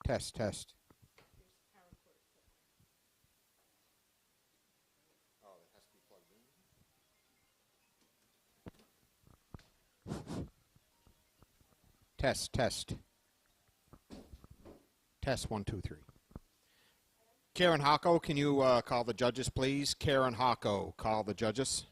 Test, test. Oh, it has to be plugged in. Test, test. Test, 1, 2, 3. Karen Hocko, can you call the judges, please? Karen Hocko, call the judges.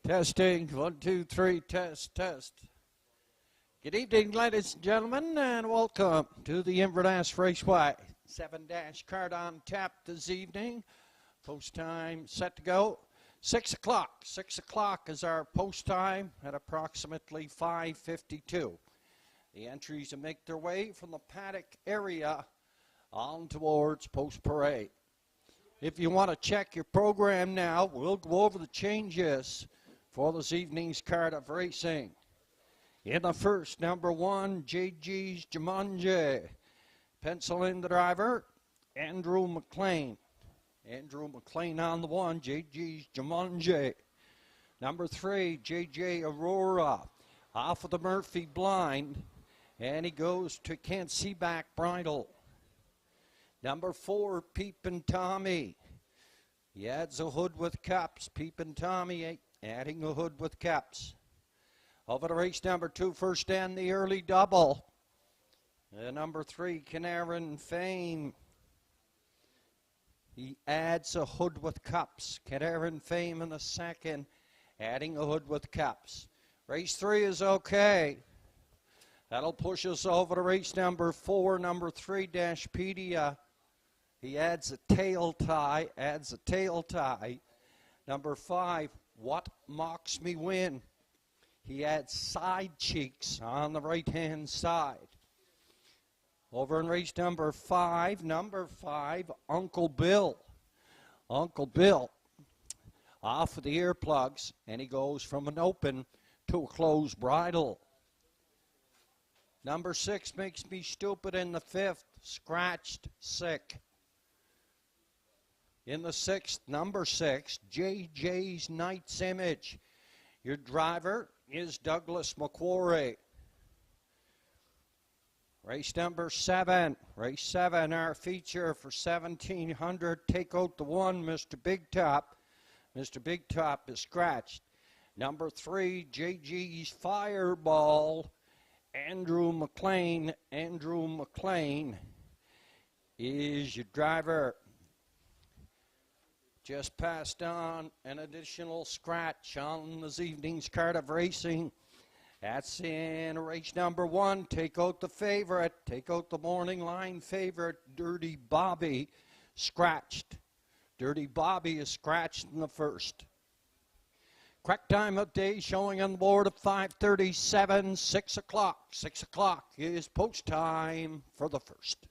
Testing, 1, 2, 3, test, test. Good evening, ladies and gentlemen, and welcome to the Inverness Raceway. 7- card on tap this evening. Post time set to go. 6 o'clock. 6 o'clock is our post time at approximately 5:52. The entries will make their way from the paddock area on towards post parade. If you want to check your program now, we'll go over the changes for this evening's card of racing. In the first, number 1, JG's Jumanji. Pencil in the driver, Andrew McLean. Andrew McLean on the 1, JG's Jumanji. Number 3, JJ Aurora. Off of the Murphy blind, and he goes to Can't See Back Bridle. Number 4, Peepin' Tommy. He adds a hood with caps. Peepin' Tommy adding a hood with caps. Over to race number 2, first and the early double. Number 3, Canaran Fame. He adds a hood with cups. Canaran Fame in the second, adding a hood with cups. Race 3 is okay. That'll push us over to race number 4, number 3, Dashpedia. He adds a tail tie, Number 5, What Mocks Me Win. He adds side cheeks on the right-hand side. Over in race number 5, Uncle Bill. Uncle Bill off of the earplugs, and he goes from an open to a closed bridle. Number 6, Makes Me Stupid in the 5th, scratched, sick. In the 6th, number 6, JJ's Knight's Image. Your driver is Douglas McQuarrie. Race number 7, our feature for 1,700. Take out the 1, Mr. Big Top. Mr. Big Top is scratched. Number 3, JG's Fireball. Andrew McLean is your driver. Just passed on an additional scratch on this evening's card of racing. That's in race number 1. Take out the favorite. Take out the morning line favorite, Dirty Bobby, scratched. Dirty Bobby is scratched in the first. Correct time of day showing on the board of 5:37, 6 o'clock. 6 o'clock is post time for the first.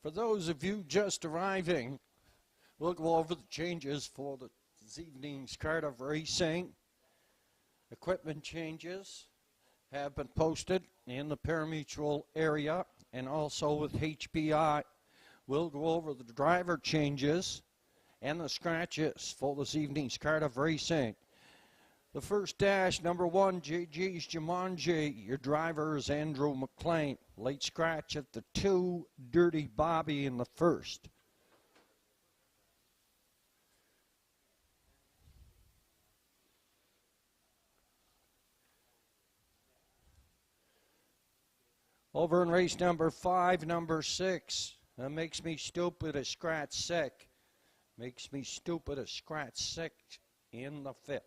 For those of you just arriving, we'll go over the changes for this evening's card of racing. Equipment changes have been posted in the parimutuel area and also with HBI. We'll go over the driver changes and the scratches for this evening's card of racing. The first dash, number 1, JG's Jumanji. Your driver is Andrew McLean. Late scratch at the 2, Dirty Bobby in the first. Over in race number 5, number 6. That makes me stupid, a scratch sick. Makes me stupid, a scratch sick in the 5th.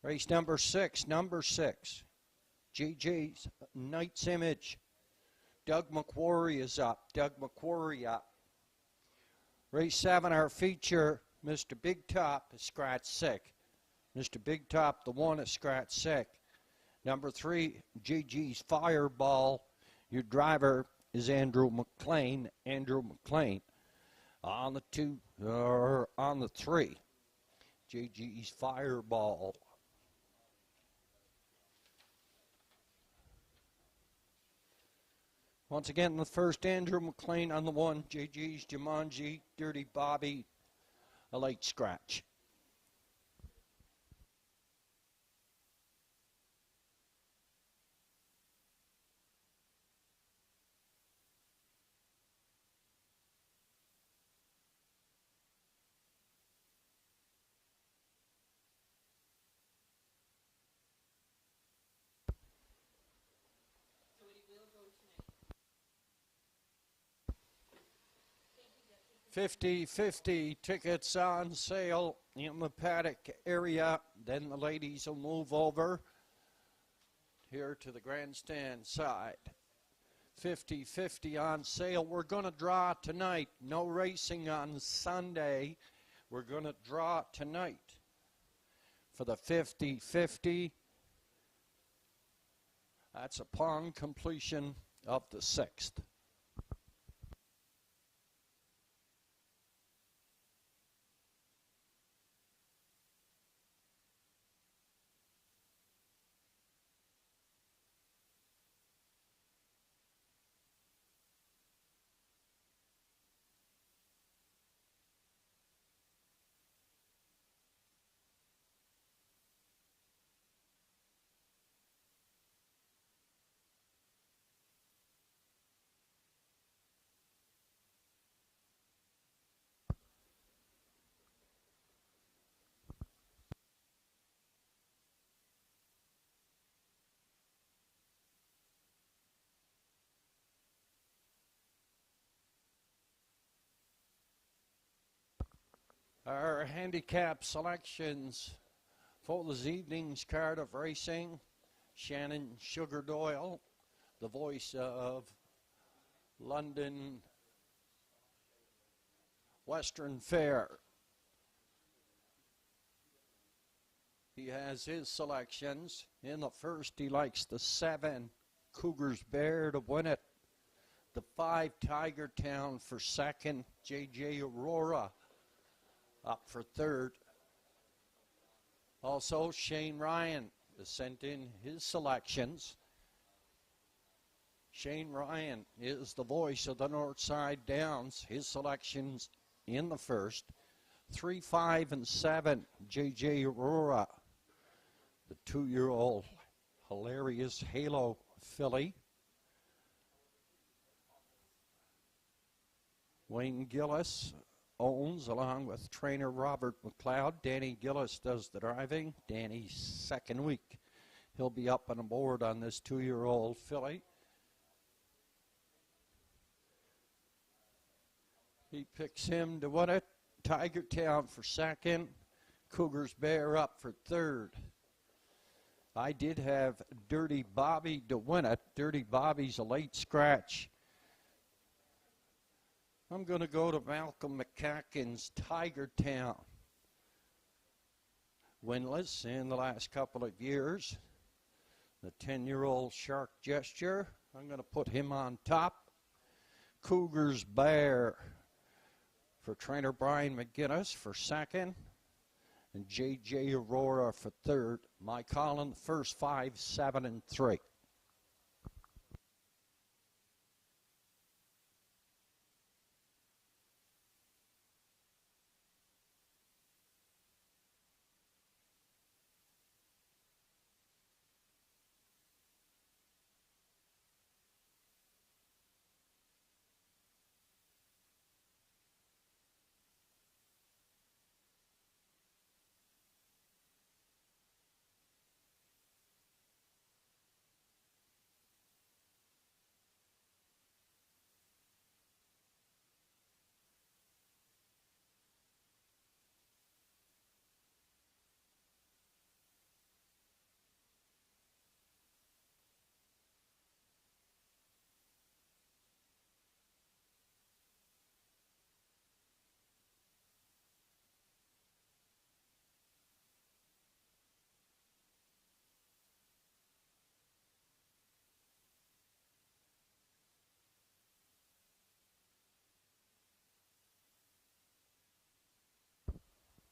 Race number 6, number 6. JJ's Knight's Image. Doug McQuarrie is up. Doug McQuarrie up. Race 7, our feature, Mr. Big Top is scratch sick. Mr. Big Top, the 1 is scratch sick. Number 3, JG's Fireball. Your driver is Andrew McLean. Andrew McLean. On the 2, or on the 3, JG's Fireball. Once again, the first, Andrew McLean on the 1, JG's Jumanji, Dirty Bobby, a late scratch. $50 tickets on sale in the paddock area. Then the ladies will move over here to the grandstand side. $50 on sale. We're going to draw tonight. No racing on Sunday. We're going to draw tonight for the $50. That's upon completion of the 6th. Our handicap selections for this evening's card of racing. Shannon Sugar Doyle, the voice of London Western Fair. He has his selections. In the first, he likes the 7, Cougars Bear to win it. The 5, Tiger Town for second, JJ Aurora up for third. Also, Shane Ryan has sent in his selections. Shane Ryan is the voice of the Northside Downs. His selections in the first. 3, 5, and 7, JJ Aurora, the 2-year-old hilarious Halo filly. Wayne Gillis owns, along with trainer Robert McLeod. Danny Gillis does the driving. Danny's second week. He'll be up and aboard on this 2-year-old filly. He picks him to win it. Tiger Town for second. Cougars Bear up for third. I did have Dirty Bobby to win it. Dirty Bobby's a late scratch. I'm going to go to Malcolm McCacken's Tiger Town. Winless in the last couple of years. The 10-year-old Shark Gesture. I'm going to put him on top. Cougars Bear for trainer Brian McGinnis for second, and J.J. Aurora for third. Mike Holland, first 5, 7, and 3.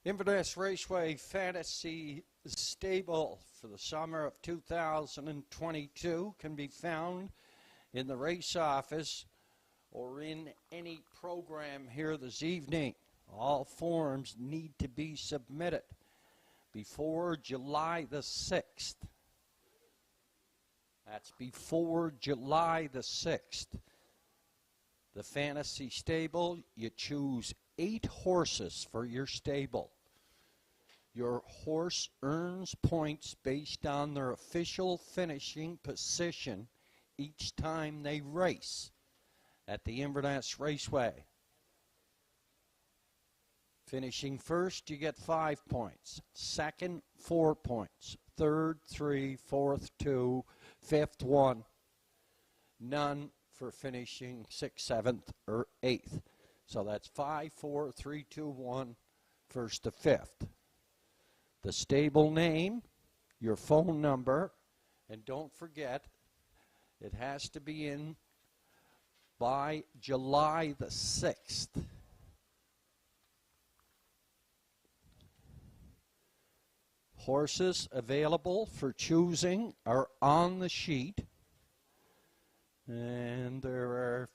Inverness Raceway Fantasy Stable for the summer of 2022 can be found in the race office or in any program here this evening. All forms need to be submitted before July the 6th. That's before July the 6th. The Fantasy Stable, you choose 8 horses for your stable. Your horse earns points based on their official finishing position each time they race at the Inverness Raceway. Finishing first, you get 5 points. Second, 4 points. Third, 3. Fourth, 2. Fifth, 1. None for finishing 6th, 7th, or 8th. So that's 5, 4, 3, 2, 1, first to 5th. The stable name, your phone number, and don't forget, it has to be in by July the 6th. Horses available for choosing are on the sheet, and there are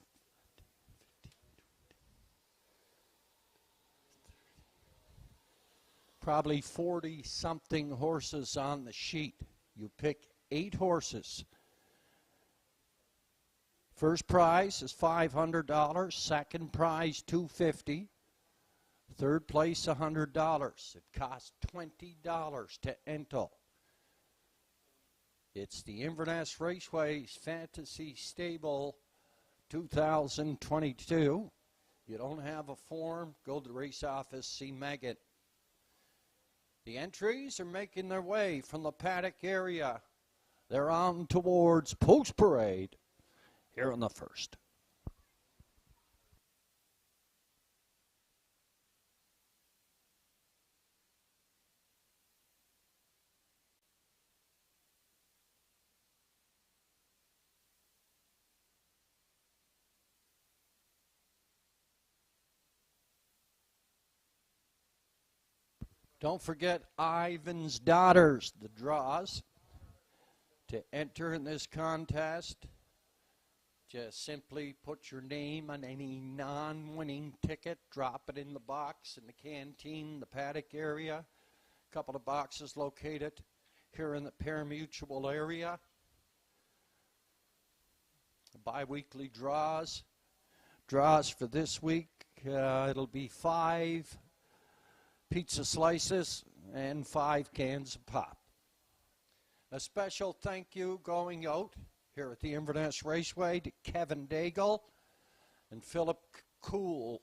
probably 40-something horses on the sheet. You pick 8 horses. First prize is $500. Second prize, $250. Third place, $100. It costs $20 to enter. It's the Inverness Raceway's Fantasy Stable 2022. You don't have a form, go to the race office, see Megan. The entries are making their way from the paddock area. They're on towards Post Parade here in the first. Don't forget Ivan's Daughters, the draws. To enter in this contest, just simply put your name on any non-winning ticket, drop it in the box in the canteen, the paddock area. A couple of boxes located here in the pari-mutuel area. Bi-weekly draws. Draws for this week, it'll be 5 pizza slices and 5 cans of pop. A special thank you going out here at the Inverness Raceway to Kevin Daigle and Philip Cool.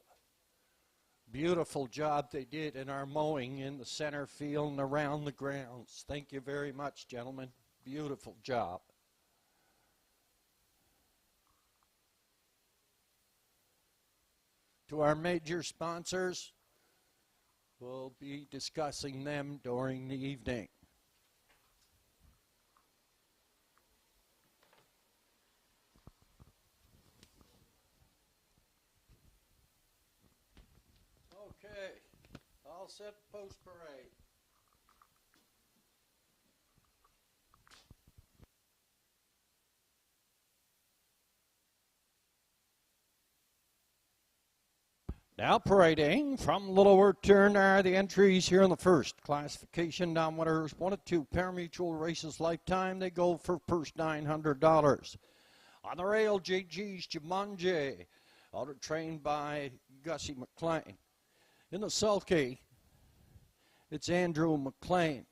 Beautiful job they did in our mowing in the center field and around the grounds. Thank you very much, gentlemen. Beautiful job. To our major sponsors, we'll be discussing them during the evening. Okay, all set post parade. Now parading from Little Word Turn are the entries here in the first. Classification down winners 1 of 2 parimutuel races lifetime. They go for first $900. On the rail, JG's Jumanji, auto trained by Gussie McLean. In the sulky, it's Andrew McLean.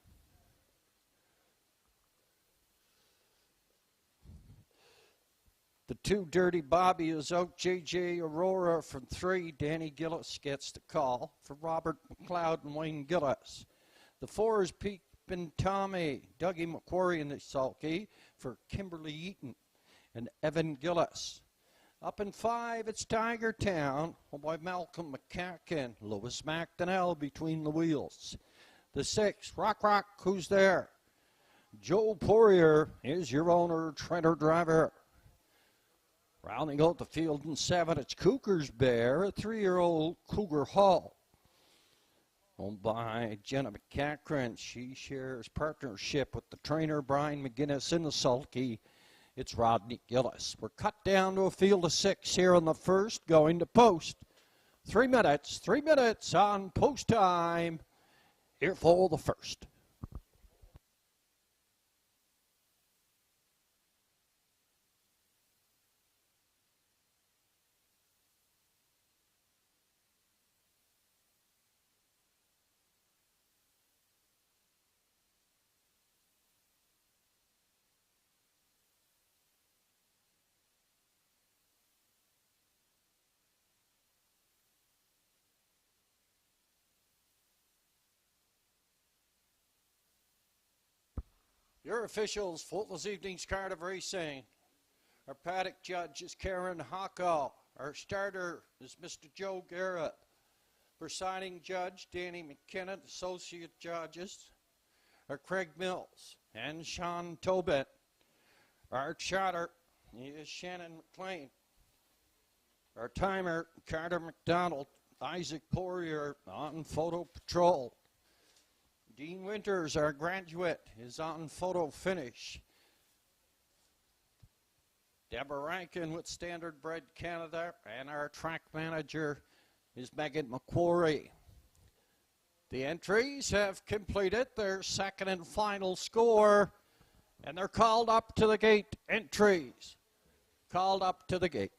The 2 Dirty Bobby is out. JJ Aurora from 3. Danny Gillis gets the call for Robert McLeod and Wayne Gillis. The 4 is Peepin' Tommy, Dougie McQuarrie in the sulky for Kimberly Eaton and Evan Gillis. Up in 5, it's Tiger Town, by Malcolm McCacken, Louis McDonnell between the wheels. The 6, Rock, who's there? Joe Poirier is your owner, Trenter driver. Rounding out the field in 7, it's Cougar's Bear, a 3-year-old Cougar Hall. Owned by Jenna McCackran. She shares partnership with the trainer, Brian McGinnis. In the sulky, it's Rodney Gillis. We're cut down to a field of 6 here in the first, going to post. 3 minutes on post time here for the first. Your officials for this evening's card of racing. Our paddock judge is Karen Hocko. Our starter is Mr. Joe Garrett. Presiding judge, Danny McKinnon. Associate judges are Craig Mills and Sean Tobin. Our chatter is Shannon McLean. Our timer, Carter McDonald. Isaac Poirier on photo patrol. Dean Winters, our graduate, is on photo finish. Deborah Rankin with Standard Bred Canada, and our track manager is Megan McQuarrie. The entries have completed their second and final score, and they're called up to the gate. Entries called up to the gate.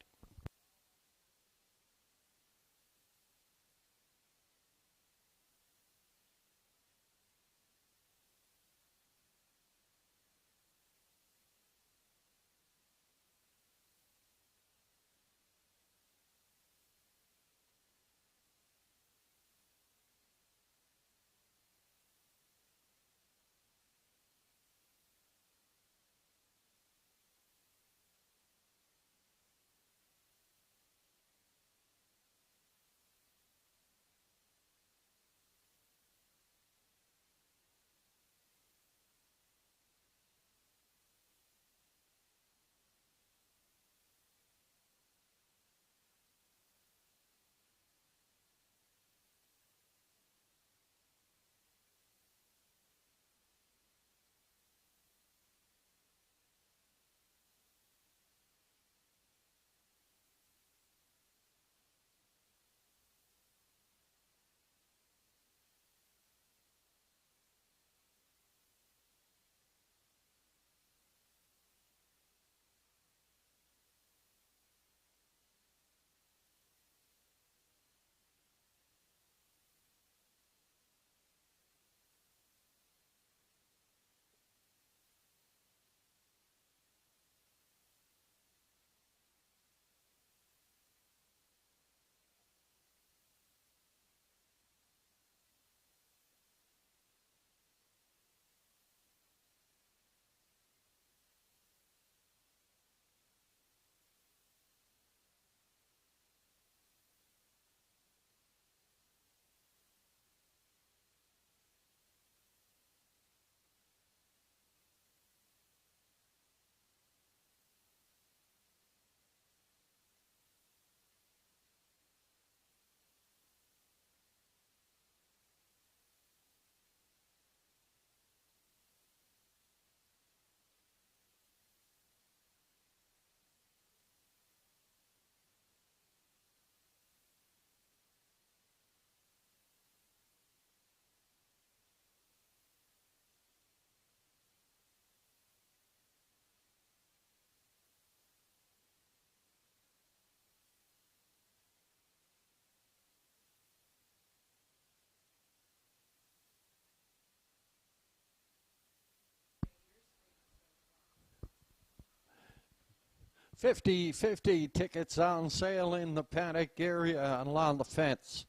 50/50 tickets on sale in the paddock area and along the fence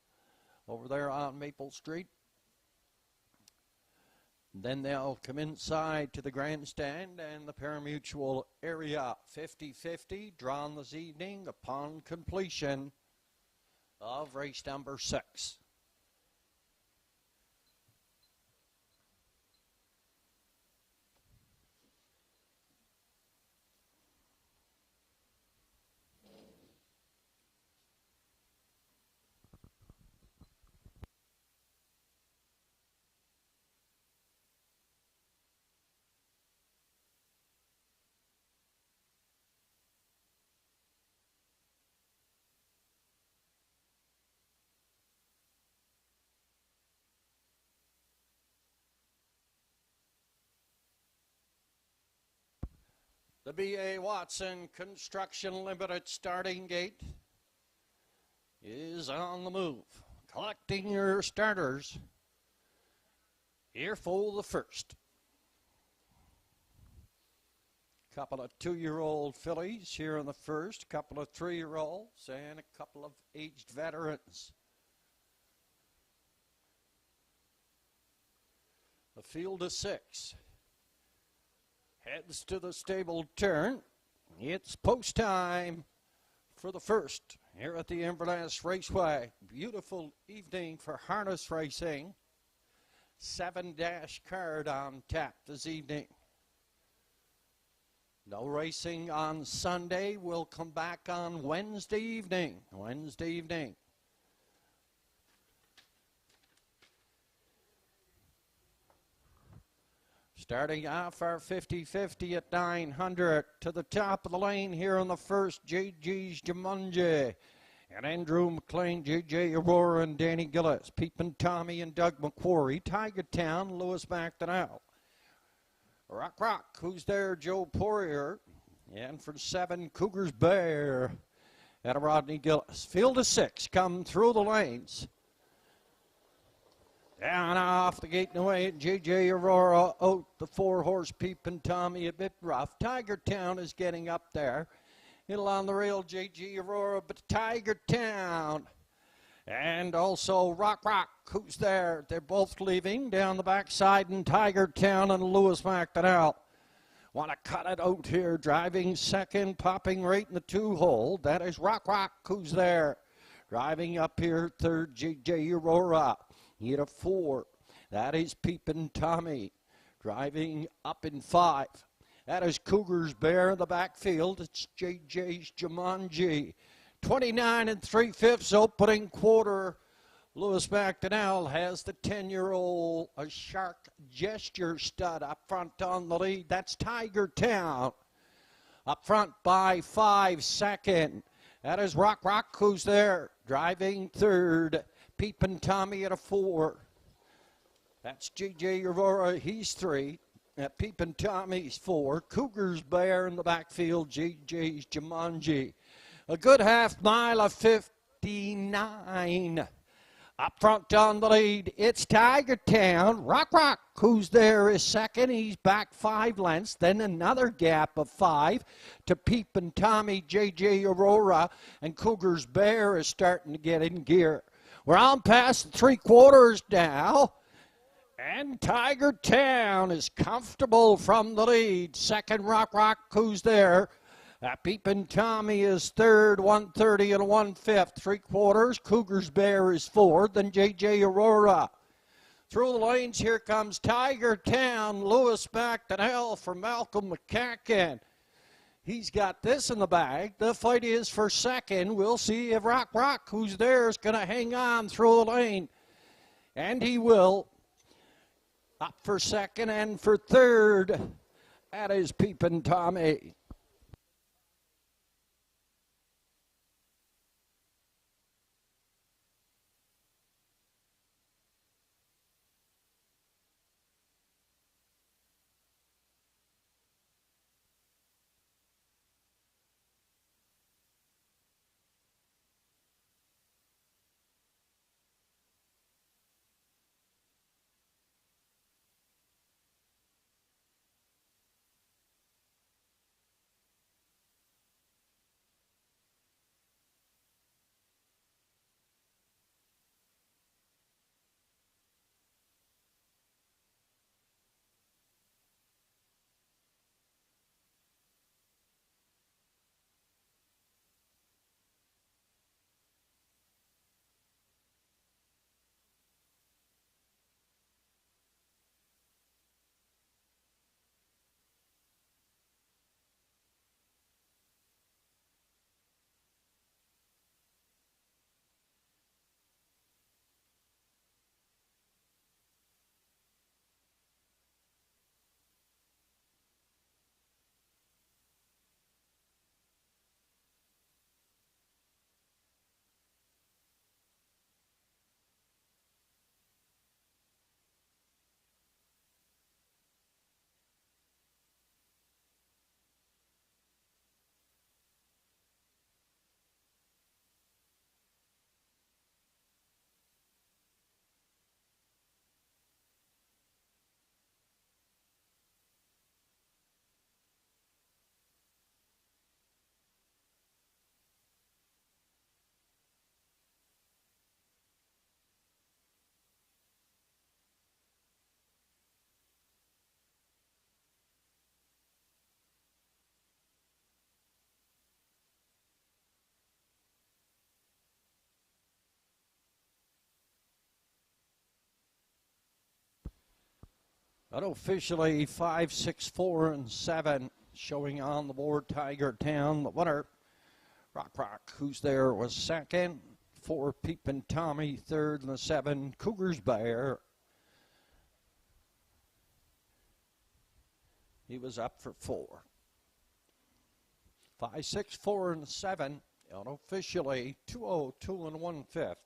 over there on Maple Street. Then they'll come inside to the grandstand and the parimutuel area. 50/50 drawn this evening upon completion of race number 6. The B.A. Watson Construction Limited starting gate is on the move. Collecting your starters here for the first. Couple of 2-year-old fillies here in the first, couple of 3-year-olds, and a couple of aged veterans. A field of 6. Heads to the stable turn. It's post time for the first here at the Inverness Raceway. Beautiful evening for harness racing. 7-dash card on tap this evening. No racing on Sunday. We'll come back on Wednesday evening. Starting off our 50/50 at 900 to the top of the lane here on the first, JG's Jumanji and Andrew McLean, JJ Aurora and Danny Gillis, Peepin' Tommy and Doug McQuarrie, Tiger Town, Lewis McDonnell, Rock, who's there, Joe Poirier, and for 7, Cougars Bear and Rodney Gillis. Field of 6 come through the lanes. Down off the gate and away, J.J. Aurora out the 4-horse Peepin' Tommy, a bit rough. Tiger Town is getting up there. It'll on the rail, J.J. Aurora, but Tiger Town. And also Rock, who's there. They're both leaving down the backside in Tiger Town and Lewis McDonnell. Want to cut it out here, driving second, popping right in the 2-hole. That is Rock, who's there. Driving up here, third, J.J. Aurora. He a 4. That is Peepin' Tommy. Driving up in 5. That is Cougars Bear in the backfield. It's JJ's Jumanji. 29 3/5 opening quarter. Lewis McDonnell has the 10-year-old a Shark Gesture stud up front on the lead. That's Tiger Town. Up front by 5 second. That is Rock, who's there. Driving third. Peepin' Tommy at a 4. That's J.J. Aurora, he's 3. Peepin' Tommy's 4. Cougars Bear in the backfield, J.J.'s Jumanji. A good half mile of 59. Up front on the lead, it's Tiger Town. Rock, who's there, is second. He's back 5 lengths. Then another gap of 5 to Peepin' Tommy, J.J. Aurora. And Cougars Bear is starting to get in gear. We're on past the 3/4 now. And Tiger Town is comfortable from the lead. Second, Rock, who's there. Peepin' Tommy is third, 130 and 1/5. 3/4. Cougars Bear is fourth. Then J.J. Aurora. Through the lanes, here comes Tiger Town. Lewis McDonnell for Malcolm McCacken. He's got this in the bag. The fight is for second. We'll see if Rock, who's there, is going to hang on through the lane. And he will. Up for second and for third. That is Peepin' Tommy. Unofficially 5, 6, 4, and 7 showing on the board. Tiger Town, the winner. Rock, who's there, was second. 4, Peepin' Tommy, third, and the 7, Cougars Bear. He was up for 4. 5, 6, 4, and 7. Unofficially 202 and 1/5.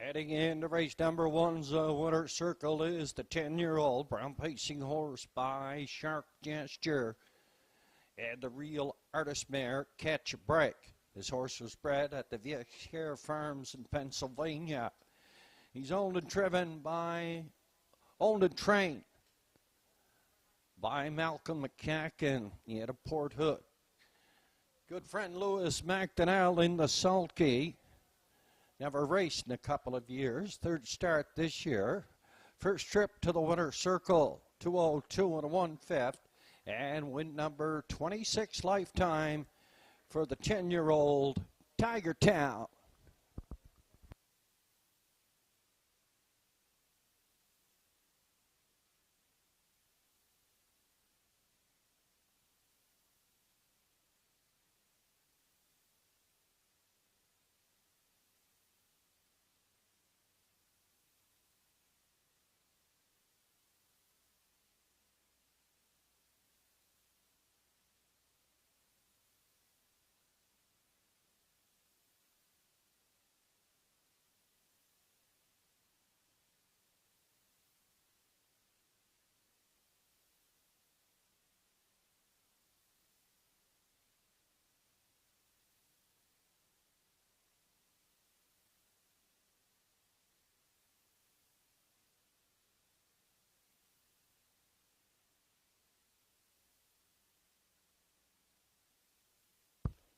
Heading into race number 1's winner circle is the 10-year-old brown pacing horse by Shark Gesture and the real artist mare Catch a Break. This horse was bred at the Vieux Farms in Pennsylvania. He's owned and trained by Malcolm McCacken. He had a Port Hood. Good friend Lewis McDonnell in the sulky. Never raced in a couple of years. Third start this year. First trip to the winner's circle, 202 and 1/5. And win number 26 lifetime for the 10-year-old Tiger Town.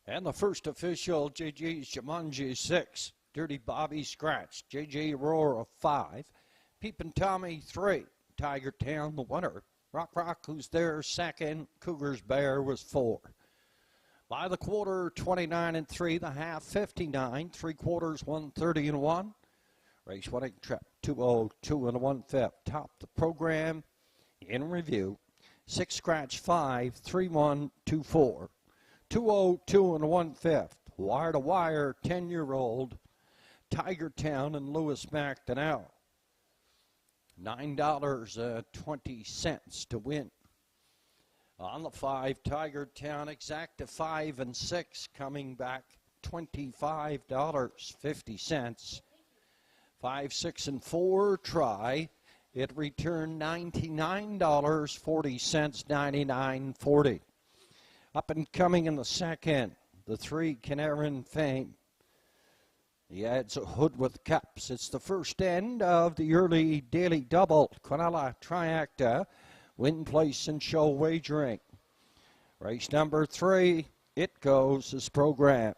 And the first official, JJ's Jumanji 6, Dirty Bobby Scratch, JJ Aurora 5, Peepin' Tommy 3, Tiger Town the winner, Rock, who's there second, Cougars Bear was 4. By the quarter, 29 and 3, the half 59, 3/4 130 and 1. Race winning trip 202 and 1/5. Top the program in review. 6 scratch 5, 3-1-2-4. 202 and 1/5. Wire to wire, 10-year-old Tiger Town and Lewis McDonnell. $9.20 to win. On the 5, Tiger Town exacta 5 and 6 coming back $25.50. 5, 6, and 4 try. It returned $99.40, $99.40. Up and coming in the second, the 3 Canaran Fame. He adds a hood with cups. It's the first end of the early daily double. Quinella Triacta, win, place, and show wagering. Race number 3, it goes as programmed.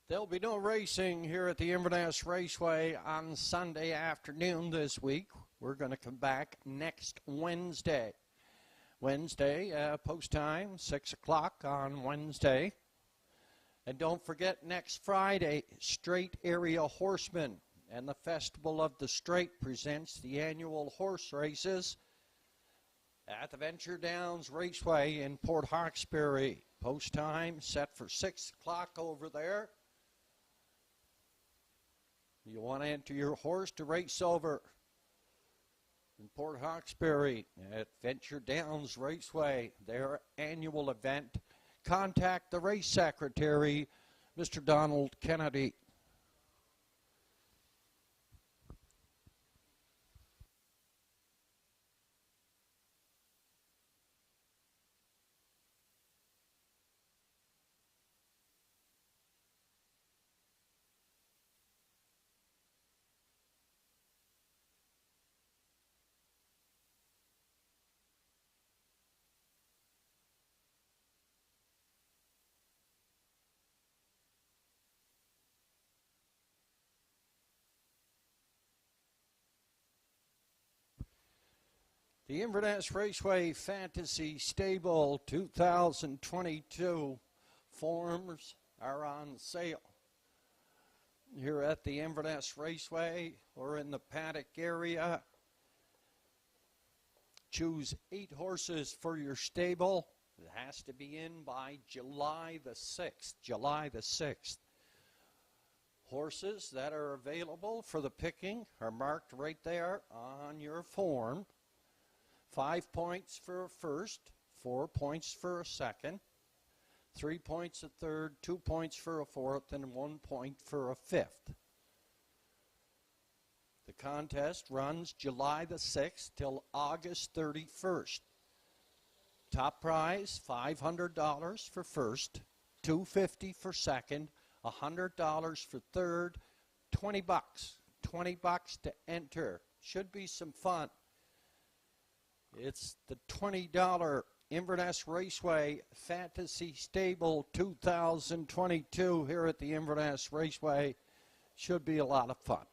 There'll be no racing here at the Inverness Raceway on Sunday afternoon this week. We're going to come back next Wednesday. Post time, 6 o'clock on Wednesday. And don't forget, next Friday, Straight Area Horsemen and the Festival of the Straight presents the annual horse races at the Venture Downs Raceway in Port Hawkesbury. Post time set for 6 o'clock over there. You want to enter your horse to race over in Port Hawkesbury at Venture Downs Raceway, their annual event. Contact the race secretary, Mr. Donald Kennedy. The Inverness Raceway Fantasy Stable 2022 forms are on sale here at the Inverness Raceway or in the paddock area. Choose 8 horses for your stable. It has to be in by July the 6th. July the 6th. Horses that are available for the picking are marked right there on your form. 5 points for a first, 4 points for a second, 3 points a third, 2 points for a fourth, and 1 point for a fifth. The contest runs July the 6th till August 31st. Top prize, $500 for first, $250 for second, $100 for third, $20. $20 to enter. Should be some fun. It's the $20 Inverness Raceway Fantasy Stable 2022 here at the Inverness Raceway. Should be a lot of fun.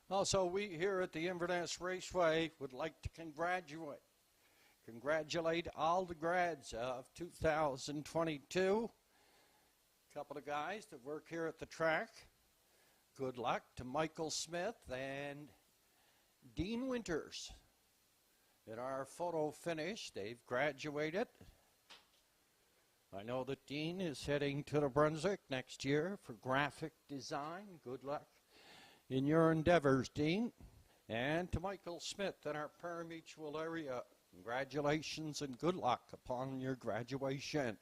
Also, we here at the Inverness Raceway would like to congratulate all the grads of 2022. A couple of guys that work here at the track. Good luck to Michael Smith and Dean Winters. In our photo finish, they've graduated. I know that Dean is heading to New Brunswick next year for graphic design. Good luck in your endeavors, Dean. And to Michael Smith in our parimutuel area, congratulations and good luck upon your graduation.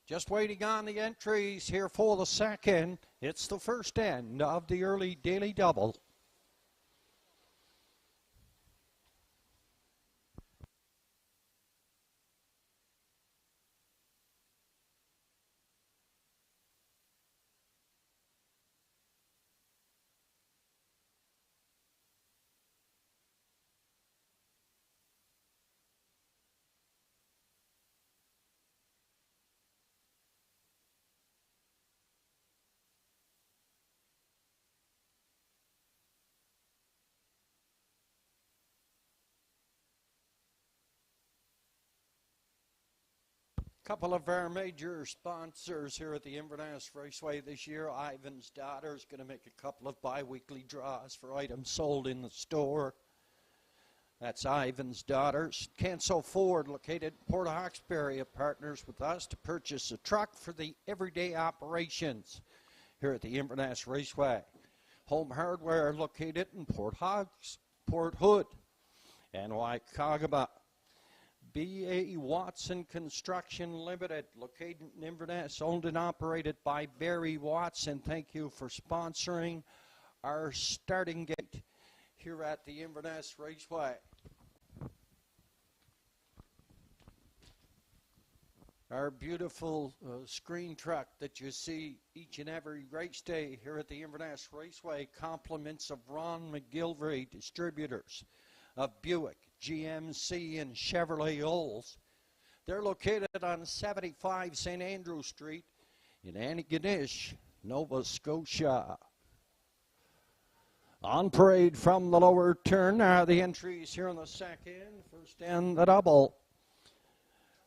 Just waiting on the entries here for the second. It's the first end of the early daily double. Couple of our major sponsors here at the Inverness Raceway this year. Ivan's Daughter is going to make a couple of bi-weekly draws for items sold in the store. That's Ivan's Daughters. Canso Ford, located in Port Hawkesbury, partners with us to purchase a truck for the everyday operations here at the Inverness Raceway. Home Hardware, located in Port Hood and Waikagaba. B.A. Watson Construction Limited, located in Inverness, owned and operated by Barry Watson. Thank you for sponsoring our starting gate here at the Inverness Raceway. Our beautiful screen truck that you see each and every race day here at the Inverness Raceway, compliments of Ron McGilvery, distributors of Buick, GMC, and Chevrolet Olds. They're located on 75 St. Andrew Street in Antigonish, Nova Scotia. On parade from the lower turn are the entries here in the second, first and the double.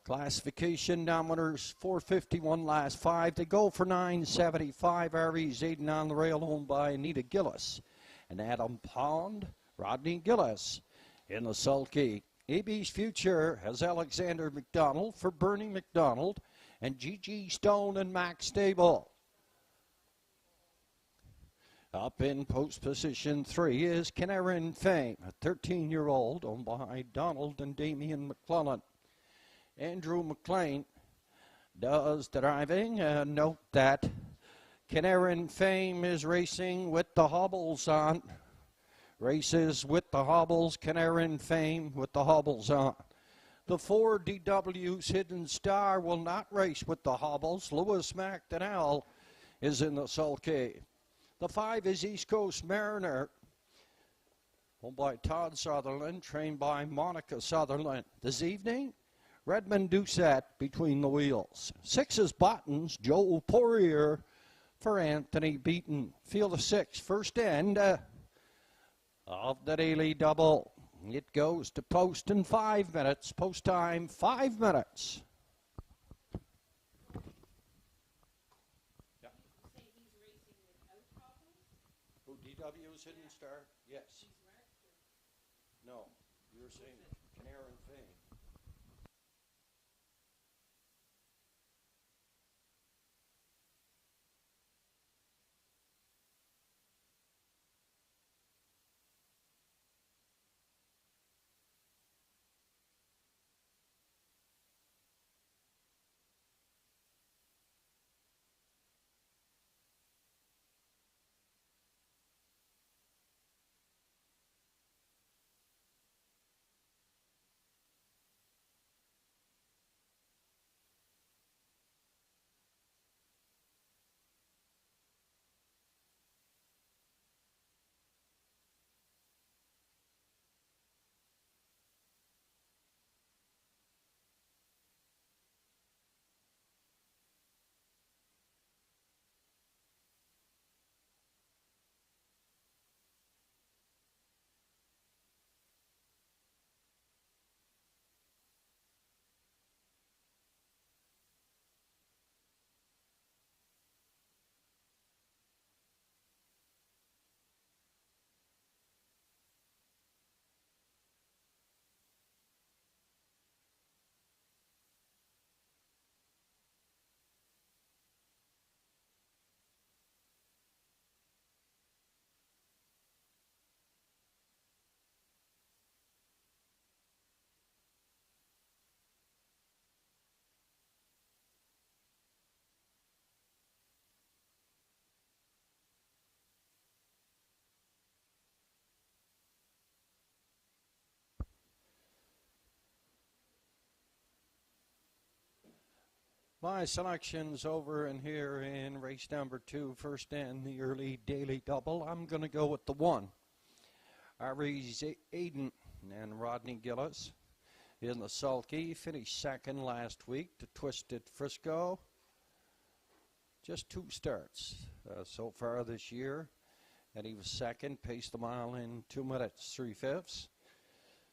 Classification nominators 451 last 5. They go for 975. RE's Aiden on the rail, owned by Anita Gillis and Adam Pond. Rodney Gillis in the sulky. AB's Future has Alexander McDonald for Bernie McDonald and Gigi Stone and Max Stable. Up in post position 3 is Canarin Fame, a 13-year-old owned by Donald and Damian McClellan. Andrew McLean does the driving. Note that Canarin Fame is racing with the hobbles on. Races with the hobbles, Canarin Fame with the hobbles on. The 4 DW's Hidden Star will not race with the hobbles. Lewis McDonnell is in the sulky. The 5 is East Coast Mariner, owned by Todd Sutherland, trained by Monica Sutherland. This evening, Redmond Doucette between the wheels. 6 is Buttons, Joe Poirier for Anthony Beaton. Field of 6, first end of the daily double. It goes to post in 5 minutes. Post time, 5 minutes. Yeah. Who, DW's Hidden Star? Yes. No, you're saying Canarin Fame. My selections over in here in race number 2, first and the early daily double. I'm going to go with the 1. Ari's Aiden and Rodney Gillis in the sulky. Finished second last week to Twisted Frisco. Just 2 starts so far this year. And he was second, paced the mile in 2 minutes, 3/5.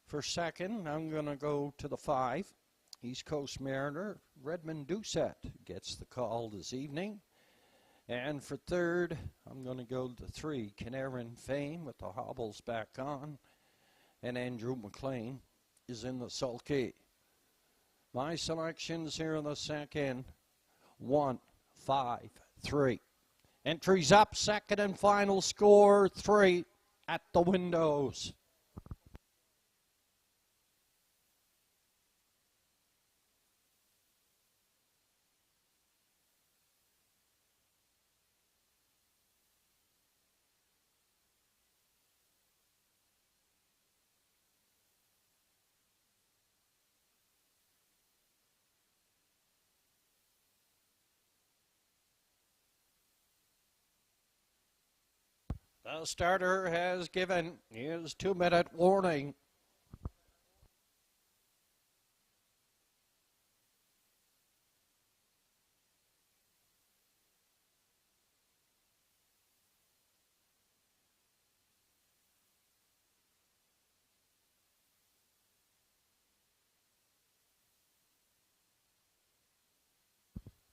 For second, I'm going to go to the 5. East Coast Mariner, Redmond Doucette gets the call this evening. And for third, I'm going to go to 3, Canarin Fame with the hobbles back on. And Andrew McLean is in the sulky. My selections here in the second, 1, 5, 3. Entries up, second and final score, 3 at the windows. The starter has given his 2-minute warning.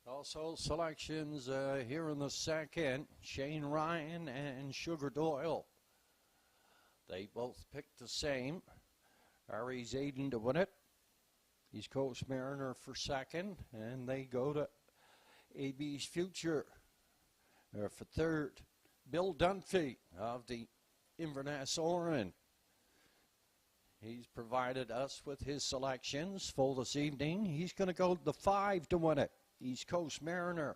Also selections here in the second, Shane Ryan and Sugar Doyle. They both picked the same. Ari's Aiden to win it. East Coast Mariner for second, and they go to AB's Future for third. Bill Dunphy of the Inverness Oran. He's provided us with his selections for this evening. He's going to go to the 5 to win it. East Coast Mariner.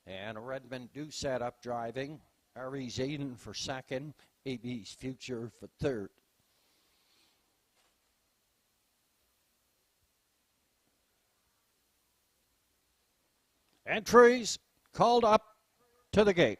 And Redmond Doucette up driving. Ari's Aiden for second. AB's Future for third. Entries called up to the gate.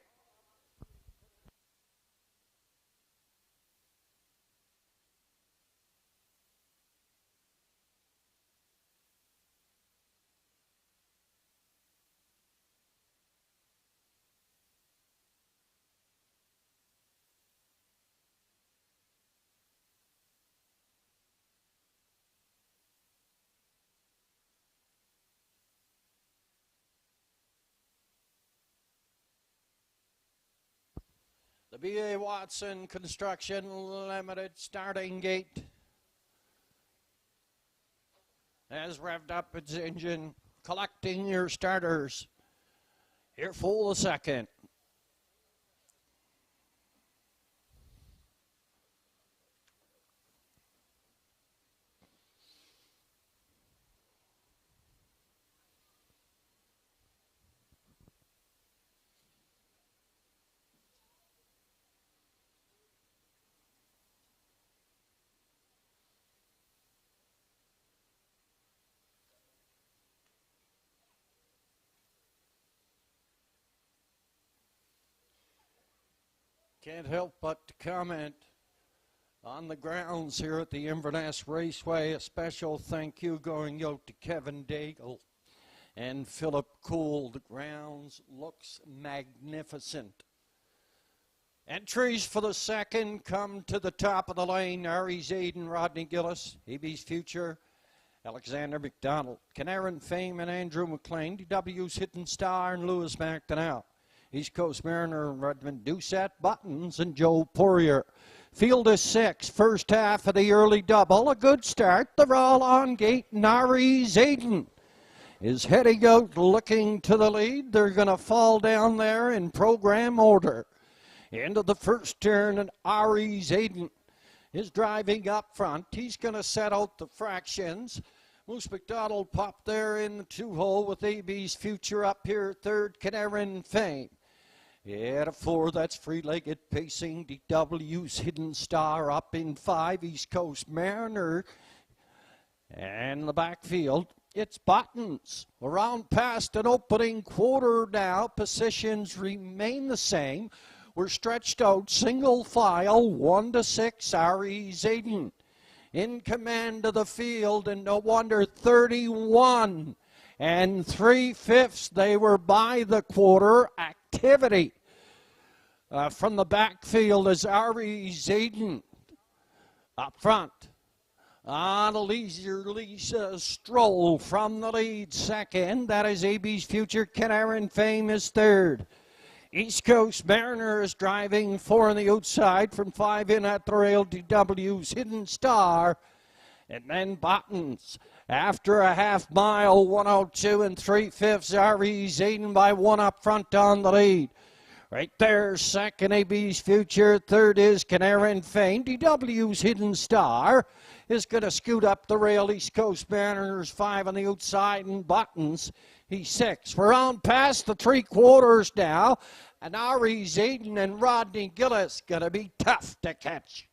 The B.A. Watson Construction Limited starting gate has revved up its engine, collecting your starters. Here for the second. Can't help but to comment on the grounds here at the Inverness Raceway. A special thank you going out to Kevin Daigle and Philip Cool. The grounds looks magnificent. Entries for the second come to the top of the lane. Ari's Aiden, Rodney Gillis, AB's Future, Alexander McDonald, Canaran Fame and Andrew McLean, DW's Hidden Star and Lewis McDonnell. East Coast Mariner and Redmond Doucette, Buttons, and Joe Poirier. Field is 6, first half of the early double. A good start. They're all on gate. Ari's Aiden is heading out looking to the lead. They're going to fall down there in program order. Into the first turn, and Ari's Aiden is driving up front. He's going to set out the fractions. Moose McDonald popped there in the 2-hole with AB's Future up here third. Canaran Fame. At a 4, that's free-legged pacing. DW's Hidden Star up in 5. East Coast Mariner. And the backfield, it's Buttons. Around past an opening quarter now. Positions remain the same. We're stretched out single file, 1 to 6. Ari's Aiden in command of the field, and no wonder 31 3/5. They were by the quarter. Activity from the backfield is Ari's Aiden up front. On a leisurely stroll from the lead second. That is AB's Future. Canaran Fame is third. East Coast Mariner is driving 4 on the outside from 5 in at the rail. DW's Hidden Star. And then Buttons. After a half mile, 102 3/5. Ari's Aiden by 1 up front on the lead. Right there, second AB's Future. Third is Canaran Fame. DW's Hidden Star is going to scoot up the rail. East Coast Mariners 5 on the outside, and Buttons, he's 6. We're on past the 3/4 now, and Ari's Aiden and Rodney Gillis going to be tough to catch.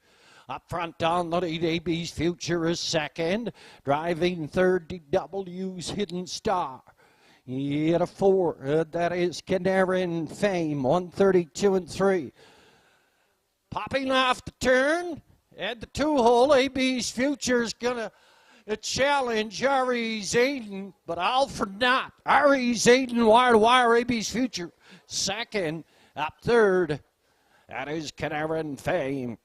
Up front on the lead, AB's Future is second. Driving third, DW's Hidden Star. He had a 4. That is Canaran Fame, 132 3. Popping off the turn at the 2-hole, AB's Future's going to challenge Ari Zayden, but all for naught. Ari Zayden, wire to wire, AB's Future second, up third. That is Canaran Fame.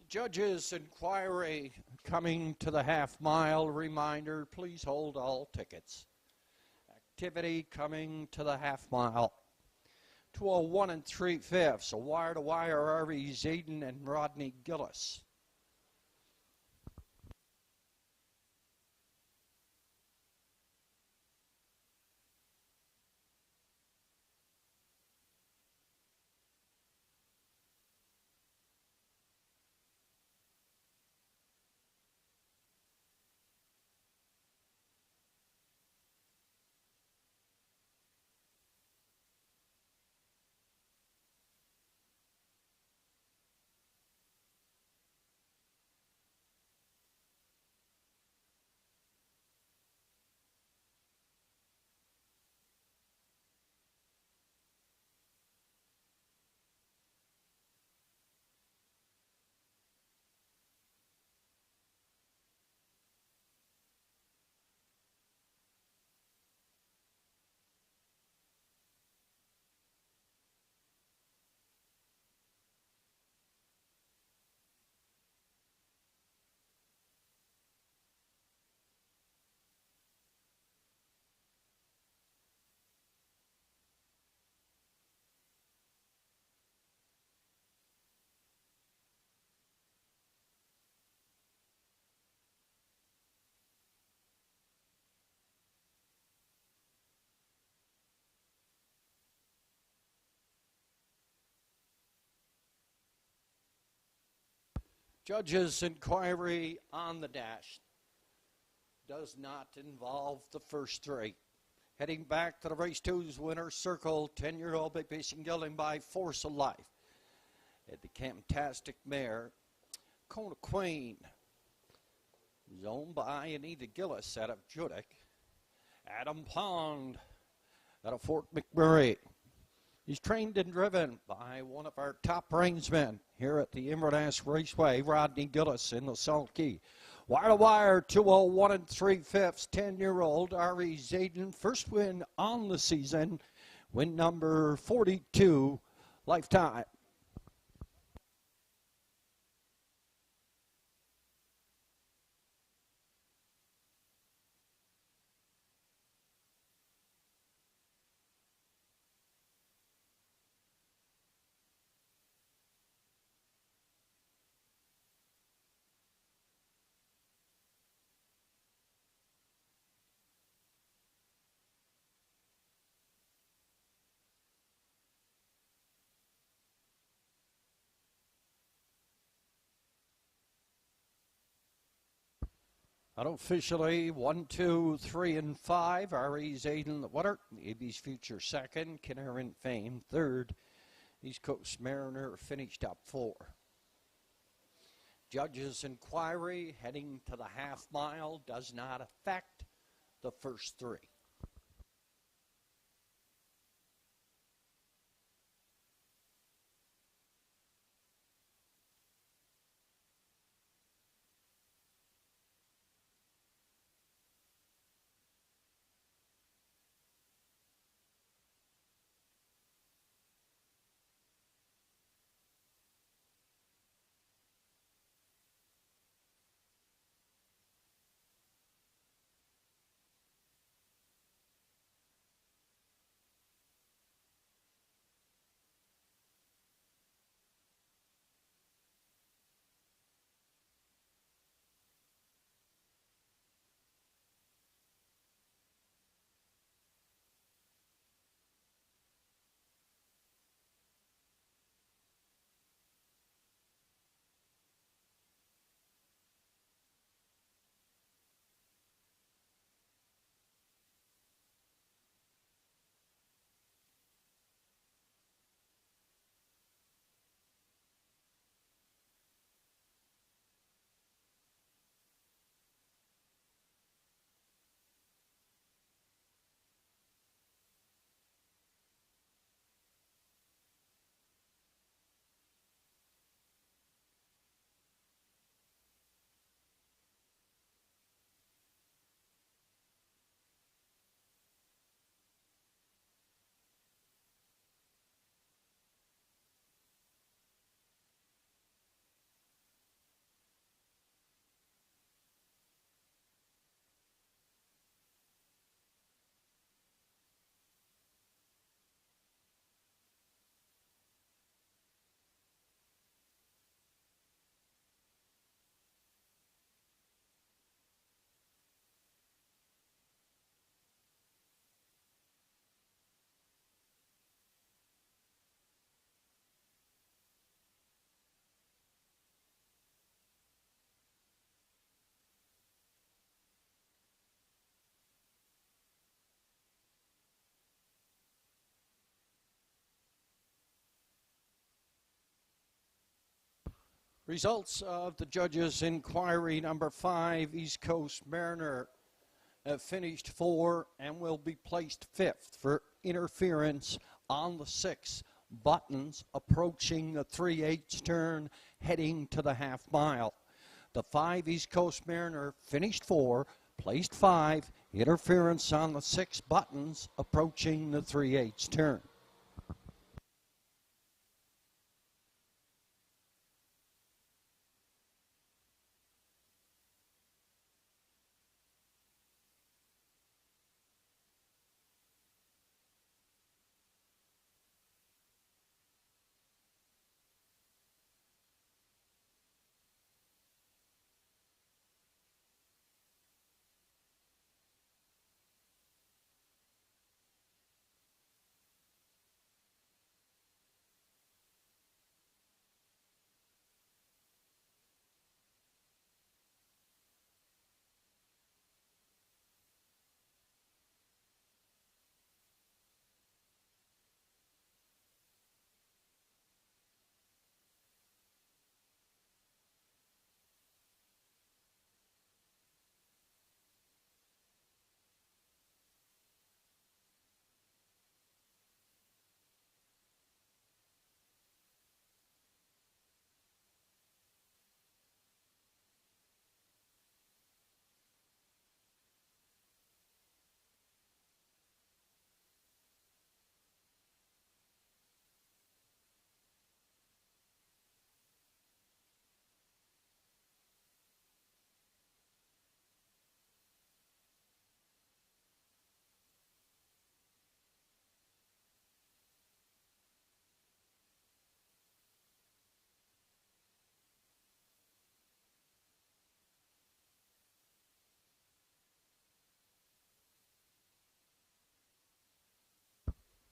Judges inquiry coming to the half mile. Reminder, please hold all tickets. Activity coming to the half mile. 201 3/5. A wire to wire, Ari Zayden and Rodney Gillis. Judges inquiry on the dash does not involve the first three. Heading back to the race two's winner circle, 10-year-old Big Pacing Gelding by Force of Life. At the Camtastic Mare, Kona Queen is owned by Anita Gillis out of Judic. Adam Pond out of Fort McMurray. He's trained and driven by one of our top reinsmen here at the Inverness Raceway, Rodney Gillis in the Sulky. Wire to wire, 201 3/5, 10-year-old Ari Zayden. First win on the season, win number 42, lifetime. Unofficially, 1, 2, 3, and 5. Ari Zayden the winner. AB's Future second. Canaran Fame third. East Coast Mariner finished up 4. Judges inquiry heading to the half mile does not affect the first 3. Results of the judges' inquiry number 5, East Coast Mariner, have finished 4 and will be placed 5th for interference on the 6 buttons approaching the 3/8 turn heading to the half mile. The 5 East Coast Mariner finished 4, placed 5, interference on the 6 buttons approaching the 3/8 turn.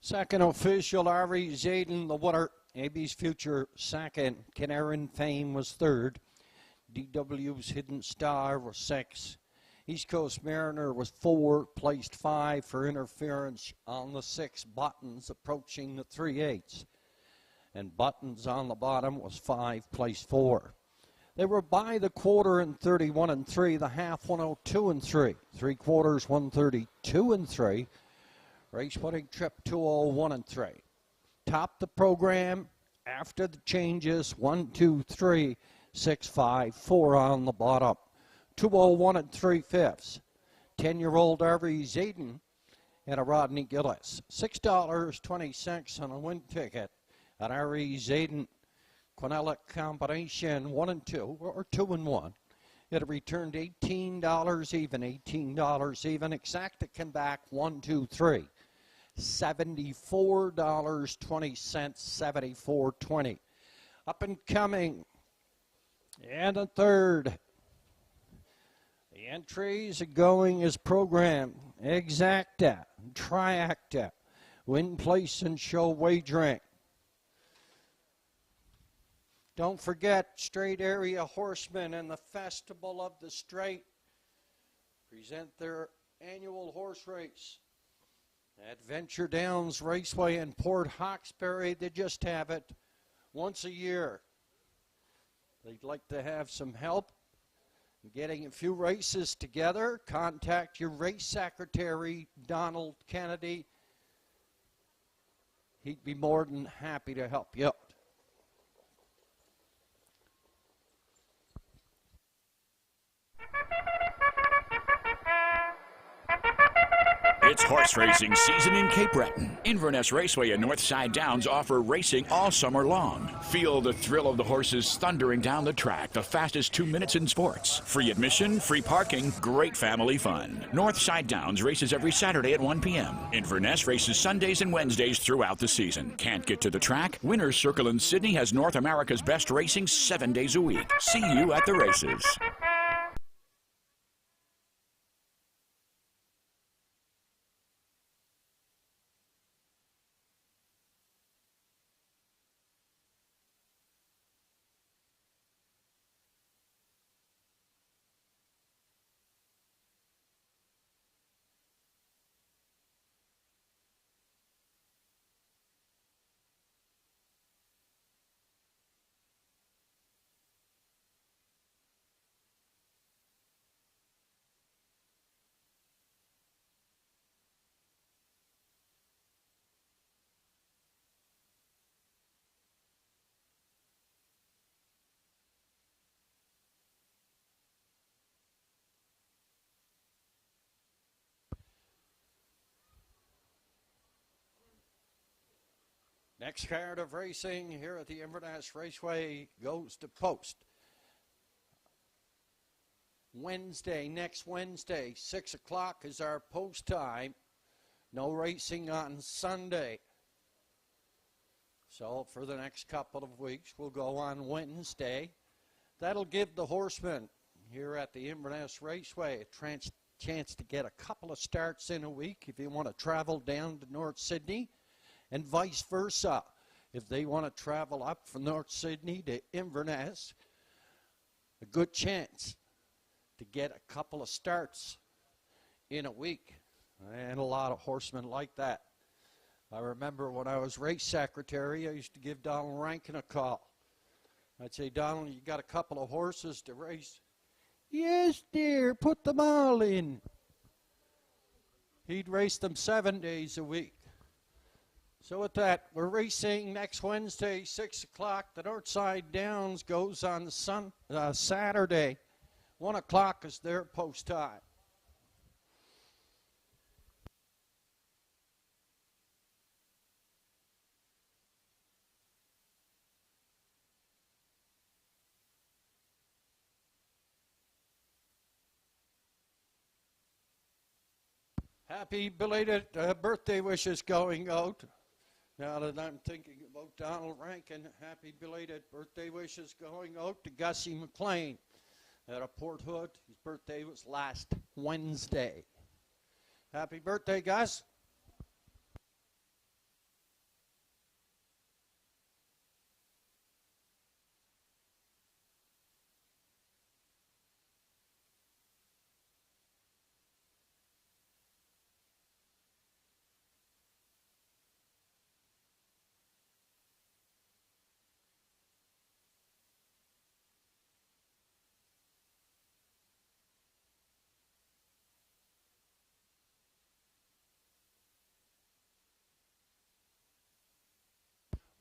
Second official, Ari Zayden, the winner. AB's Future second. Canaran Fame was third. DW's Hidden Star was 6. East Coast Mariner was 4, placed 5 for interference on the 6 buttons approaching the 3/8. And buttons on the bottom was 5, placed 4. They were by the quarter in 31 and 3, the half 102 and 3, 3 quarters 132 and 3. Race winning trip 201 and 3. Top the program after the changes 1, 2, 3, 6, 5, 4 on the bottom. 201 and 3/5. 10-year-old Ari Zayden and a Rodney Gillis. $6.20 on a win ticket at Ari Zayden. Quinella combination 1 and 2 or 2 and 1. It returned $18 even, $18 even. Exacta came back 1, 2, 3. $74.20, $74.20. Up and coming. And a third. The entries are going as programmed. Exacta, Triacta, Win, Place, and Show Wagering. Don't forget, Straight Area Horsemen and the Festival of the Straight present their annual horse race. Adventure Downs Raceway in Port Hawkesbury, they just have it once a year. They'd like to have some help in getting a few races together. Contact your race secretary, Donald Kennedy. He'd be more than happy to help you out. It's horse racing season in Cape Breton. Inverness Raceway and Northside Downs offer racing all summer long. Feel the thrill of the horses thundering down the track, the fastest 2 minutes in sports. Free admission, free parking, great family fun. Northside Downs races every Saturday at 1 p.m. Inverness races Sundays and Wednesdays throughout the season. Can't get to the track? Winners Circle in Sydney has North America's best racing 7 days a week. See you at the races. Next card of racing here at the Inverness Raceway goes to post. Next Wednesday, 6 o'clock is our post time. No racing on Sunday. So for the next couple of weeks, we'll go on Wednesday. That'll give the horsemen here at the Inverness Raceway a chance to get a couple of starts in a week if you want to travel down to North Sydney, and vice versa. If they want to travel up from North Sydney to Inverness, a good chance to get a couple of starts in a week. And a lot of horsemen like that. I remember when I was race secretary, I used to give Donald Rankin a call. I'd say, Donald, you got a couple of horses to race? Yes, dear, put them all in. He'd race them 7 days a week. So with that, we're racing next Wednesday, 6 o'clock. The Northside Downs goes on Saturday. 1 o'clock is their post time. Happy belated birthday wishes going out. Now that I'm thinking about Donald Rankin, happy belated birthday wishes going out to Gussie McLean out of Port Hood. His birthday was last Wednesday. Happy birthday, Gus.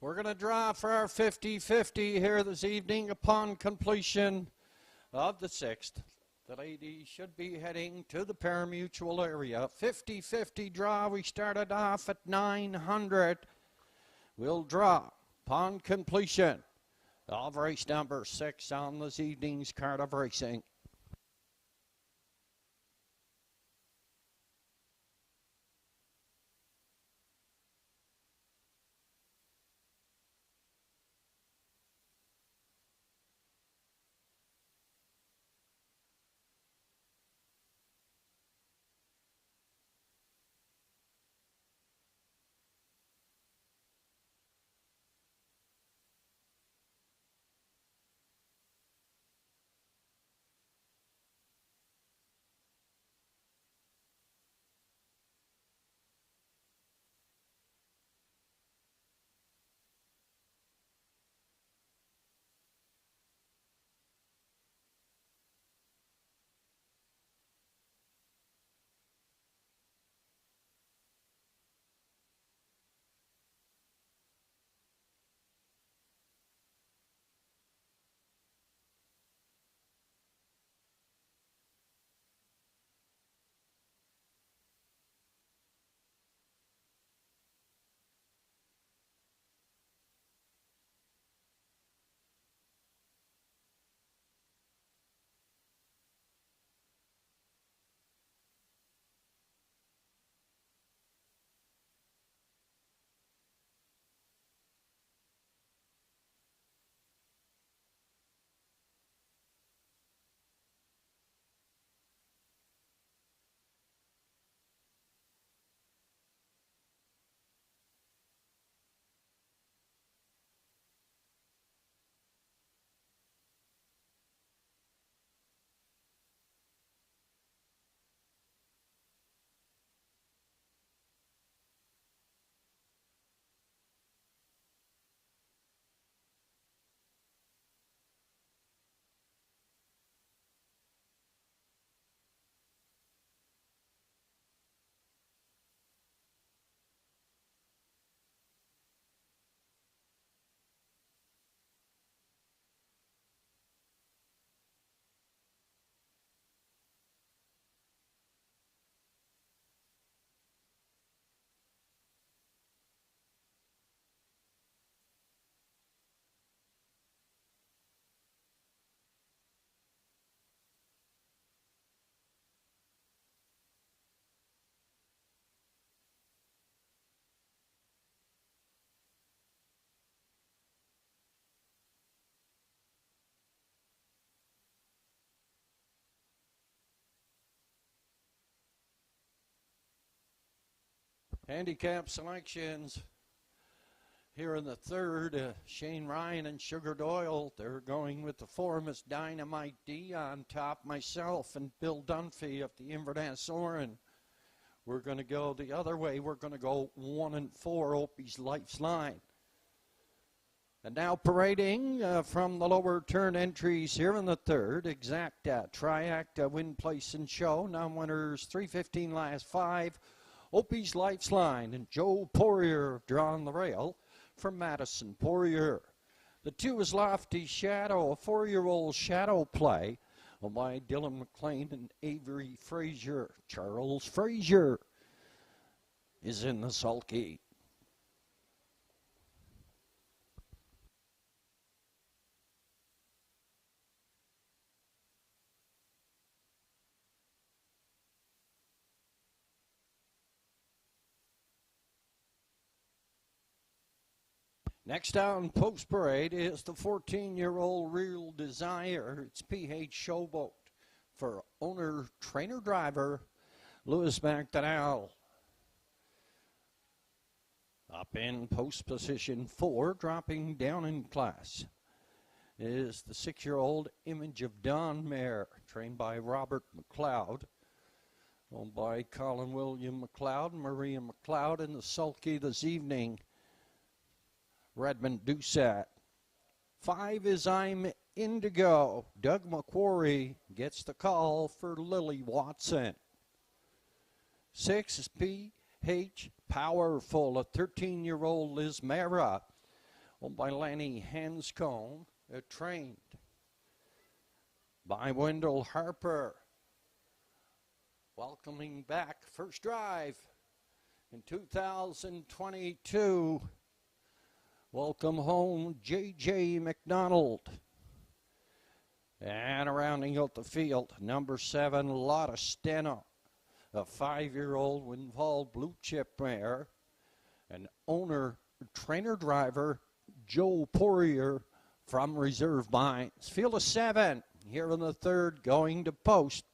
We're going to draw for our 50-50 here this evening upon completion of the 6th. The ladies should be heading to the parimutuel area. 50-50 draw. We started off at 900. We'll draw upon completion of race number 6 on this evening's card of racing. Handicap selections here in the third. Shane Ryan and Sugar Doyle. They're going with the Formus Dynamite D on top. Myself and Bill Dunphy of the Inverness Soren. We're going to go the other way. We're going to go 1 and 4, Opie's Lifeline. And now parading from the lower turn entries here in the third. Exacta, Triacta, Win, Place, and Show. Non-winners 3:15 last 5. Opie's Lifeline and Joe Poirier drawn the rail from Madison Poirier. The 2 is Lofty Shadow, a 4-year-old shadow play by Dylan McLean and Avery Frazier. Charles Frazier is in the sulky. Next down post parade is the 14-year-old Real Desire. It's PH Showboat for owner, trainer, driver Louis McDonnell. Up in post position 4, dropping down in class, is the 6-year-old Image of Dawn mare, trained by Robert McLeod, owned by Colin William McLeod, Maria McLeod, in the sulky this evening. Redmond Doucette. 5 is I'm Indigo. Doug McQuarrie gets the call for Lily Watson. 6 is P.H. Powerful, a 13-year-old Liz Mara, owned by Lanny Hanscombe, trained by Wendell Harper. Welcoming back first drive in 2022. Welcome home, J.J. McDonald. And rounding out the field, number 7, Lotta Steno, a 5-year-old Winval Blue Chip mare, and owner, trainer, driver, Joe Poirier from Reserve Mines. Field of 7 here in the third, going to post.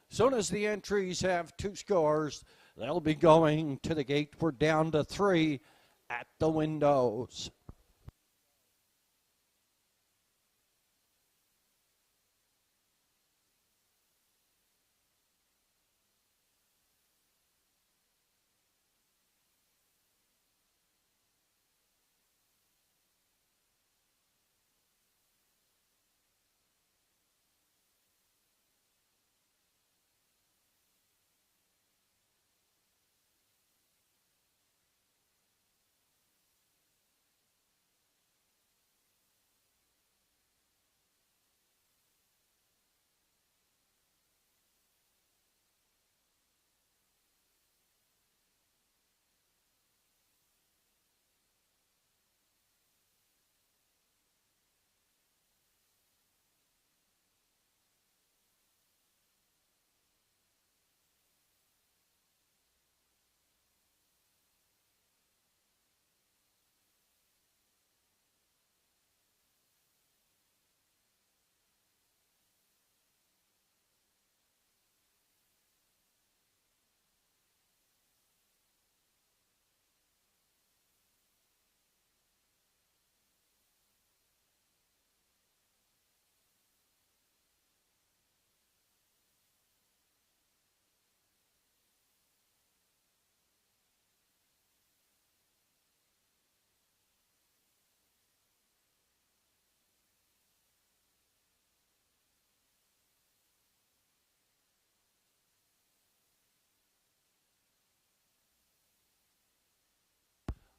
Soon as the entries have 2 scores, they'll be going to the gate. We're down to 3 at the windows.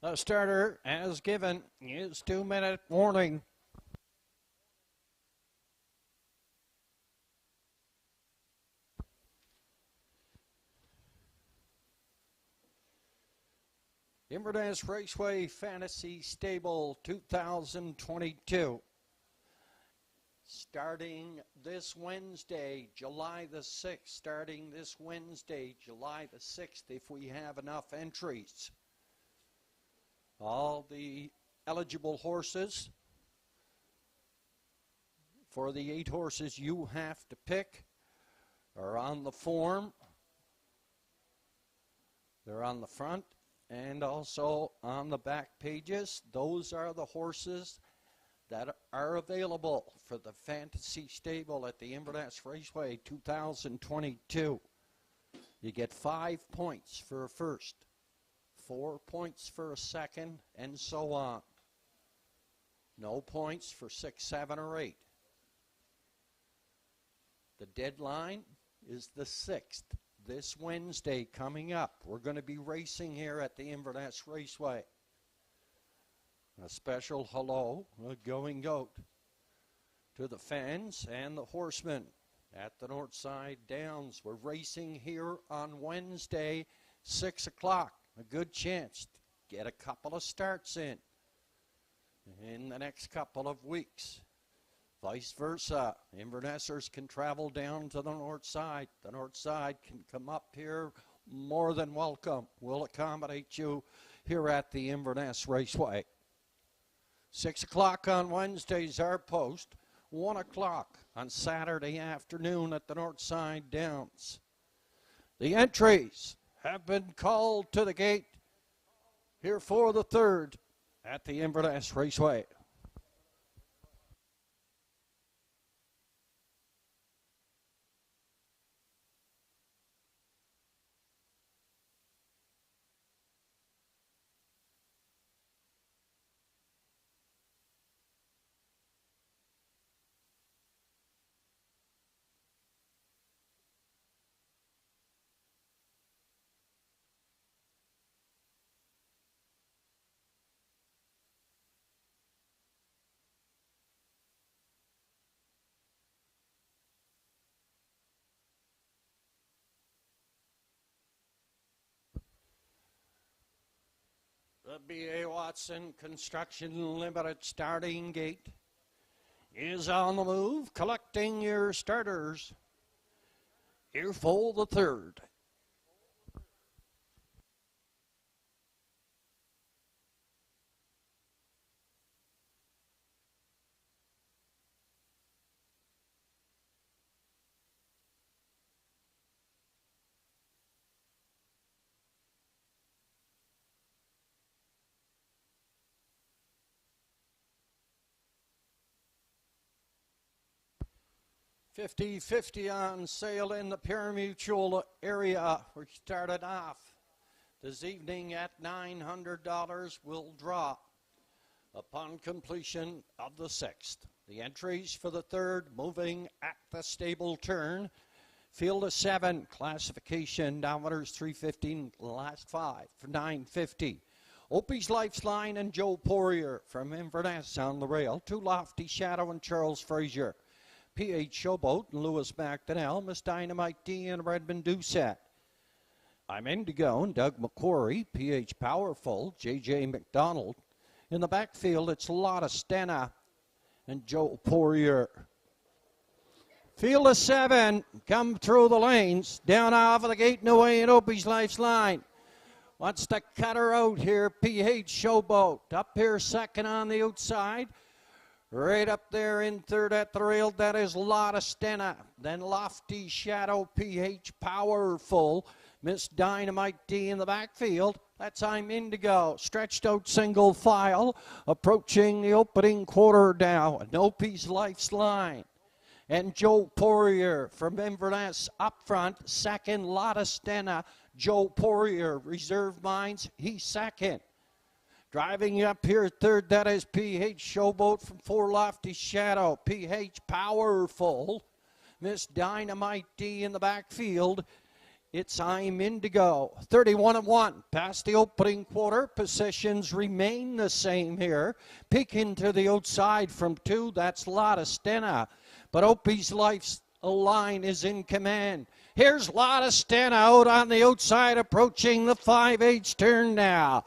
The starter, as given, is 2-minute warning. Inverness Raceway Fantasy Stable 2022. Starting this Wednesday, July the 6th. Starting this Wednesday, July the 6th, if we have enough entries. All the eligible horses for the 8 horses you have to pick are on the form. They're on the front And also on the back pages, those are the horses that are available for the Fantasy Stable at the Inverness Raceway 2022. You get 5 points for a first, 4 points for a second, and so on. No points for 6, 7, or 8. The deadline is the 6th, this Wednesday coming up. We're going to be racing here at the Inverness Raceway. A special hello, a going goat, to the fans and the horsemen at the Northside Downs. We're racing here on Wednesday, 6 o'clock. A good chance to get a couple of starts in the next couple of weeks. Vice versa, Invernessers can travel down to the north side. The north side can come up here, more than welcome. We'll accommodate you here at the Inverness Raceway. 6 o'clock on Wednesdays, our post. 1 o'clock on Saturday afternoon at the Northside Downs. The entries have been called to the gate here for the 3rd at the Inverness Raceway. The B.A. Watson Construction Limited starting gate is on the move, collecting your starters here for the 3rd. $50-50 on sale in the pari-mutuel area. We started off this evening at $900. Will draw upon completion of the 6th. The entries for the 3rd moving at the stable turn. Field of 7, classification, diameters 315, last 5 for $950. Opie's Lifeline and Joe Poirier from Inverness on the rail. Two Lofty Shadow and Charles Frazier. P.H. Showboat and Lewis McDonnell, Miss Dynamite D and Redmond Doucette. I'm Indigo and Doug McQuarrie, P.H. Powerful, J.J. McDonald. In the backfield, it's Lotta Stena and Joe Poirier. Field of 7, come through the lanes, down off of the gate and away in Opie's Lifeline. Wants to cut her out here, P.H. Showboat. Up here, 2nd on the outside. Right up there in 3rd at the rail, that is Lotta Stena. Then Lofty Shadow, P.H. Powerful. Miss Dynamite D in the backfield. That's I'm Indigo. Stretched out single file. Approaching the opening quarter now. And Opie's Lifeline. And Joe Poirier from Inverness up front. 2nd, Lotta Stena. Joe Poirier, Reserve Mines, he's 2nd. Driving up here 3rd, that is P.H. Showboat from 4 Lofty Shadow. P.H. Powerful. Miss Dynamite D in the backfield. It's I'm Indigo. 31-1 past the opening quarter. Positions remain the same here. Peeking to the outside from 2, that's Lotta Stena. But Opie's Lifeline is in command. Here's Lotta Stena out on the outside, approaching the 5/8 turn now.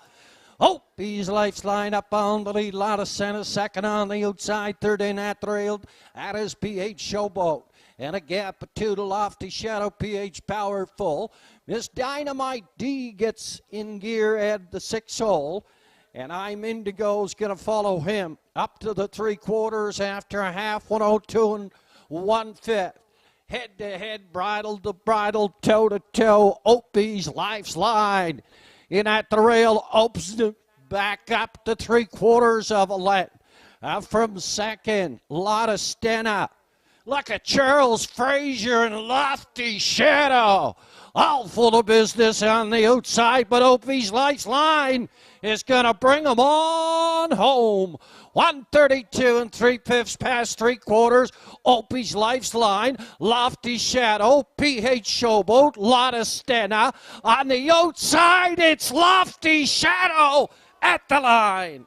Opie's Lifeline up on the lead. Lotta Stena 2nd on the outside, 3rd in at the rail. That is P.H. Showboat. And a gap of 2 to Lofty Shadow, P.H. Powerful. Miss Dynamite D gets in gear at the 6 hole. And I'm Indigo's going to follow him up to the 3/4 after a half, 102 1/5. Head-to-head, bridle to bridle, toe-to-toe, Opie's Lifeline in at the rail, opens it back up to 3/4 of a length. From second, Lotta Stena. Look at Charles Frazier and Lofty Shadow. All full of business on the outside, but Opie's Lifeline is going to bring them on home. 132 3/5 past 3/4. Opie's Lifeline, Lofty Shadow, PH Showboat, Lotta Stena. On the outside, it's Lofty Shadow at the line.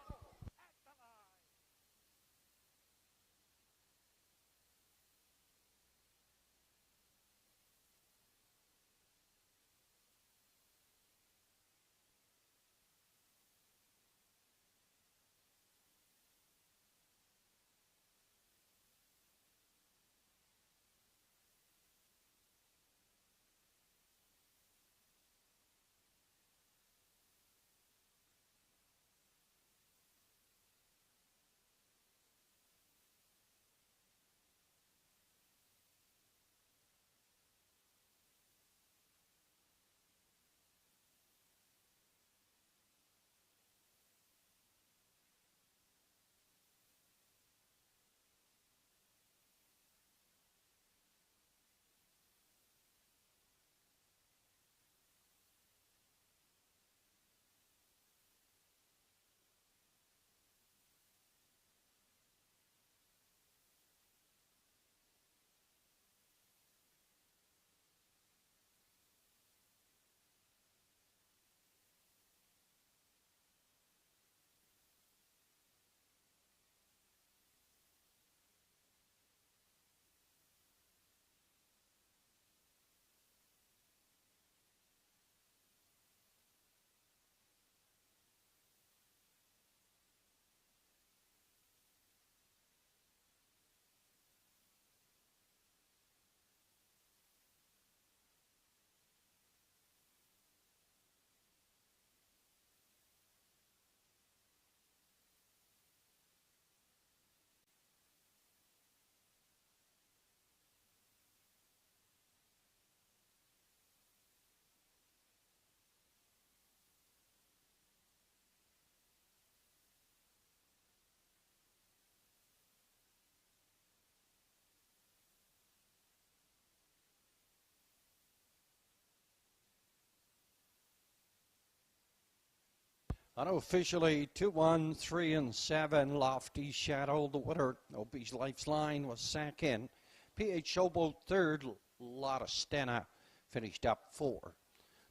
Unofficially, 2-1, 3 and 7. Lofty Shadow, the winner. Opie's Lifeline was second. PH Showboat third. Lotta Stena finished up 4.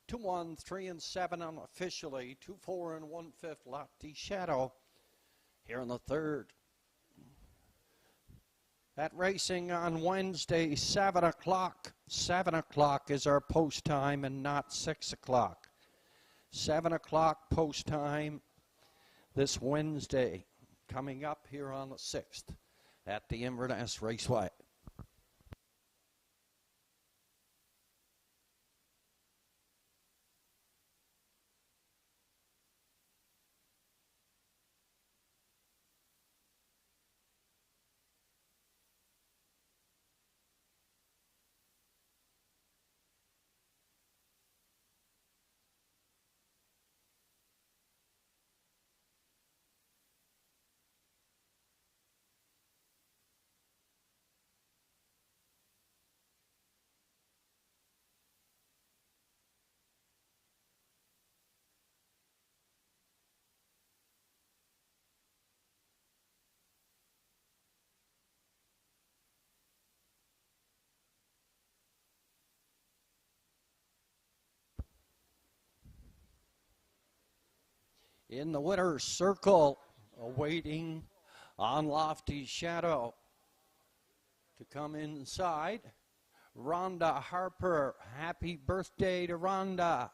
2-1, 3 and 7 unofficially. 2-4 and 1/5. Lofty Shadow here in the third. That racing on Wednesday, 7 o'clock. 7 o'clock is our post time and not 6 o'clock. 7 o'clock post time this Wednesday, coming up here on the 6th at the Inverness Raceway. In the winner's circle, awaiting on Lofty Shadow to come inside. Rhonda Harper, happy birthday to Rhonda.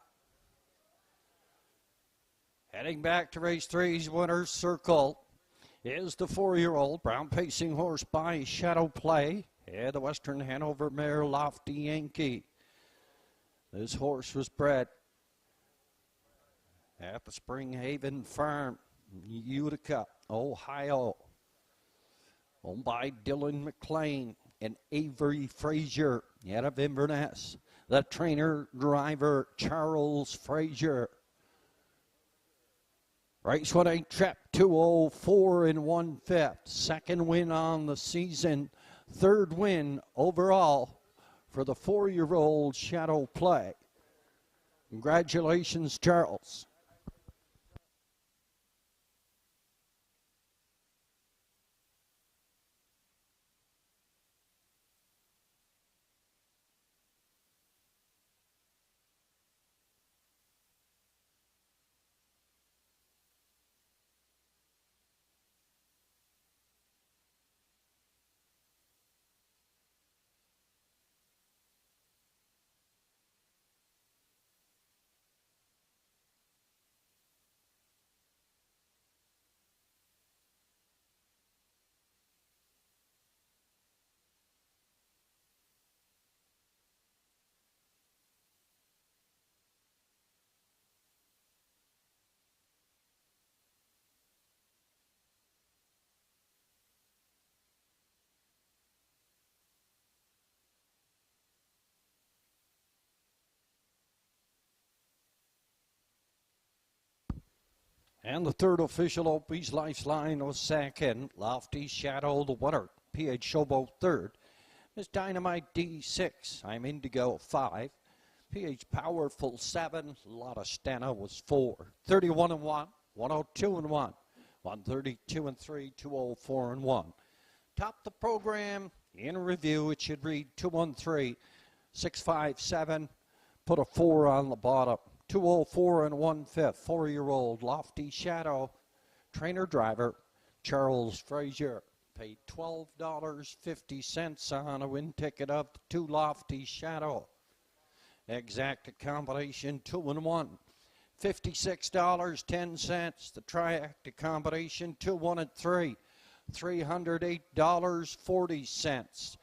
Heading back to race 3's winner's circle is the 4-year-old brown pacing horse by Shadow Play. And the Western Hanover mare Lofty Yankee. This horse was bred at the Spring Haven Farm, Utica, Ohio, owned by Dylan McLean and Avery Frazier out of Inverness. The trainer driver Charles Frazier. Race 1 trip 204 and 1/5. Second win on the season. Third win overall for the 4-year-old Shadow Play. Congratulations, Charles. And the third official, Opie's Lifeline was second. Lofty Shadow, the winner. PH Showboat third. Miss Dynamite D6. I'm Indigo 5. PH Powerful 7. Lotta Stena was 4. 31 and 1. 102 and 1. 132 and 3. 204 and 1. Top the program. In review, it should read 213. 657. Put a 4 on the bottom. 204 and 1/5, 4-year-old Lofty Shadow. Trainer driver Charles Frazier. Paid $12.50 on a win ticket of the 2 Lofty Shadow. Exact combination 2 and 1. $56.10. The triac combination 2, 1 and 3. $308.40.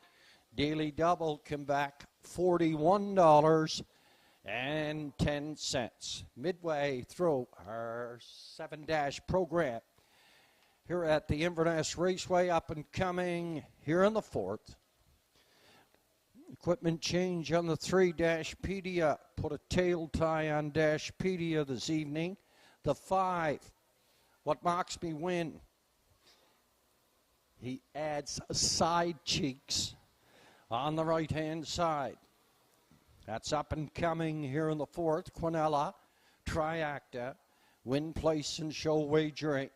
Daily double come back $41.10. Midway through our 7- program here at the Inverness Raceway, up and coming here in the 4th. Equipment change on the 3-Pedia. Put a tail tie on Dashpedia this evening. The 5, what mocks me win. He adds side cheeks on the right-hand side. That's up and coming here in the 4th. Quinella, Triacta, win, place, and show wagering.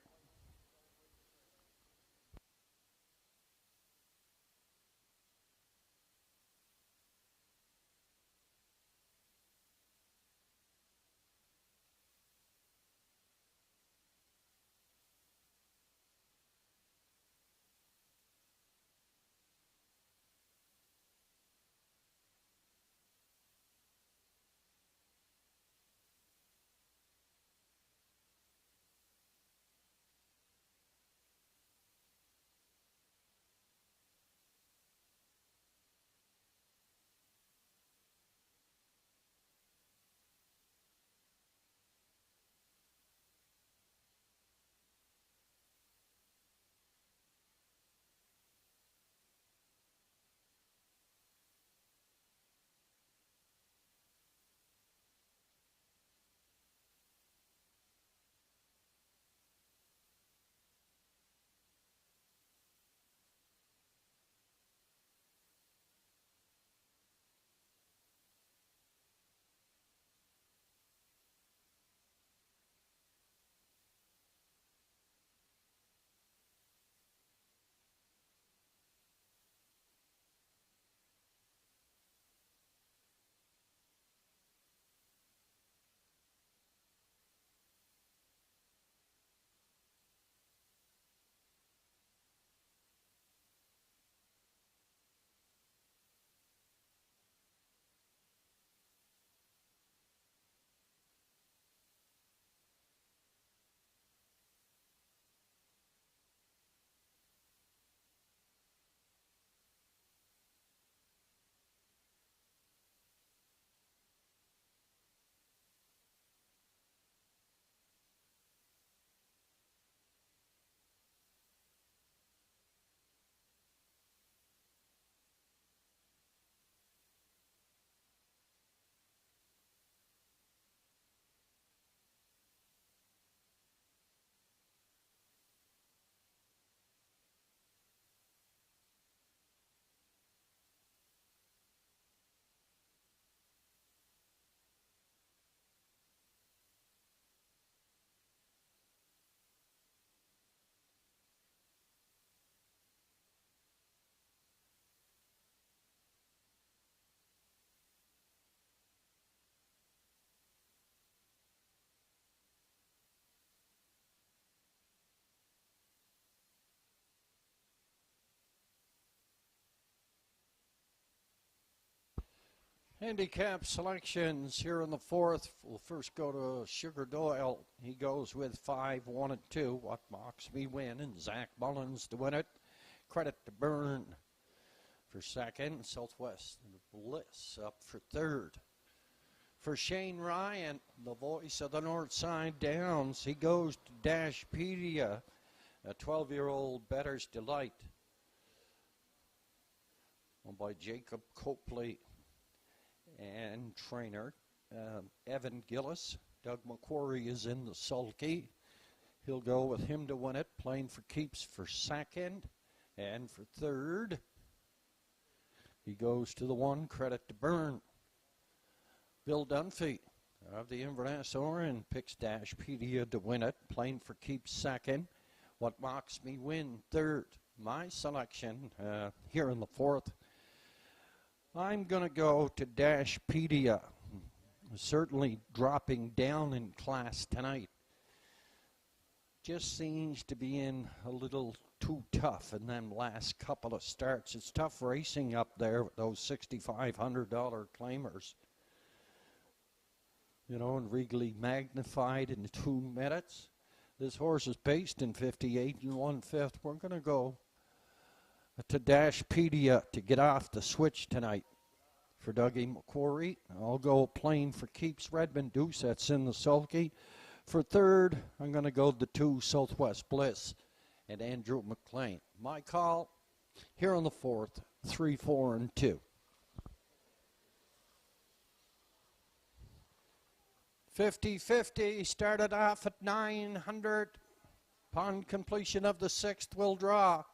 Handicap selections here in the fourth. We'll first go to Sugar Doyle. He goes with 5, 1, and 2. What Mocks Me Win, and Zach Mullins to win it. Credit to Burn for second. Southwest Bliss up for third. For Shane Ryan, the voice of the North Side Downs, he goes to Dashpedia, a 12-year-old Better's Delight, owned by Jacob Copley and trainer Evan Gillis. Doug McQuarrie is in the sulky. He'll go with him to win it, playing for keeps for second. And for third, he goes to the 1, Credit to Burn. Bill Dunphy of the Inverness Orange picks Dashpedia to win it, playing for keeps second. What Mocks Me Win third. My selection here in the fourth, I'm going to go to Dashpedia. Certainly dropping down in class tonight. Just seems to be in a little too tough in them last couple of starts. It's tough racing up there with those $6,500 claimers. You know, and regally magnified in 2 minutes. This horse is paced in 58 1/5. We're going to go to Dashpedia to get off the switch tonight. For Dougie McQuarrie, I'll go playing for keeps Redmond Doucette's in the sulky. For third, I'm going to go the 2, Southwest Bliss and Andrew McLean. My call here on the fourth, 3, 4, and 2. 50-50 started off at 900. Upon completion of the 6th, we'll draw.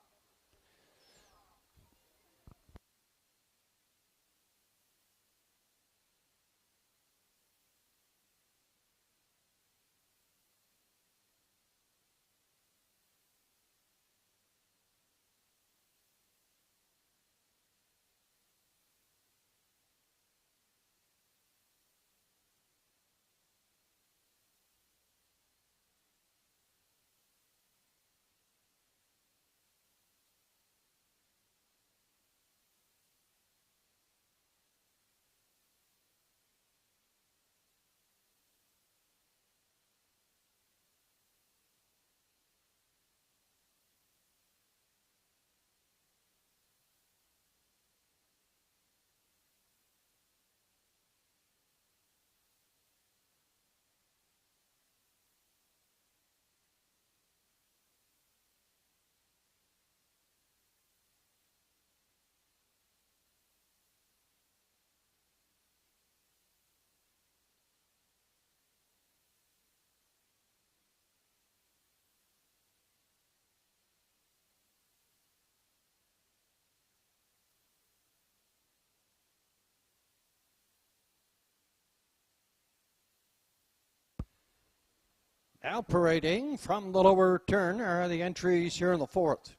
Now parading from the lower turn are the entries here in the fourth.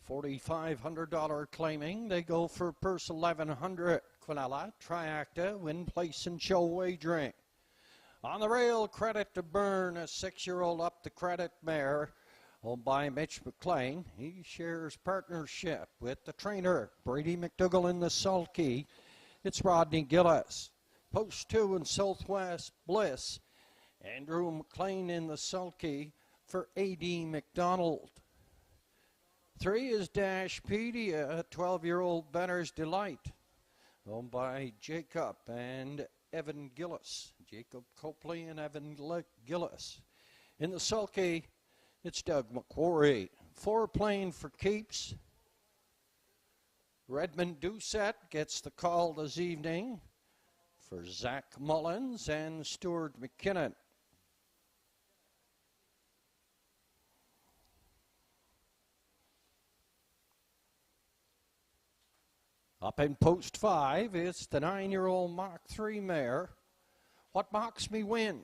$4,500 claiming. They go for purse 1,100. Quinella, Triacta, win, place, and show wagering. On the rail, Credit to Burn, a 6-year-old up the credit mare, owned by Mitch McLean. He shares partnership with the trainer, Brady McDougall in the sulky. It's Rodney Gillis. Post 2 in Southwest Bliss. Andrew McLean in the sulky for A.D. McDonald. 3 is Dashpedia, a 12-year-old Better's Delight, owned by Jacob and Evan Gillis. Jacob Copley and Evan Gillis. In the sulky, it's Doug McQuarrie. 4 playing for keeps. Redmond Doucette gets the call this evening for Zach Mullins and Stuart McKinnon. Up in post 5, it's the 9-year-old Mach 3 mare. What Mocks Me Win?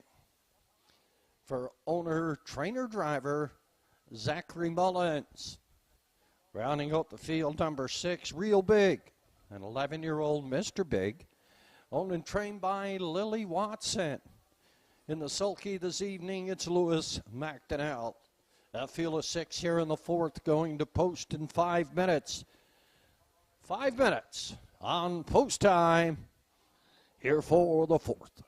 For owner, trainer, driver, Zachary Mullins. Rounding out the field, number 6, Real Big, an 11-year-old Mr. Big, owned and trained by Lily Watson. In the sulky this evening, it's Lewis McDonnell. A field of 6 here in the fourth, going to post in 5 minutes. 5 minutes on post time. here for the fourth.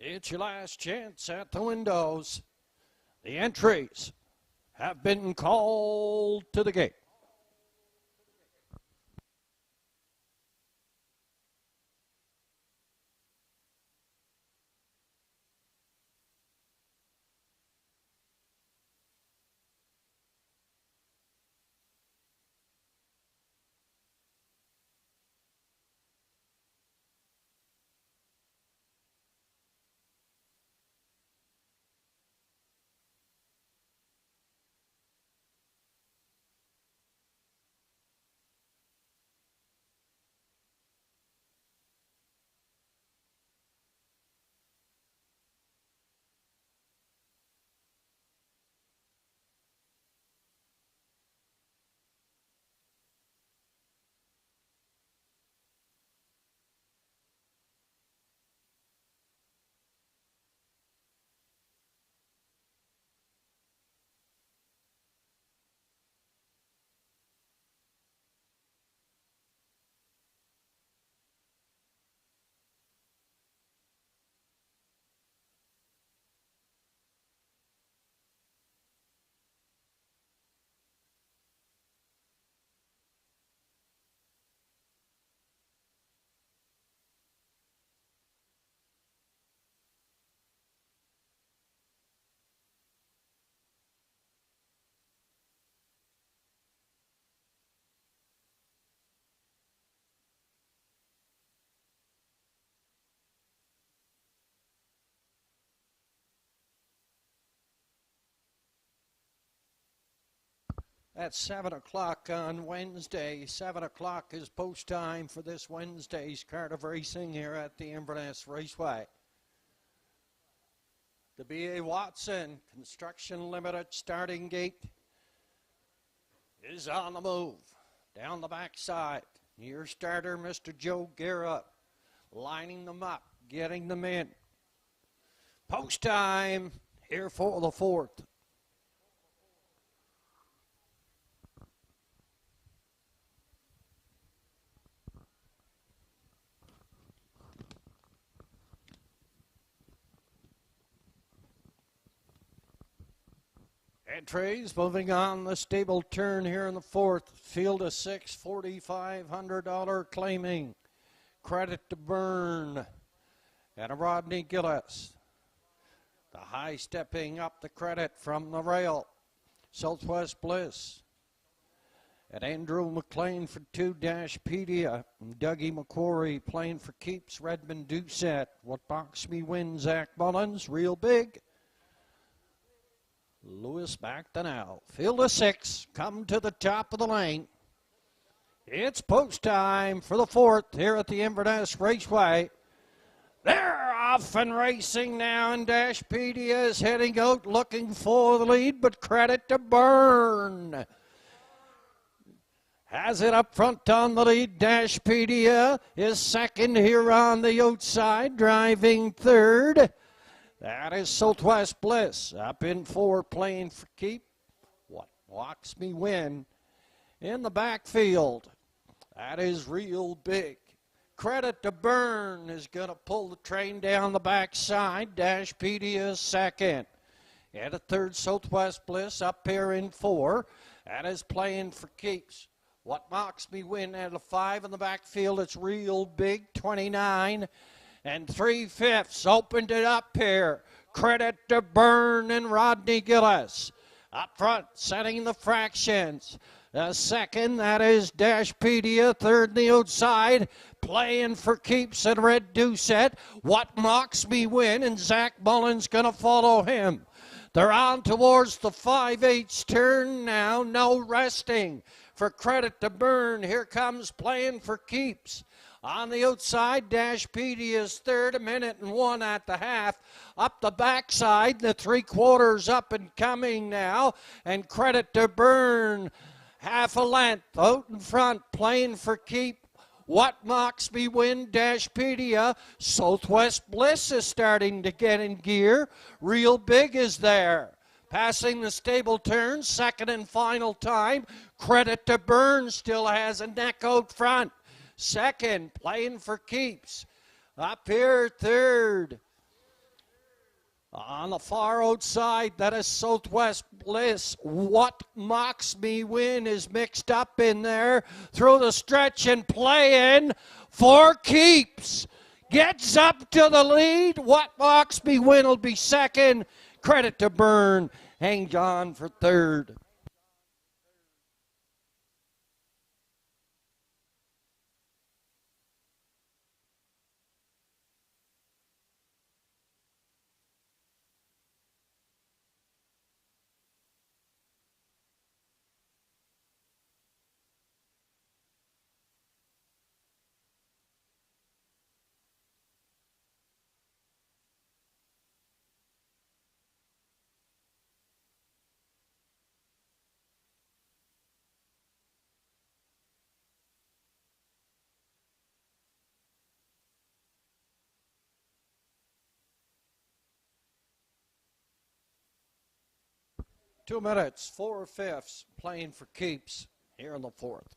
It's your last chance at the windows. The entries have been called to the gate. At 7 o'clock on Wednesday. 7 o'clock is post time for this Wednesday's card of racing here at the Inverness Raceway. The B.A. Watson Construction Limited starting gate is on the move. Down the backside, your starter, Mr. Joe Garrett, lining them up, getting them in. Post time here for the fourth. Entries moving on the stable turn here in the fourth. Field of six, $4,500 claiming. Credit to Burn and a Rodney Gillis. The high stepping up the credit from the rail. Southwest Bliss. And Andrew McLean for 2, Dashpedia. Dougie McQuarrie playing for keeps. Redmond Doucette. What box me win? Zach Mullins. Real big. Lewis back to now. Field of six. Come to the top of the lane. It's post time for the fourth here at the Inverness Raceway. They're off and racing now, and Dashpedia is heading out looking for the lead, but credit to Burn. Has it up front on the lead. Dashpedia is second here on the outside, driving third. That is Southwest Bliss up in four, playing for keep. What walks me win in the backfield. That is Real Big. Credit to Burn is going to pull the train down the backside. Dashpedia is second. And a third, Southwest Bliss up here in four. That is playing for keeps. What mocks me win at a 5 in the backfield. It's Real Big, 29. And 3/5 opened it up here. Credit to Burn and Rodney Gillis. Up front, setting the fractions. Second, that is Dashpedia. Third, the outside, playing for keeps and Red Doucette. What mocks me win, and Zach Mullins going to follow him. They're on towards the 5/8 turn now. No resting for Credit to Burn. Here comes playing for keeps. On the outside, Dashpedia's third, 1:01 at the half. Up the backside, the 3/4 up and coming now. And Credit to Burn, half a length out in front, playing for keep. What mocks me win? Dashpedia. Southwest Bliss is starting to get in gear. Real Big is there. Passing the stable turn, second and final time. Credit to Burn still has a neck out front. Second, playing for keeps. Up here, third. On the far outside, that is Southwest Bliss. What mocks me win is mixed up in there. Through the stretch and playing for keeps. Gets up to the lead. What mocks me win will be second. Credit to Burn. Hangs on for third. Two minutes, 4/5 playing for keeps here in the fourth.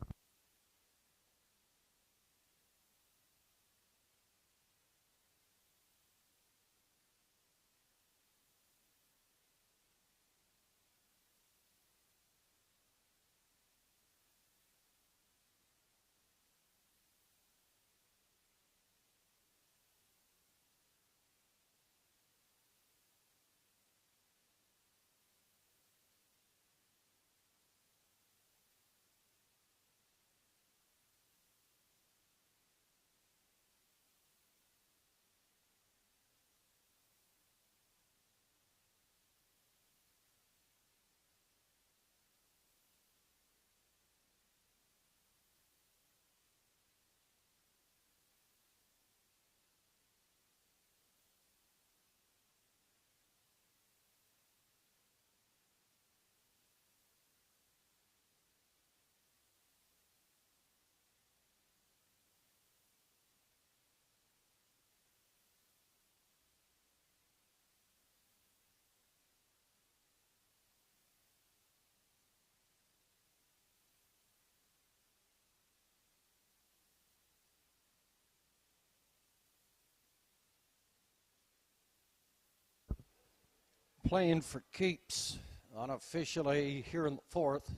playing for keeps unofficially here in the fourth.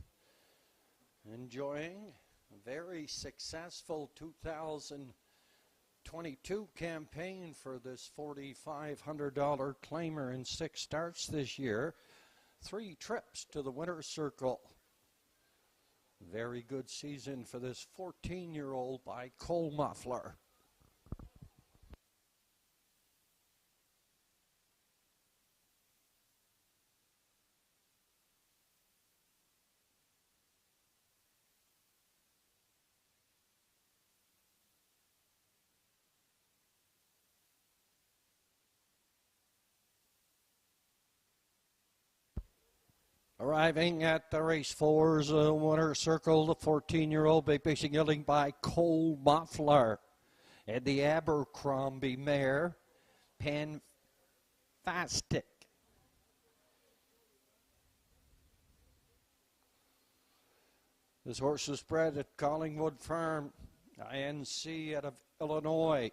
Enjoying a very successful 2022 campaign for this $4,500 claimer in 6 starts this year. 3 trips to the winner's circle. Very good season for this 14-year-old by Cole Muffler. Arriving at the race 4's winner's circle, the 14-year-old big racing yielding by Cole Muffler. And the Abercrombie mare, Panfastic. This horse was bred at Collingwood Farm, INC out of Illinois.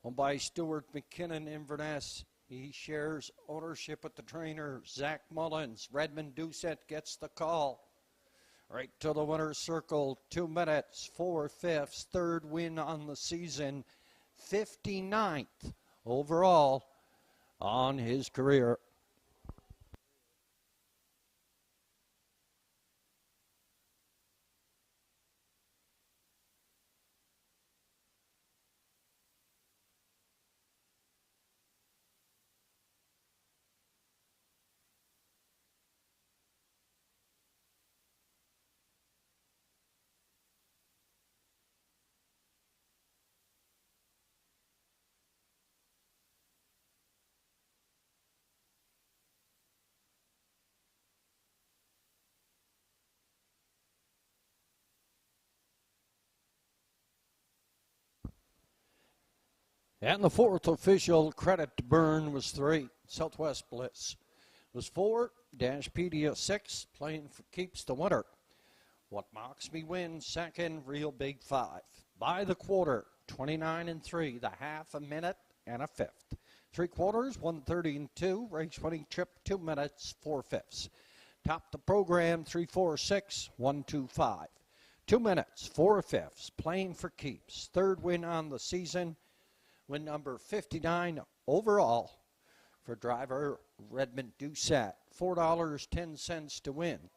Owned by Stuart McKinnon, Inverness. He shares ownership with the trainer, Zach Mullins. Redmond Doucette gets the call. Right to the winner's circle, 2 minutes, 4/5, third win on the season, 59th overall on his career. And the fourth official credit to Byrne was 3. Southwest Bliss was 4. Dashpedia 6. Playing for keeps the winner. What Mocks Me wins second. Real Big 5. By the quarter, 29-3. The half, a minute and a fifth. 3 quarters, 1:30-2. Race winning trip, 2 minutes, 4/5. Top the program, 3-4-6, 1-2-5. 2 minutes, 4/5. Playing for keeps. Third win on the season. Win number 59 overall for driver Redmond Doucette. $4.10 to win.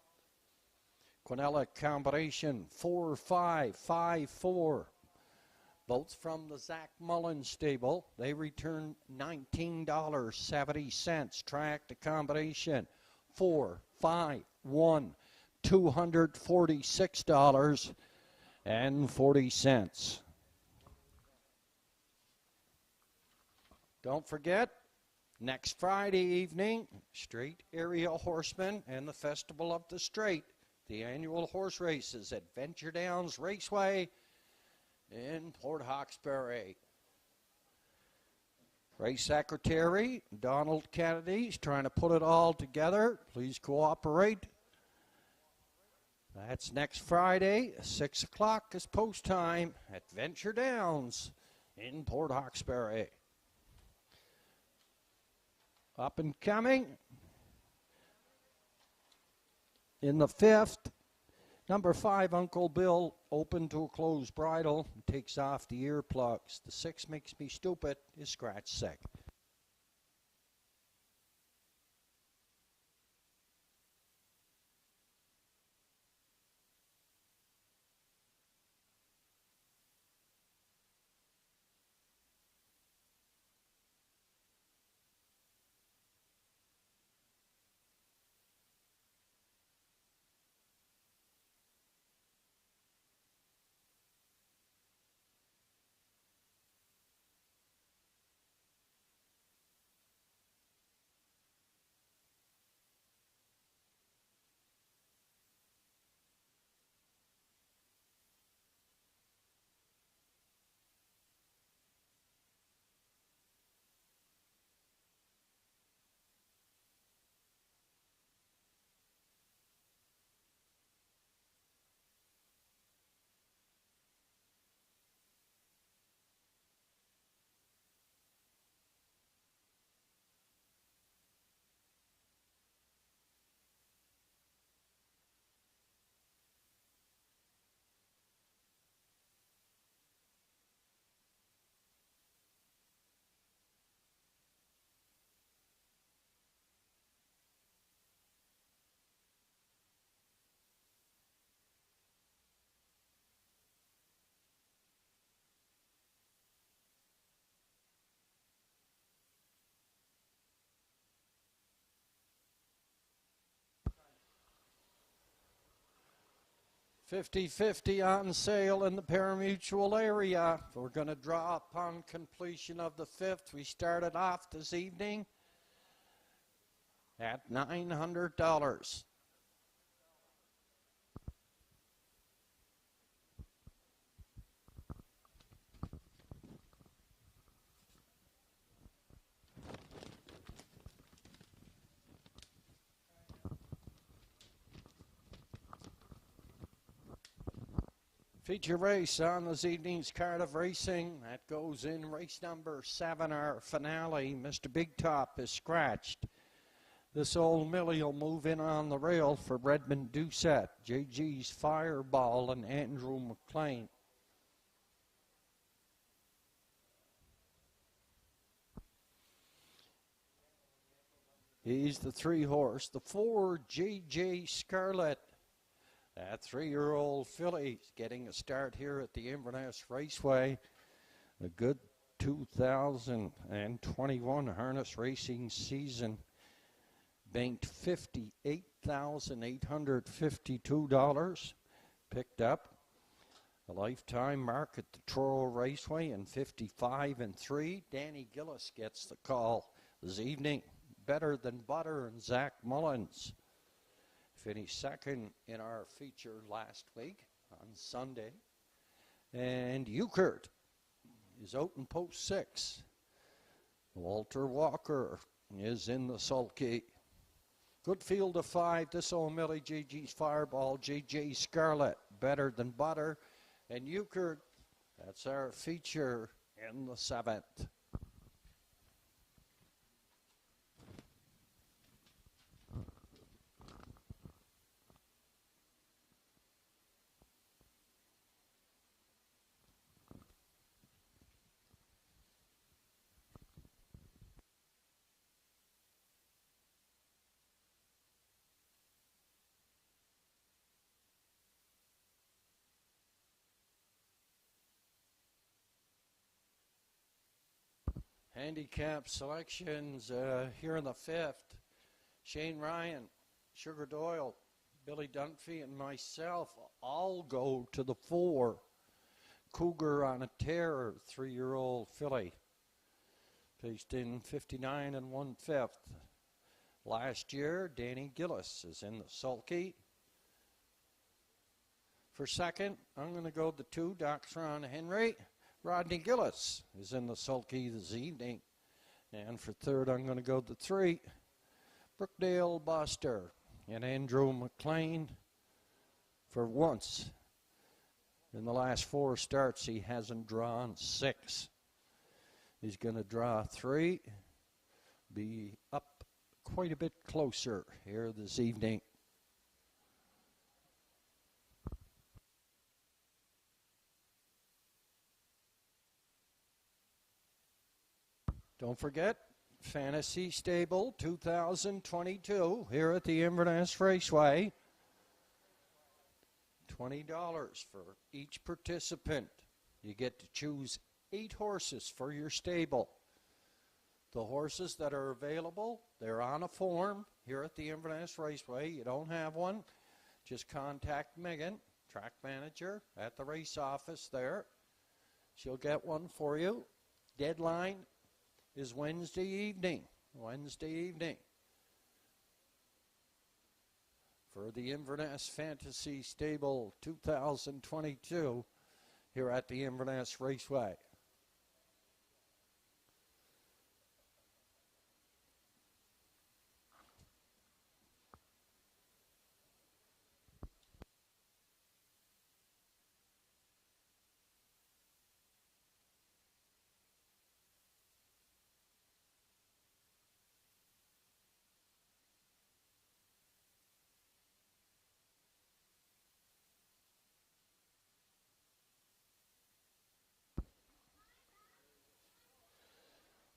Quinella combination 4-5-5-4. Both from the Zach Mullins stable. They return $19.70. Track the combination 4-5-1. $246.40. Don't forget, next Friday evening, Straight Area Horsemen and the Festival of the Straight, the annual horse races at Venture Downs Raceway in Port Hawkesbury. Race Secretary Donald Kennedy is trying to put it all together. Please cooperate. That's next Friday, 6 o'clock is post time at Venture Downs in Port Hawkesbury. Up and coming in the fifth, number 5, Uncle Bill, open to a closed bridle, takes off the earplugs. The 6 Makes Me Stupid is scratch second. 50-50 on sale in the parimutuel area. We're going to draw upon completion of the 5th. We started off this evening at $900. Feature race on this evening's card of racing. That goes in race number 7, our finale. Mr. Big Top is scratched. This old Millie will move in on the rail for Redmond Doucette, JG's Fireball, and Andrew McLean. He's the 3-horse. The 4, JJ Scarlett. That 3-year-old filly is getting a start here at the Inverness Raceway. A good 2021 harness racing season. Banked $58,852. Picked up a lifetime mark at the Truro Raceway in 55-3. Danny Gillis gets the call this evening. Better Than Butter and Zach Mullins finished second in our feature last week on Sunday. And Euchert is out in post 6. Walter Walker is in the sulky. Good field of 5. This old Millie, JG's Fireball, JJ Scarlett, Better Than Butter, and Euchert. That's our feature in the 7th. Handicap selections here in the 5th. Shane Ryan, Sugar Doyle, Billy Dunphy, and myself all go to the 4. Cougar on a Tear, 3-year-old filly. Placed in 59 1/5. Last year, Danny Gillis is in the sulky. For second, I'm going to go the 2, Doxron Henry. Rodney Gillis is in the sulky this evening. And for third, I'm going to go the 3, Brookdale Buster. And Andrew McLean, for once in the last 4 starts, he hasn't drawn 6. He's going to draw 3, be up quite a bit closer here this evening. Don't forget, Fantasy Stable 2022 here at the Inverness Raceway. $20 for each participant. You get to choose 8 horses for your stable. The horses that are available, they're on a form here at the Inverness Raceway. You don't have one, just contact Megan, track manager, at the race office there. She'll get one for you. Deadline is Wednesday evening. For the Inverness Fantasy Stable 2022 here at the Inverness Raceway.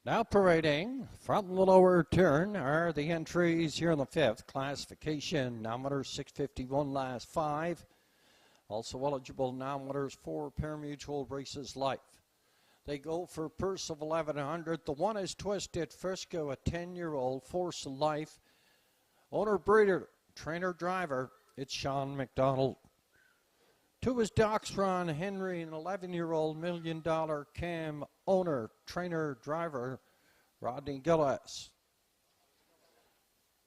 Now parading from the lower turn are the entries here in the 5th. Classification, nometer 651 last 5. Also eligible nometers for parimutuel races life. They go for purse of 1100. The 1 is Twisted Frisco, a 10-year-old force of life. Owner breeder, trainer driver, it's Sean McDonald. To his docks run, Henry, an 11-year-old $1 million cam owner, trainer, driver, Rodney Gillis.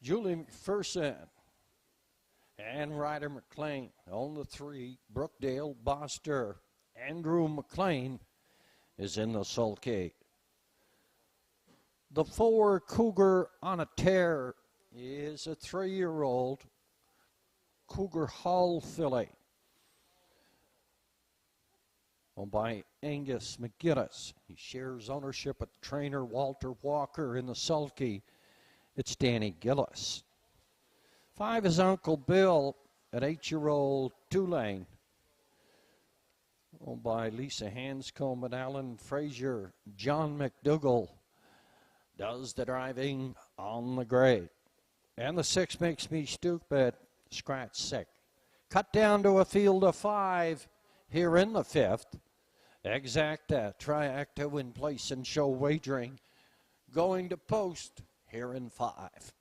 Julie McPherson and Ryder McLean on the 3. Brookdale Boster. Andrew McLean is in the sulky. The 4 Cougar on a Tear is a 3-year-old Cougar Hull filly, owned by Angus McGinnis. He shares ownership with trainer Walter Walker in the sulky. It's Danny Gillis. 5 is Uncle Bill, an 8-year-old Tulane, owned by Lisa Hanscombe and Alan Frazier. John McDougall does the driving on the grade. And the 6 Makes Me Stupid, scratch 6. Cut down to a field of 5 here in the 5th. Exacta, Triacta in place and show wagering. Going to post here in 5.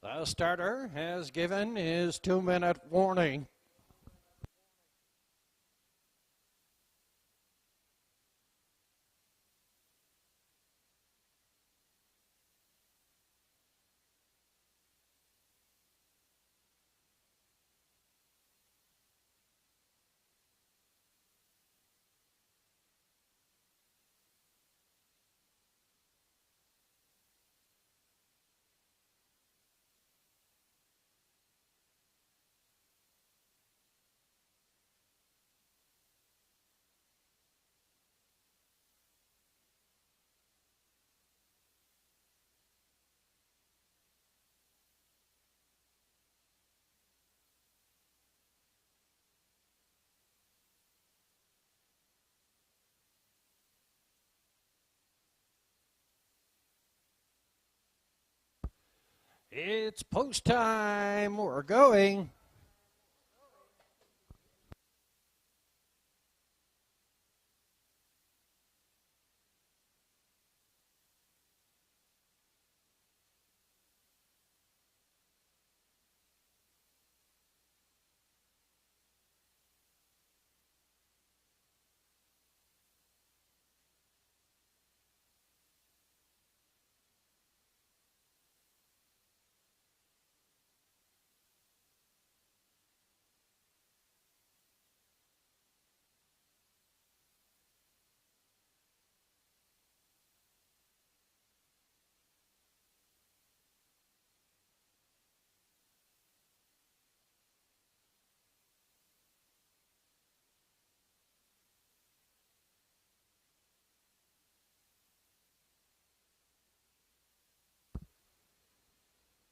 The starter has given his 2-minute warning. It's post time. We're going.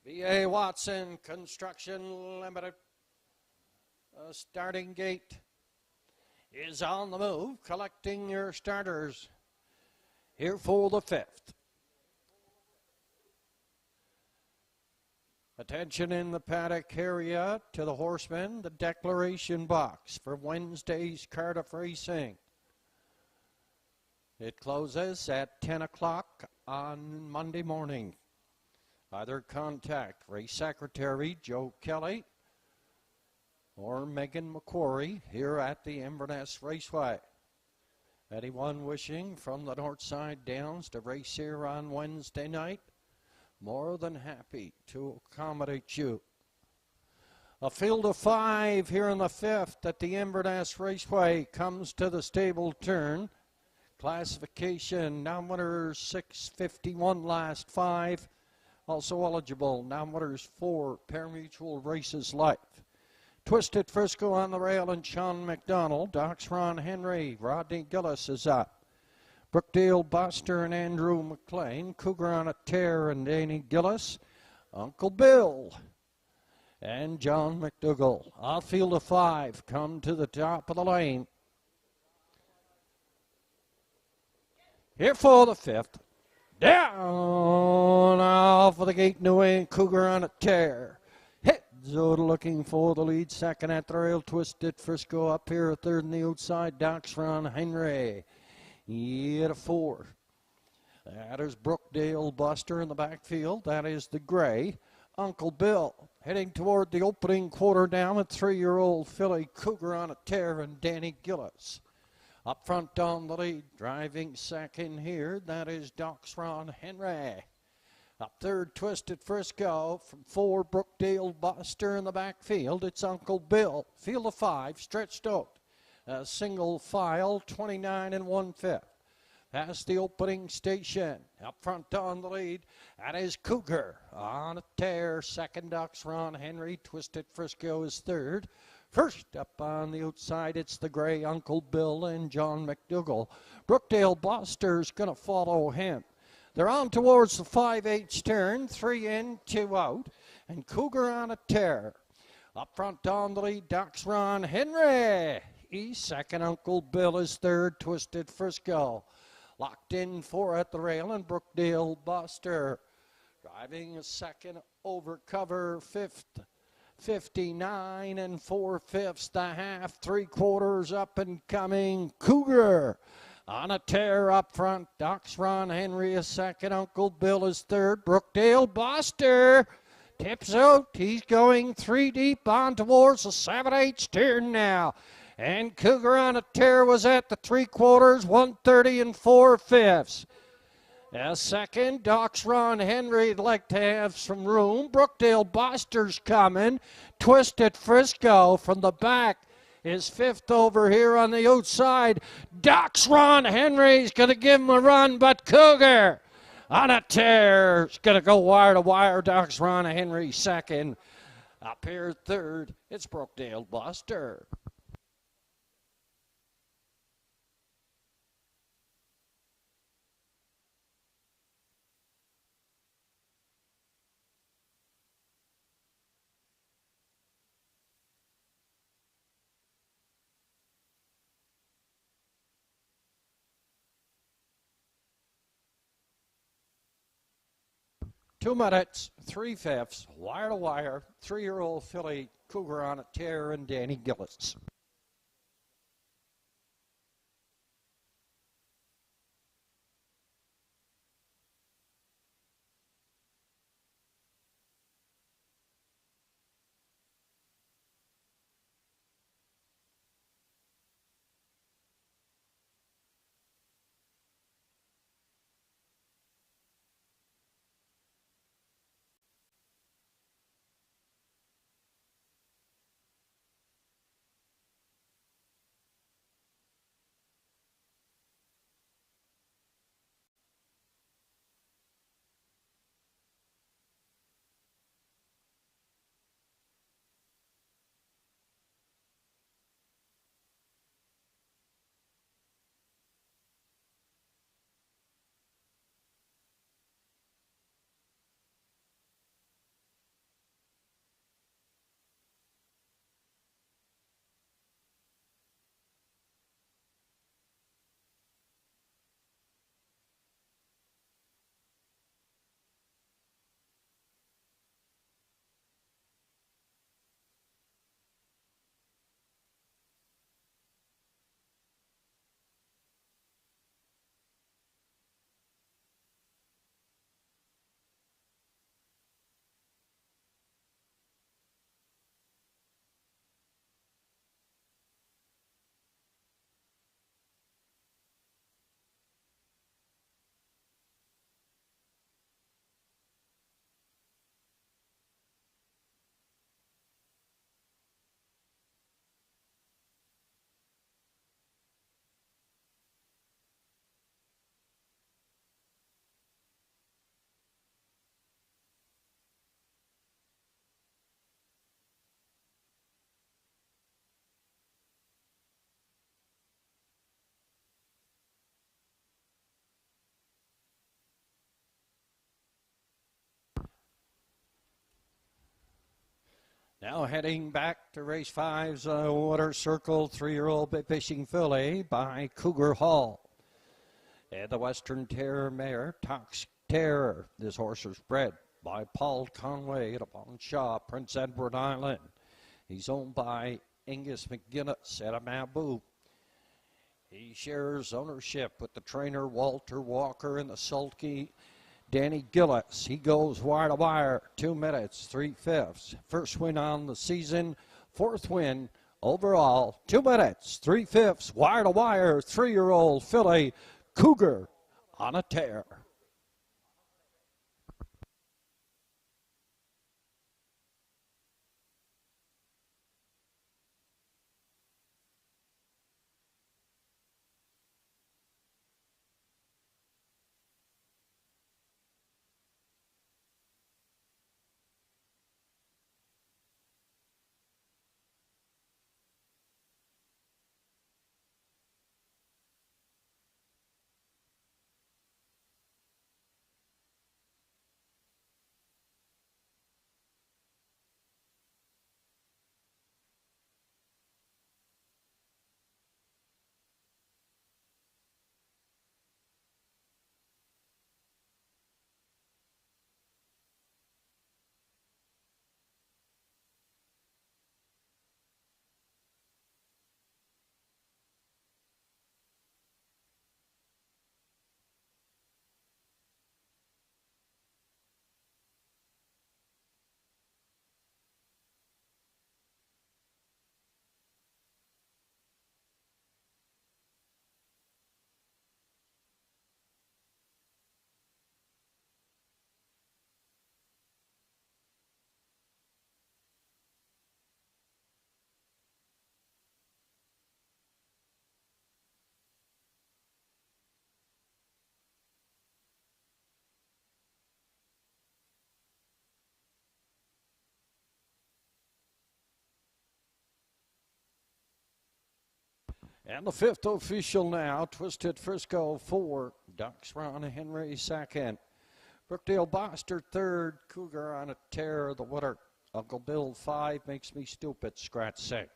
B.A. Watson Construction Limited. Starting gate is on the move, collecting your starters here for the 5th. Attention in the paddock area to the horsemen, the declaration box for Wednesday's Cardiff Racing. It closes at 10 o'clock on Monday morning. Either contact Race Secretary Joe Kelly or Megan McQuarrie here at the Inverness Raceway. Anyone wishing from the North Side Downs to race here on Wednesday night, more than happy to accommodate you. A field of 5 here in the 5th at the Inverness Raceway comes to the stable turn. Classification, non-winners 651 last 5. Also eligible, non-winners 4 pari-mutuel races life. Twisted Frisco on the rail and Sean McDonald. Doc's Ron Henry, Rodney Gillis is up. Brookdale Buster and Andrew McLean. Cougar on a Tear and Danny Gillis. Uncle Bill and John McDougall. Outfield of 5 come to the top of the lane. Here for the 5th. Down off of the gate, New England Cougar on a Tear. Zoda looking for the lead, second at the rail. Twisted Frisco up here, third on the outside. Doc's Ron Henry. He at a 4. That is Brookdale Buster in the backfield. That is the gray. Uncle Bill heading toward the opening quarter down at 3-year-old filly Cougar on a Tear and Danny Gillis. Up front on the lead, driving second here. That is Doc's Ron Henry. Up third, Twisted Frisco from 4, Brookdale Buster in the backfield. It's Uncle Bill. Field of 5, stretched out. A single file, 29 1/5. Past the opening station. Up front on the lead, that is Cougar on a Tear. Second, Doc's Ron Henry. Twisted Frisco is third. First up on the outside, it's the gray Uncle Bill and John McDougall. Brookdale Buster's going to follow him. They're on towards the 5/8 turn, 3 in, 2 out, and Cougar on a Tear. Up front on the lead, Doc's Ron Henry. He's second, Uncle Bill is third, Twisted Frisco. Locked in 4 at the rail, and Brookdale Buster driving a second over cover, 5th. 59 4/5 the half, 3/4 up and coming. Cougar on a Tear up front. Doc's Ron Henry is second. Uncle Bill is third. Brookdale Buster tips out. He's going 3 deep on towards the 7/8 turn now. And Cougar on a Tear was at the 3/4, 130 4/5. A second, Doc's Ron Henry'd like to have some room. Brookdale Buster's coming. Twisted Frisco from the back is 5th over here on the outside. Doc's Ron Henry's going to give him a run, but Cougar on a Tear is going to go wire to wire. Doc's Ron Henry second. Up here third, it's Brookdale Buster. 2 minutes, 3/5, wire to wire, 3-year-old filly, Cougar on a Tear, and Danny Gillis. Now heading back to race 5's Water Circle, 3-year-old fishing filly by Cougar Hall. And the Western Terror mare, Tox Terror. This horse was bred by Paul Conway at Upon Shaw, Prince Edward Island. He's owned by Angus McGinnis at Amabu. He shares ownership with the trainer Walter Walker and the sulky Danny Gillis. He goes wire to wire, 2 minutes, 3/5. First win on the season, 4th win overall, 2 minutes, 3/5. Wire to wire, 3-year-old filly, Cougar on a Tear. And the 5th official now, Twisted Frisco 4, Ducks Ron Henry 2nd. Brookdale Boster 3rd, Cougar on a Tear, the Water. Uncle Bill 5, Makes Me Stupid, scratch 6.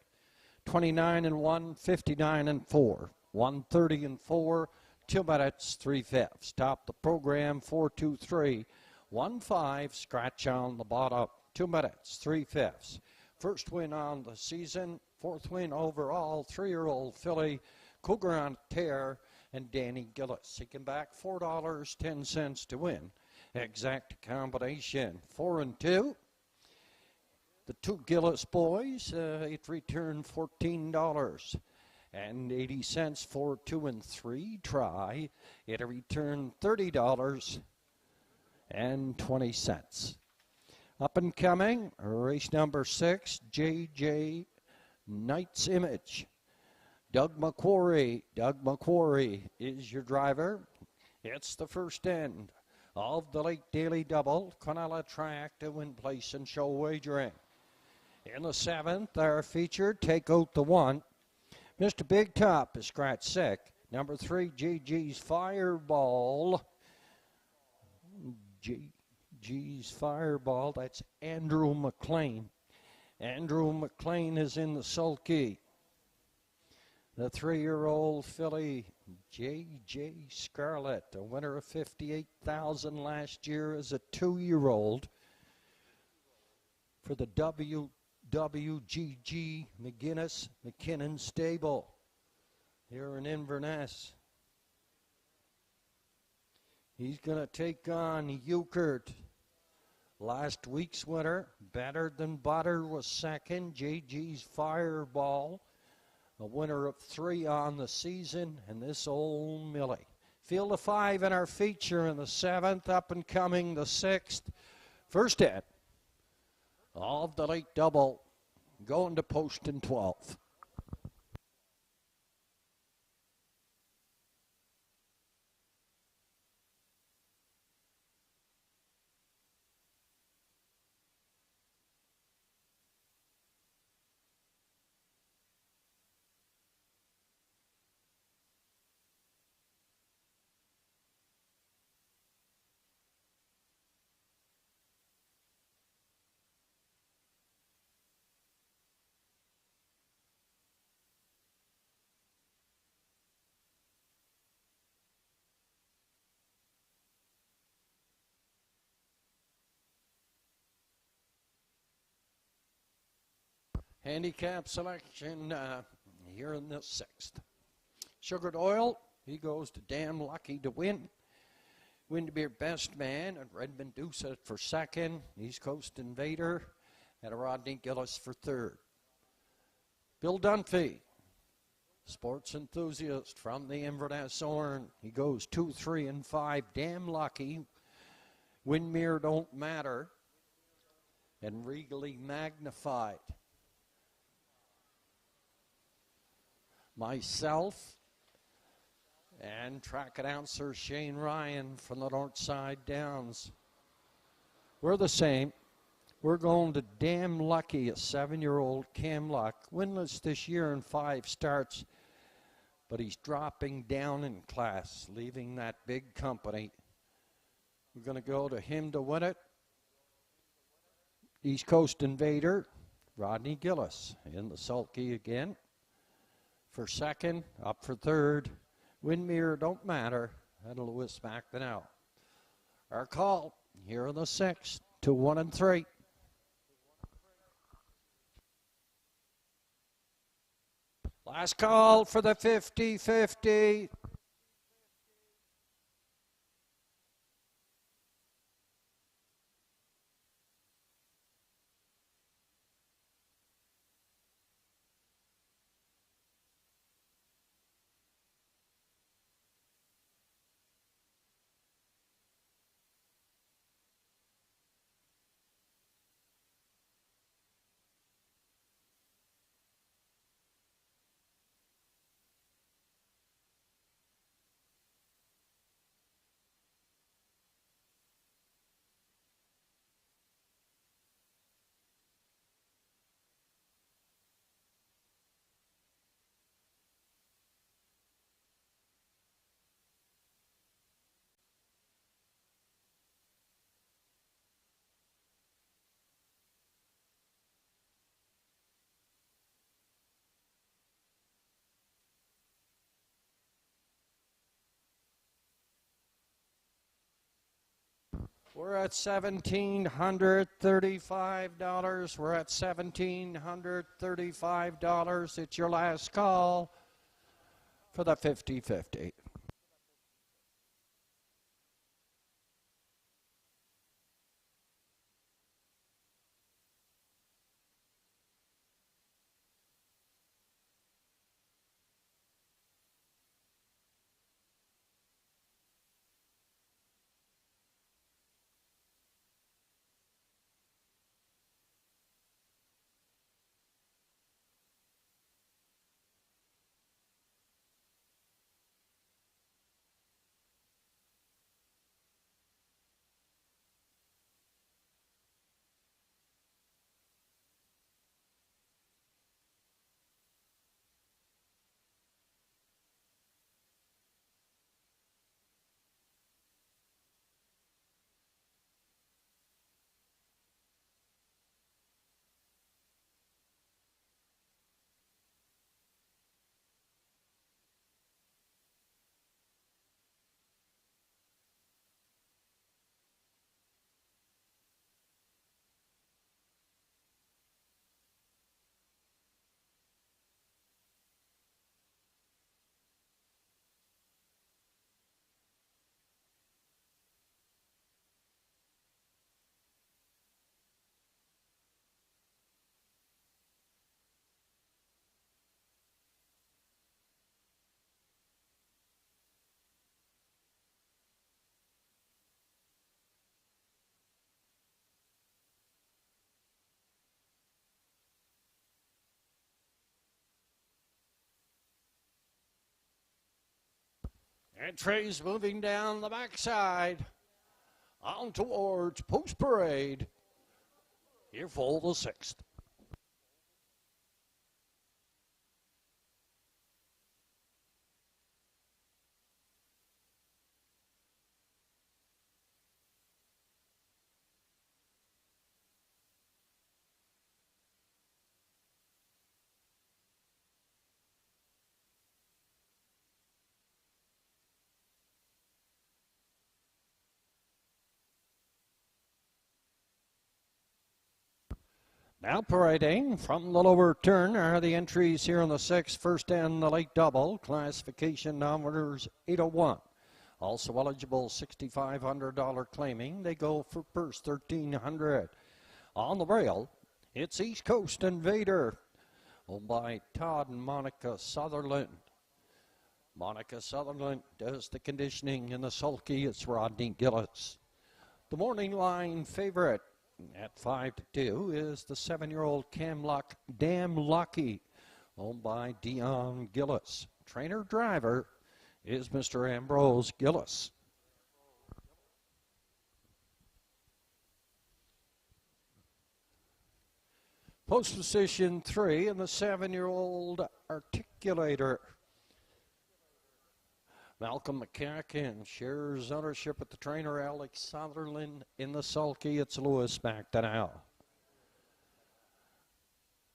29-1, 59-4, 130-4, 2 minutes, 3/5. Top the program, 4-2-3. 1-5, scratch on the bottom. 2 minutes, 3/5. First win on the season, 4th win overall, 3-year-old filly, Cougar on Tear, and Danny Gillis. He came back $4.10 to win. Exact combination, 4 and 2. The 2 Gillis boys, it returned $14.80 for 2 and 3 try. It returned $30.20. Up and coming, race number 6, JJ Knight's Image. Doug McQuarrie is your driver. It's the first end of the late daily double, Quinella track to win place and show wagering. In the 7th, our featured Take Out the 1. Mr. Big Top is scratched sick. Number 3, GG's Fireball. GG's Fireball, that's Andrew McLean. Andrew McLean is in the sulky. The 3-year-old filly, JJ Scarlett, a winner of $58,000 last year as a 2-year-old for the WGG McGuinness McKinnon stable here in Inverness. He's going to take on Euchert. Last week's winner, Better Than Butter, was second. JG's Fireball, a winner of 3 on the season, and this old Millie. Field of 5 in our feature in the 7th, up and coming the 6th. First end of the late double, going to post in 12th. Handicap selection here in the 6th. Sugared Oil, he goes to Damn Lucky to win. Windermere Best Man and Redmond Medusa for 2nd. East Coast Invader and Rodney Gillis for 3rd. Bill Dunphy, sports enthusiast from the Inverness Orn. He goes 2, 3, and 5. Damn Lucky. Windmere Don't Matter. And Regally Magnified. Myself and track announcer Shane Ryan from the Northside Downs. We're the same. We're going to Damn Lucky, a 7-year-old Cam Luck, winless this year in 5 starts, but he's dropping down in class, leaving that big company. We're going to go to him to win it. East Coast Invader, Rodney Gillis in the sulky again. For 2nd, up for 3rd. Windmere Don't Matter, and Lewis McDonnell. Our call here in the 6th to 1 and 3. Last call for the 50-50. We're at $1,735. We're at $1,735. It's your last call for the 50-50. Entries moving down the backside on towards Post Parade. Here for the 6th. Now parading from the lower turn are the entries here in the 6th, first and the late double. Classification numbers 801. Also eligible $6,500 claiming. They go for purse $1,300. On the rail, it's East Coast Invader, owned by Todd and Monica Sutherland. Monica Sutherland does the conditioning in the sulky. It's Rodney Gillis. The morning line favorite at 5-2 is the 7-year-old Damn Lucky, owned by Dion Gillis. Trainer driver is Mr. Ambrose Gillis. Post position 3 and the 7-year-old Articulator. Malcolm McCracken shares ownership with the trainer Alex Sutherland. In the sulky, it's Lewis McDonnell.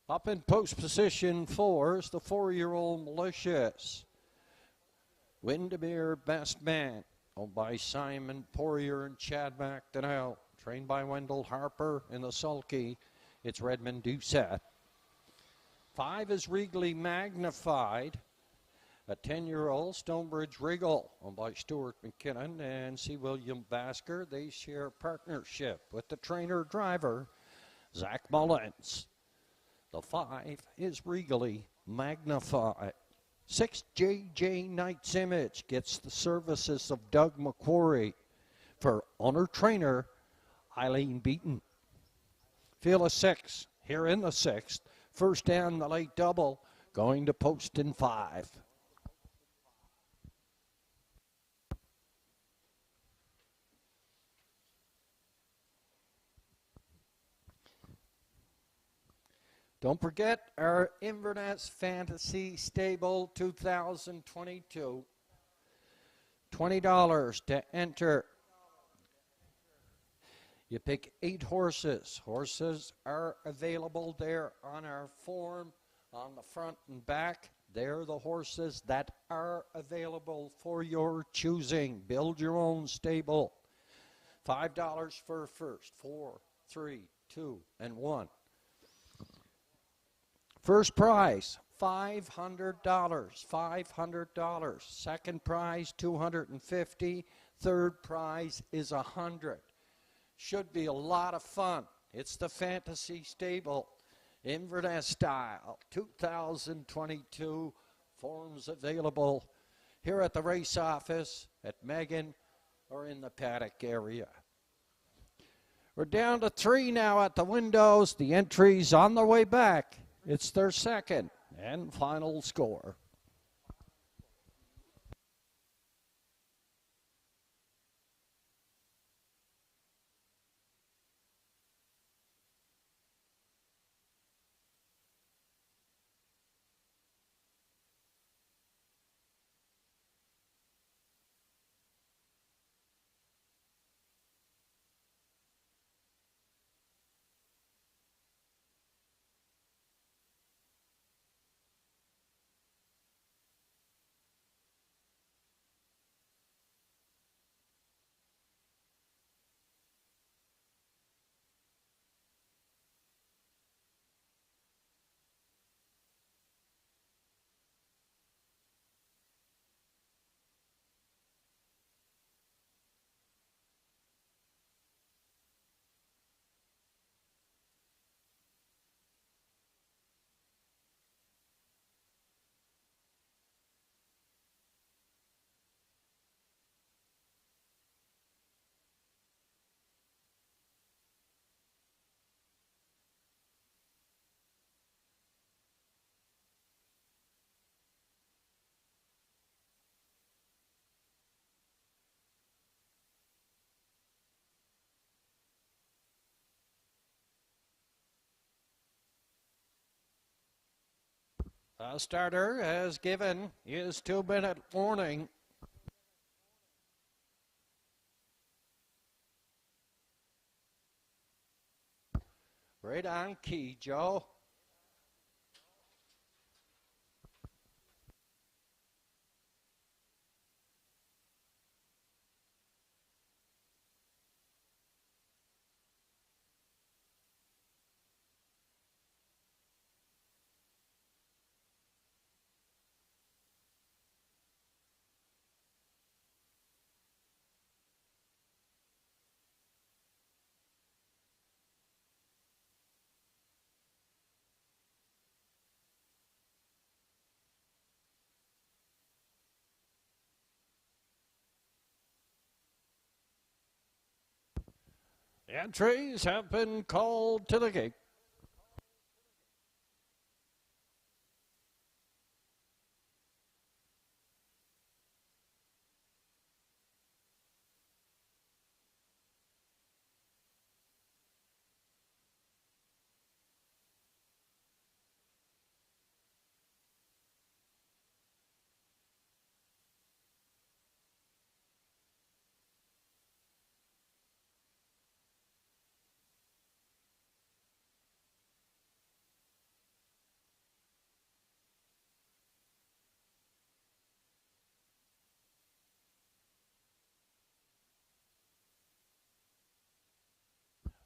Up in post position 4 is the 4-year-old Malicious. Windermere Best Man, owned by Simon Poirier and Chad McDonnell. Trained by Wendell Harper. In the sulky, it's Redmond Doucette. 5 is Regally Magnified. A 10-year-old Stonebridge Regal, owned by Stuart McKinnon and C. William Basker. They share partnership with the trainer-driver, Zach Mullins. The 5 is Regally Magnified. 6, J.J. Knight's Image gets the services of Doug McQuarrie for owner-trainer Eileen Beaton. Field of 6 here in the 6th. First and the late double going to post in 5. Don't forget our Inverness Fantasy Stable 2022. $20 to enter. You pick 8 horses. Horses are available there on our form on the front and back. They're the horses that are available for your choosing. Build your own stable. $5 for first. 4, 3, 2, and 1. First prize, $500. $500. Second prize, $250. Third prize is $100. Should be a lot of fun. It's the Fantasy Stable, Inverness style, 2022. Forms available here at the race office, at Megan, or in the paddock area. We're down to 3 now at the windows. The entries on their way back. It's their second and final score. The starter has given his 2-minute warning. Right on key, Joe. Entries have been called to the gate.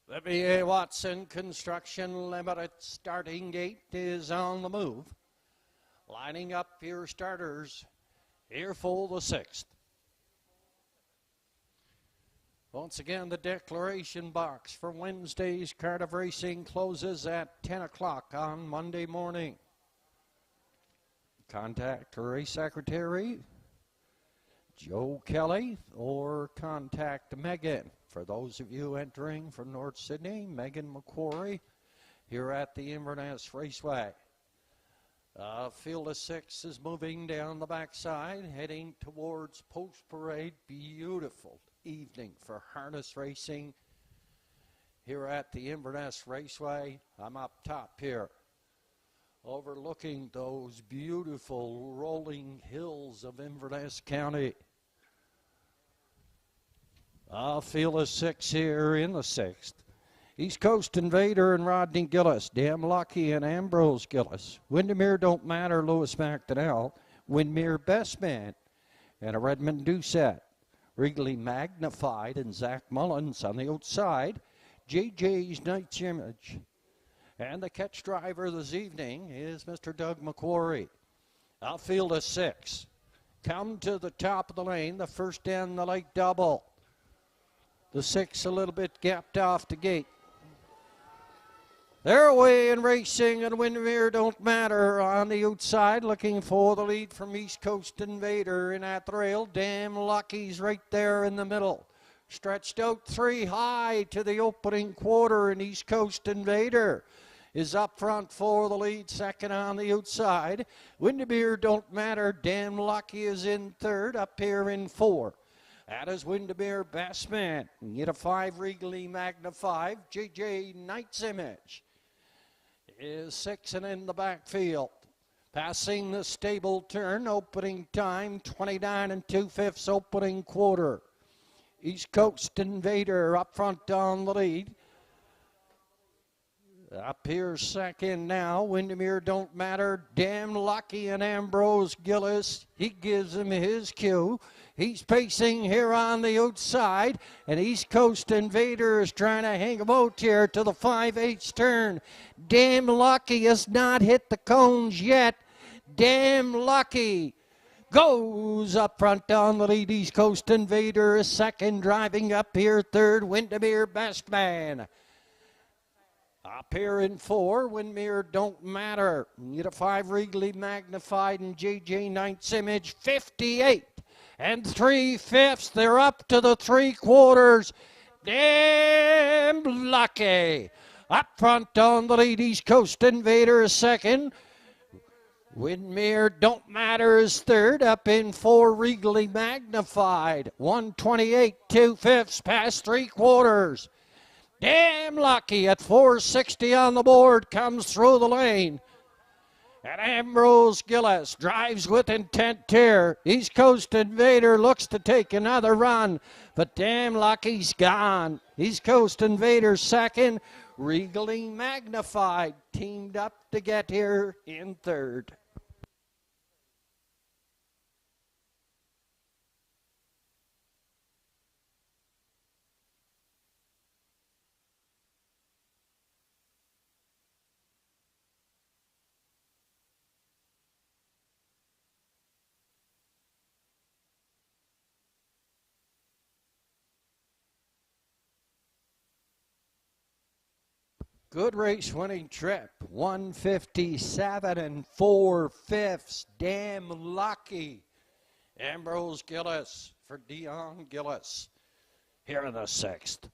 The B.A. Watson Construction Limited starting gate is on the move. Lining up your starters here for the 6th. Once again, the declaration box for Wednesday's Cardiff Racing closes at 10 o'clock on Monday morning. Contact Race Secretary Joe Kelly or contact Megan. For those of you entering from North Sydney, Megan McQuarrie here at the Inverness Raceway. Field of 6 is moving down the backside, heading towards Post Parade. Beautiful evening for harness racing here at the Inverness Raceway. I'm up top here, overlooking those beautiful rolling hills of Inverness County. Field of 6 here in the 6th. East Coast Invader and Rodney Gillis, Damn Lucky and Ambrose Gillis. Windermere Don't Matter, Lewis McDonnell. Windmere Best Man and a Redmond Doucette. Regally Magnified and Zach Mullins on the outside. JJ's Knight's Image. And the catch driver this evening is Mr. Doug McQuarrie. Outfield of 6. Come to the top of the lane, the first in the light double. The 6 a little bit gapped off the gate. They're away and racing, and Windermere Don't Matter on the outside, looking for the lead from East Coast Invader in at the rail. Damn Lucky's right there in the middle. Stretched out 3 high to the opening quarter, and East Coast Invader is up front for the lead, second on the outside. Windermere Don't Matter, Damn Lucky is in third, up here in 4. That is Windermere Best Man. You get a 5 Regally Magnified. JJ Knight's Image is 6 and in the backfield. Passing the stable turn, opening time 29 2/5 opening quarter. East Coast Invader up front on the lead. Up here second now, Windermere Don't Matter, Damn Lucky and Ambrose Gillis. He gives him his cue. He's pacing here on the outside, and East Coast Invader is trying to hang him out here to the 5/8 turn. Damn Lucky has not hit the cones yet. Damn Lucky goes up front on the lead. East Coast Invader is second, driving up here third, Windermere Best Man. Up here in 4, Windermere Don't Matter. You get a 5 Regally Magnified and JJ Knight's Image, 58 3/5. They're up to the 3/4. Damn Lucky. Up front on the lead, East Coast Invader is second. Windermere Don't Matter is third. Up in 4, Regally Magnified. 128 2/5 past 3/4. Damn Lucky at 460 on the board comes through the lane. And Ambrose Gillis drives with intent here. East Coast Invader looks to take another run, but Damn Lucky's gone. East Coast Invader second. Regally Magnified teamed up to get here in third. Good race winning trip, 157 4/5. Damn Lucky. Ambrose Gillis for Dion Gillis here in the 6th.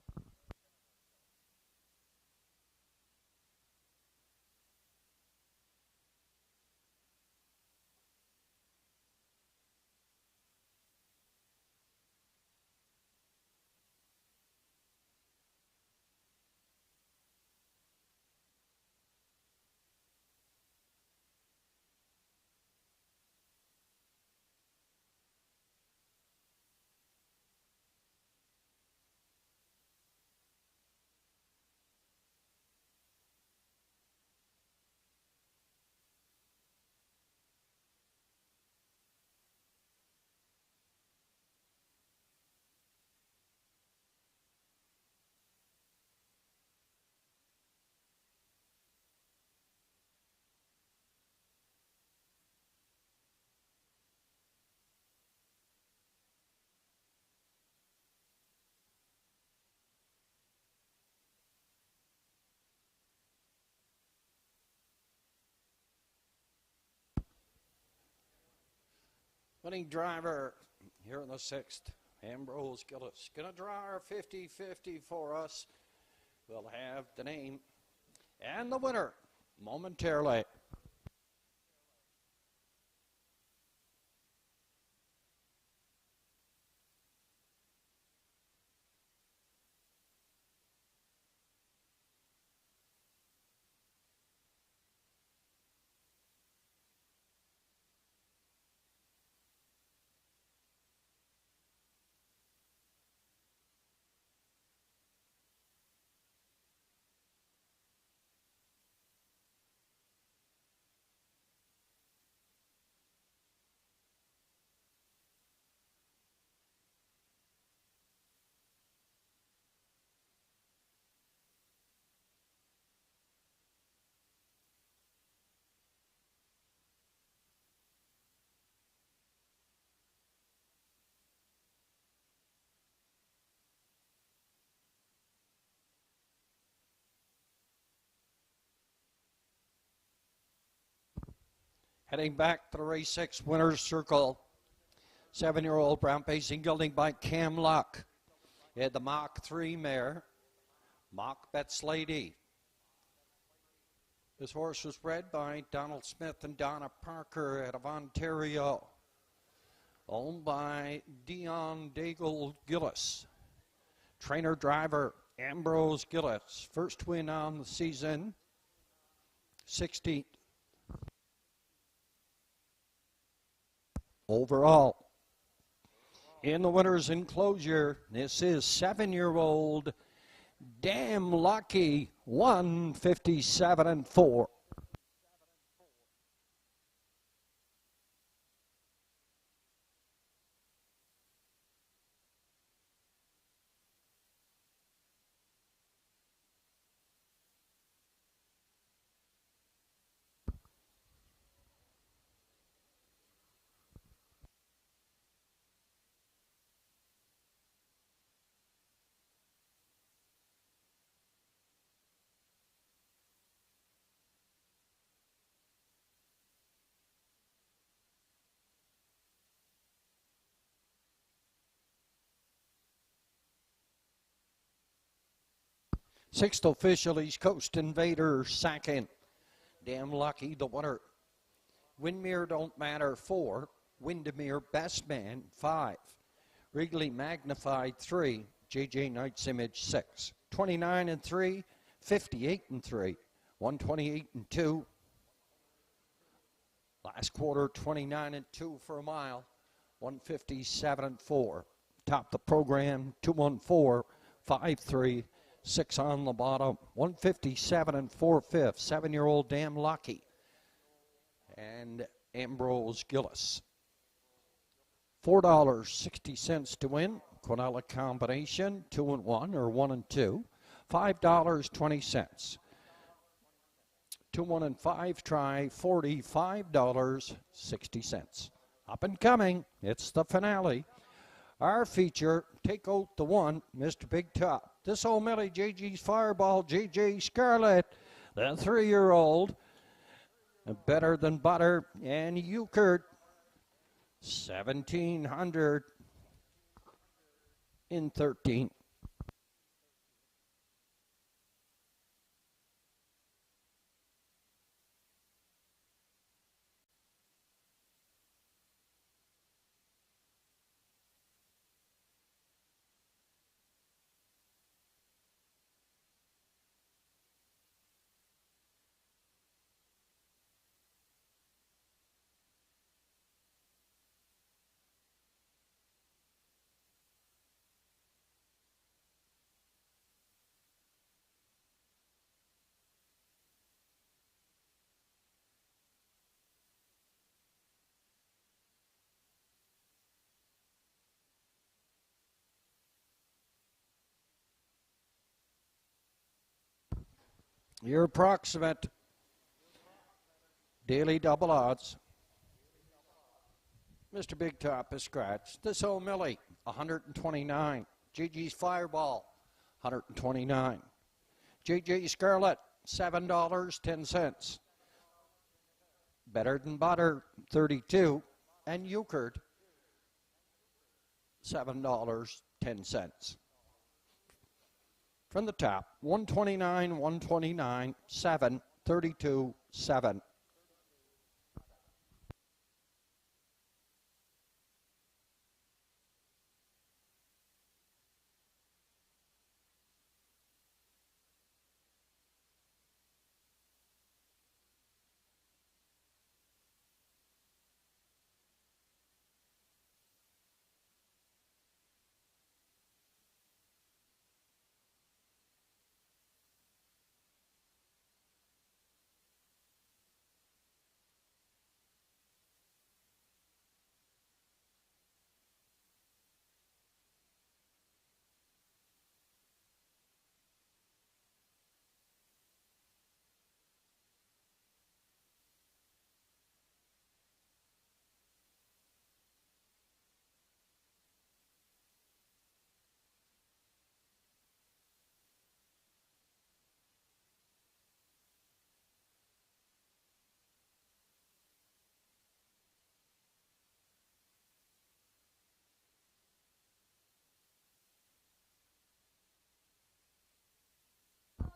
Winning driver here in the 6th, Ambrose Gillis. Going to draw our 50-50 for us. We'll have the name and the winner momentarily. Heading back to the race 6 winner's circle. 7-year-old brown pacing gelding by Cam Luck. He had the Mach 3 mare, Mach Betts Lady. This horse was bred by Donald Smith and Donna Parker out of Ontario. Owned by Dion Daigle Gillis. Trainer driver Ambrose Gillis. First win on the season. 16th overall. In the winner's enclosure, this is 7-year-old Damn Lucky, 157-4. Sixth official, East Coast Invader, second. Damn Lucky, the winner. Windmere Don't Matter, 4. Windermere Best Man, 5. Wrigley Magnified, 3. JJ Knight's Image, 6. 29-3, 58-3, 128-2. Last quarter, 29-2 for a mile, 157-4. Top the program, 214-53. 6 on the bottom, 157 4/5. 7-year-old Damn Lucky and Ambrose Gillis. $4.60 to win. Quinella combination, 2 and 1 or 1 and 2. $5.20. 2, 1 and 5 try, $45.60. Up and coming. It's the finale. Our feature, Take Out the One, Mr. Big Top. This old Millie, JG's Fireball, JJ Scarlet, the 3-year-old, Better Than Butter, and Euchard, 1,700 in 13. Your approximate daily double odds. Mr. Big Top is scratched. This old Millie, 129. JG's Fireball, 129. JJ Scarlet, $7.10. Better Than Butter, 32. And Euchard, $7.10. From the top, 129, 129, 7, 32, 7.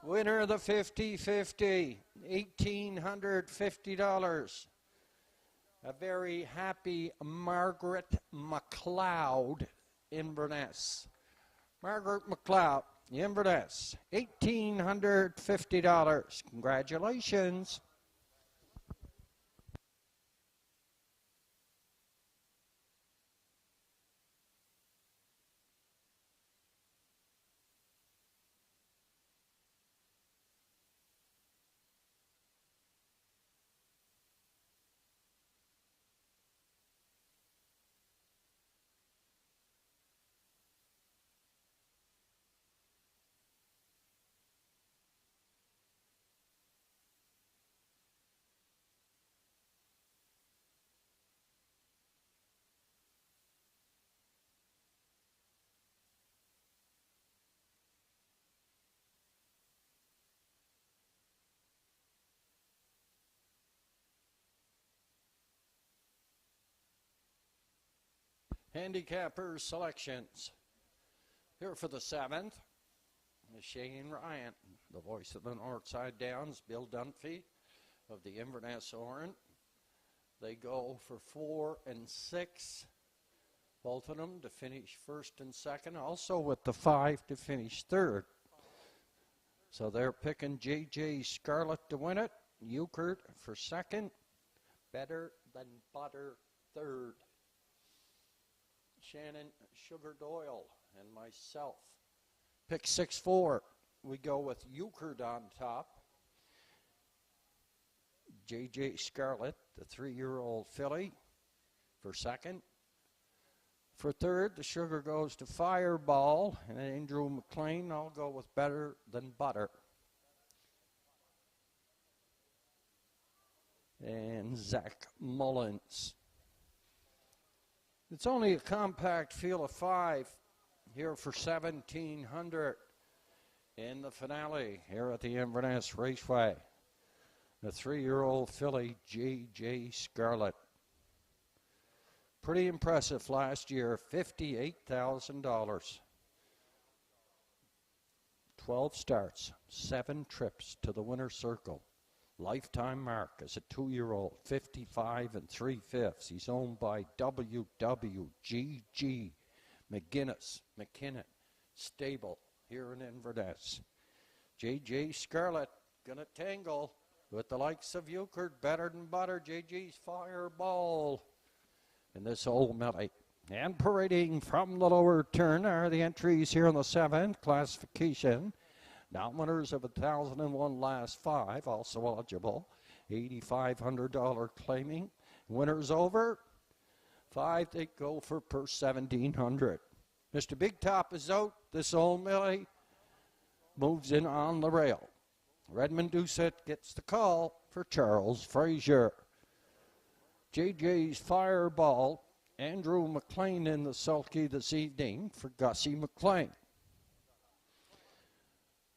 Winner of the 50-50, $1,850. A very happy Margaret McLeod, Inverness. Margaret McLeod, Inverness, $1,850. Congratulations. Handicapper selections. Here for the 7th, Shane Ryan, the voice of the North Side Downs, Bill Dunphy of the Inverness Orient. They go for 4 and 6, both of them to finish 1st and 2nd, also with the 5 to finish 3rd. So they're picking J.J. Scarlett to win it, Euchert for 2nd, Better Than Butter 3rd. Shannon Sugar Doyle and myself. Pick 6-4. We go with Euchert on top. J.J. Scarlett, the 3-year-old filly, for 2nd. For 3rd, the sugar goes to Fireball, and Andrew McLean. I'll go with Better Than Butter. And Zach Mullins. It's only a compact field of 5 here for $1,700 in the finale here at the Inverness Raceway. The 3-year-old filly, J.J. Scarlett. Pretty impressive last year, $58,000. 12 starts, 7 trips to the winner's circle. Lifetime mark as a 2-year-old, 55 3/5. He's owned by WWGG McKinnon Stable here in Inverness. J.J. Scarlett gonna tangle with the likes of Euchert, Better Than Butter, J.J.'s Fireball in this old Millie. And parading from the lower turn are the entries here in the 7th classification. Now winners of 1,001 last 5, also eligible. $8,500 claiming. Winners over. 5 they go for per 1,700. Mr. Big Top is out. This old Millie moves in on the rail. Redmond Doucette gets the call for Charles Frazier. JJ's Fireball. Andrew McLean in the sulky this evening for Gussie McLean.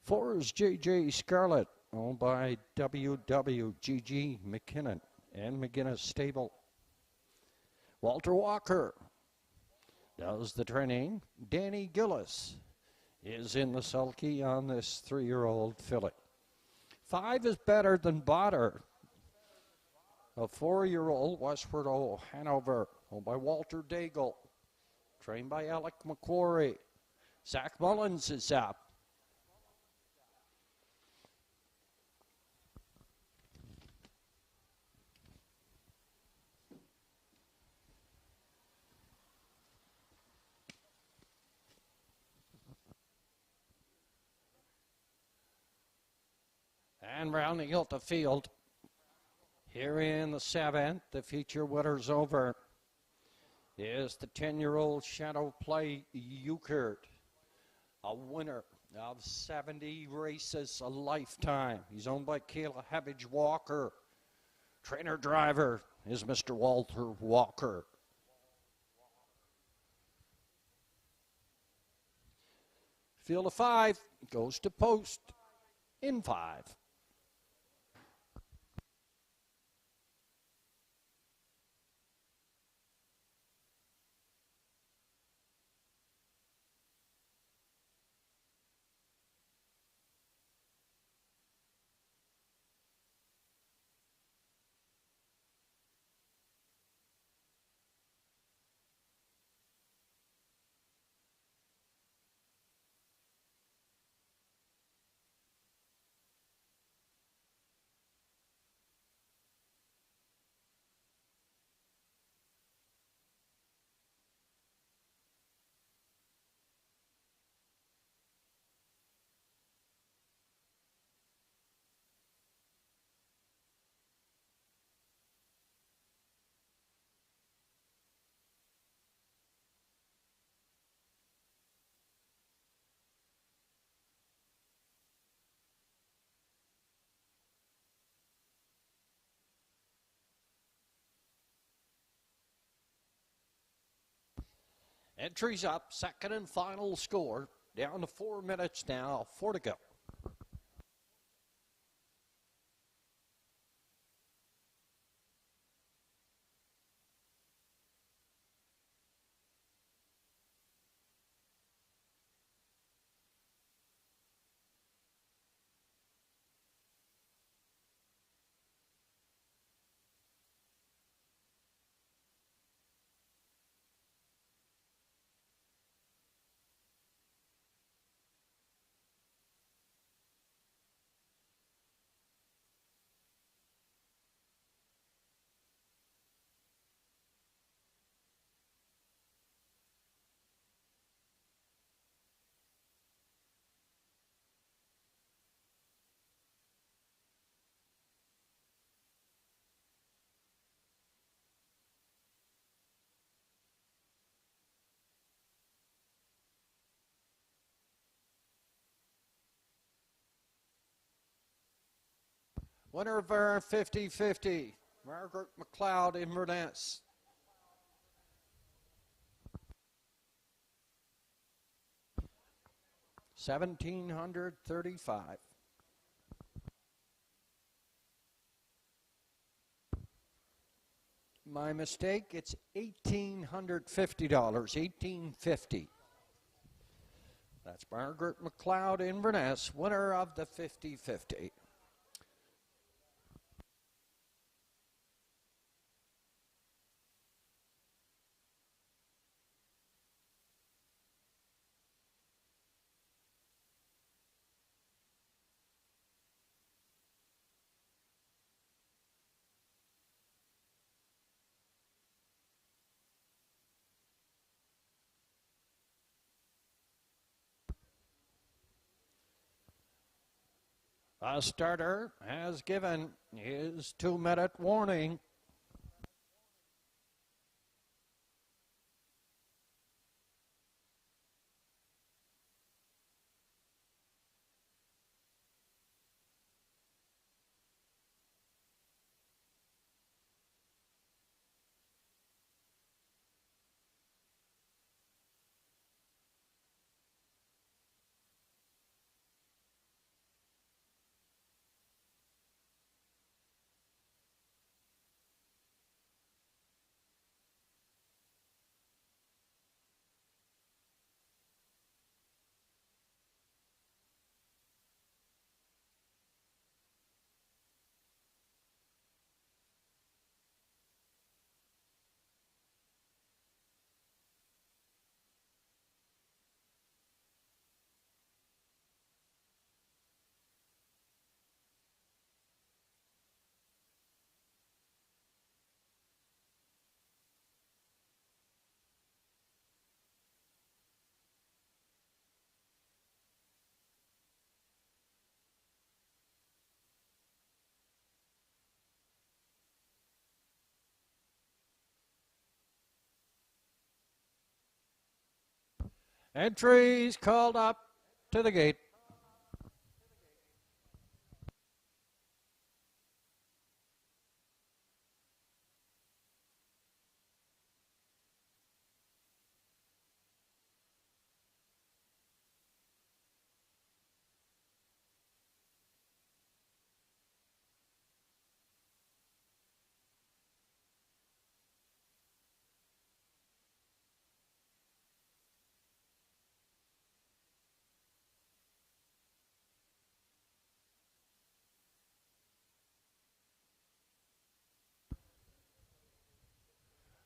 4 is J.J. Scarlett, owned by WWGG McKinnon and McGinnis Stable. Walter Walker does the training. Danny Gillis is in the sulky on this 3-year-old filly. 5 is Better Than Butter. A 4-year-old Westward Hanover, owned by Walter Daigle. Trained by Alec McQuarrie. Zach Mullins is up. And rounding out the field, here in the 7th, the feature winner's over, is the 10-year-old Shadow Play Euchert, a winner of 70 races a lifetime. He's owned by Kayla Havage Walker. Trainer driver is Mr. Walter Walker. Field of 5 goes to post in 5. Entries up, second and final score. Down to 4 minutes now, 4 to go. Winner of our 50-50, Margaret McLeod, Inverness. $1,735. My mistake, it's $1,850, $1,850. That's Margaret McLeod, Inverness, winner of the 50-50. A starter has given his 2-minute warning. Entries called up to the gate.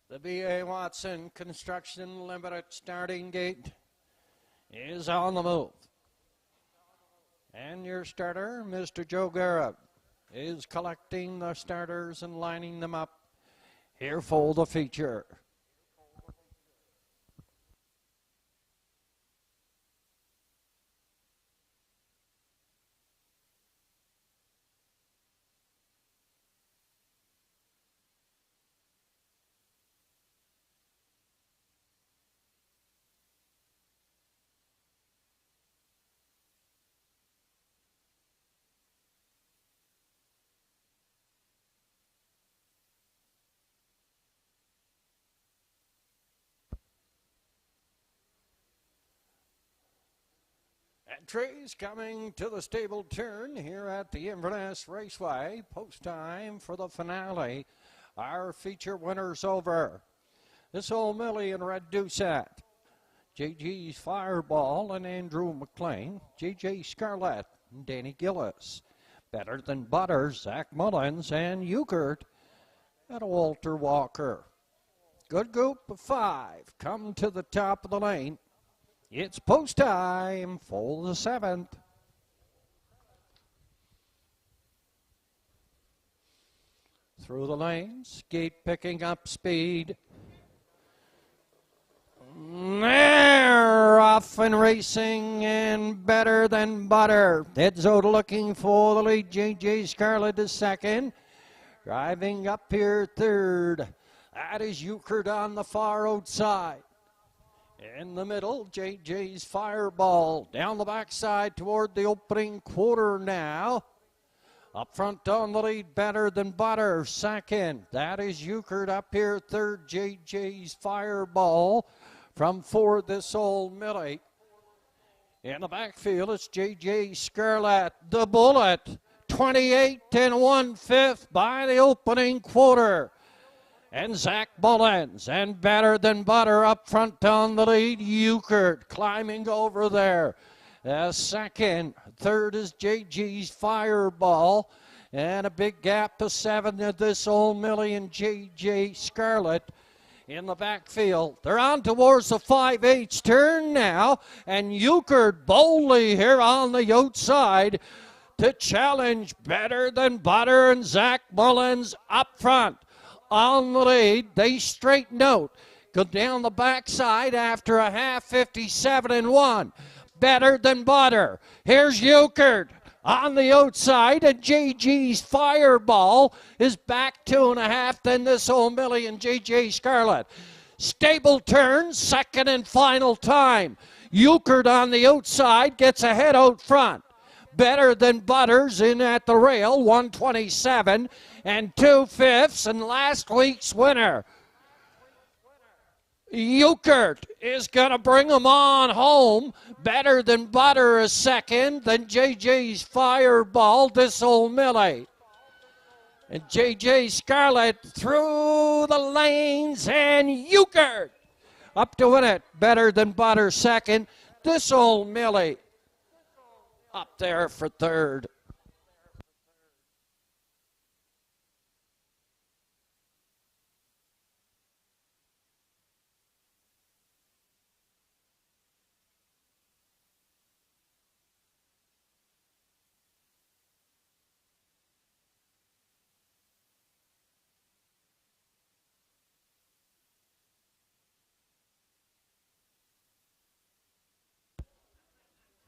The B.A. Watson Construction Limited starting gate is on the move. And your starter, Mr. Joe Garrett, is collecting the starters and lining them up here for the feature. Entries coming to the stable turn here at the Inverness Raceway. Post time for the finale. Our feature winner's over. This old Millie and Red Doucette. JG's Fireball and Andrew McLean. JJ Scarlett and Danny Gillis. Better Than Butter, Zach Mullins and Euchert and Walter Walker. Good group of 5 come to the top of the lane. It's post time for the 7th. Through the lanes, Gate picking up speed. They're off and racing and Better Than Butter. Edzoda looking for the lead. JJ Scarlett is second. Driving up here third. That is Euchert on the far outside. In the middle, JJ's Fireball. Down the backside toward the opening quarter now. Up front on the lead, Better Than Butter, second. That is Euchert up here, third, JJ's Fireball. From fourth, this old Millie. In the backfield, it's JJ Scarlett, the Bullet. 28 1/5 by the opening quarter. And Zach Mullins and Better Than Butter up front on the lead. Euchert climbing over there. Second, third is JG's Fireball. And a big gap to 7 of this old Millie and JJ Scarlett in the backfield. They're on towards the 5/8 turn now. And Euchert boldly here on the outside to challenge Better Than Butter and Zach Mullins up front. On the lead, they straighten out. Go down the backside after a half, 57 1. Better Than Butter. Here's Euchert on the outside, and JG's Fireball is back 2.5. Then this old Millie and JJ Scarlett. Stable turn, second and final time. Euchert on the outside gets ahead out front. Better Than Butter's in at the rail, 127 2/5, and last week's winner. Euchert is going to bring them on home. Better Than Butter is second, then JJ's Fireball, this old Millie. And JJ Scarlett through the lanes, and Euchert up to win it. Better Than Butter second, this old Millie up there for third.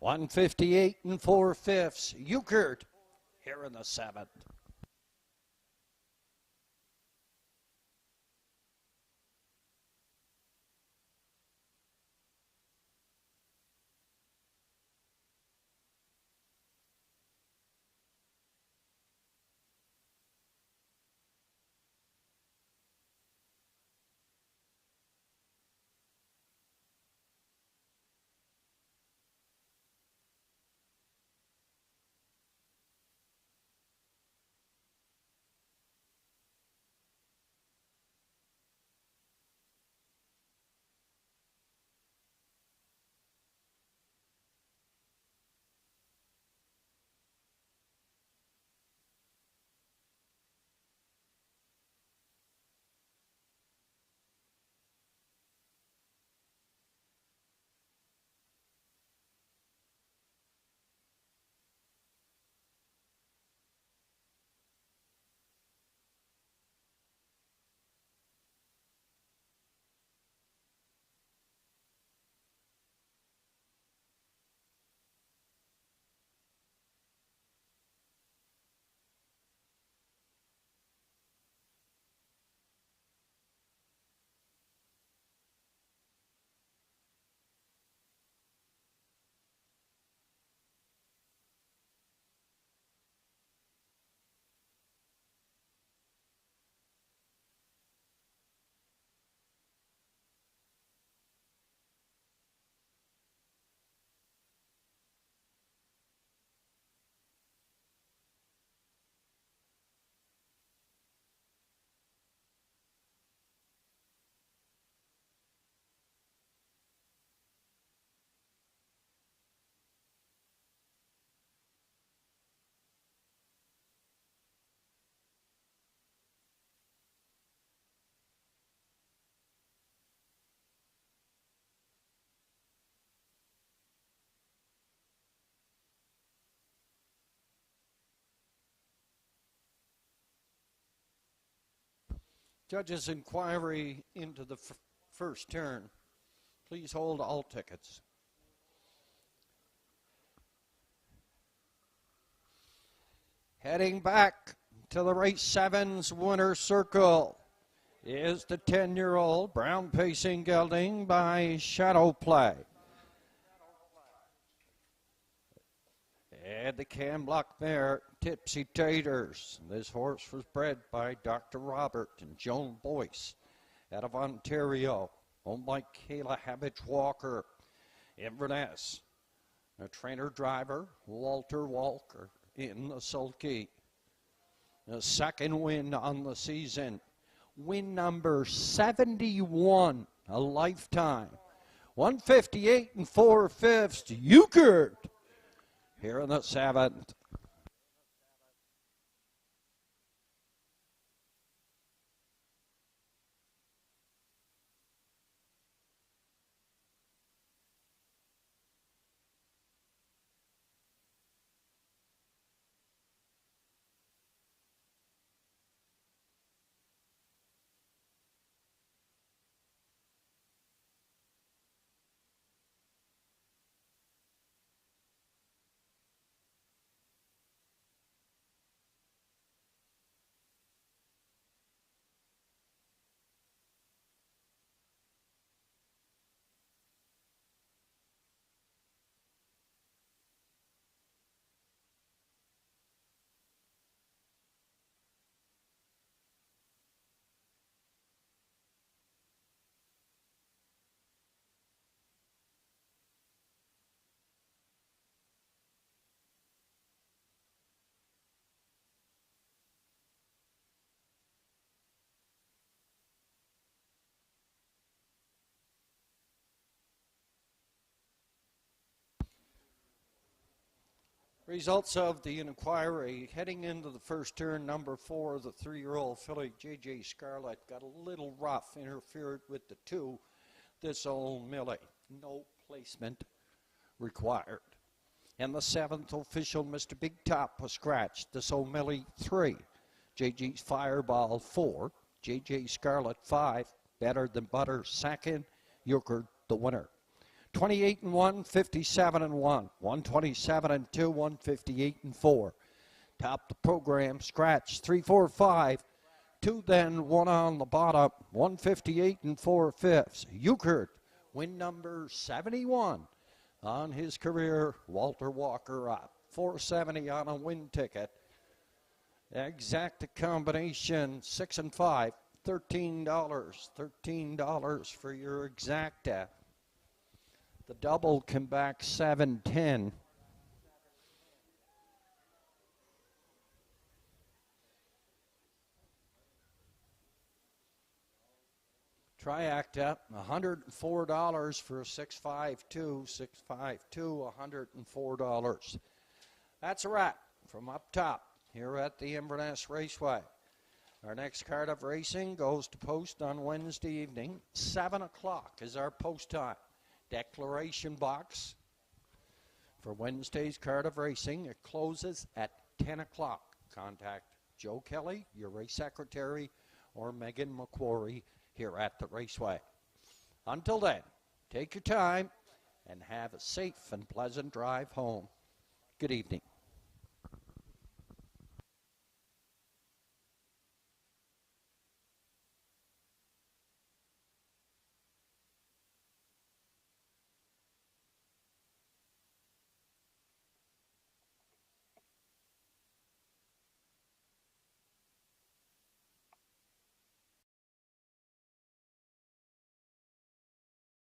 $158 4/5. Euchert here in the 7th. Judges' inquiry into the first turn. Please hold all tickets. Heading back to the race 7's winner circle is the 10-year-old Brown Pacing gelding by Shadow Play. And the Camblock mare, Tipsy Taters. This horse was bred by Dr. Robert and Joan Boyce out of Ontario, owned by Kayla Habich Walker. Inverness, a trainer-driver, Walter Walker in the sulky. A second win on the season. Win number 71, a lifetime. 158 and 4/5, Euchred here in the 7th. Results of the inquiry. Heading into the first turn, number 4, the 3-year-old filly, J.J. Scarlett, got a little rough, interfered with the 2, This Old Millie. No placement required. And the 7th official, Mr. Big Top, was scratched. This Old Millie 3, J.G.'s Fireball 4, J.J. Scarlett 5, Better Than Butter 2nd, Euchred the winner. 28 and 1, 57 and 1, 127 and 2, 158 and 4. Top the program, scratch 3, 4, 5, 2 then 1 on the bottom, 158 and 4/5. Euchred, win number 71 on his career. Walter Walker up 470 on a win ticket. Exacta combination 6 and 5, $13 for your exacta. The double came back 710. Triacta, $104 for a 652, $104. That's a wrap from up top here at the Inverness Raceway. Our next card of racing goes to post on Wednesday evening. 7 o'clock is our post time. Declaration box for Wednesday's card of racing. It closes at 10 o'clock. Contact Joe Kelly, your race secretary, or Megan McQuarrie here at the Raceway. Until then, take your time and have a safe and pleasant drive home. Good evening.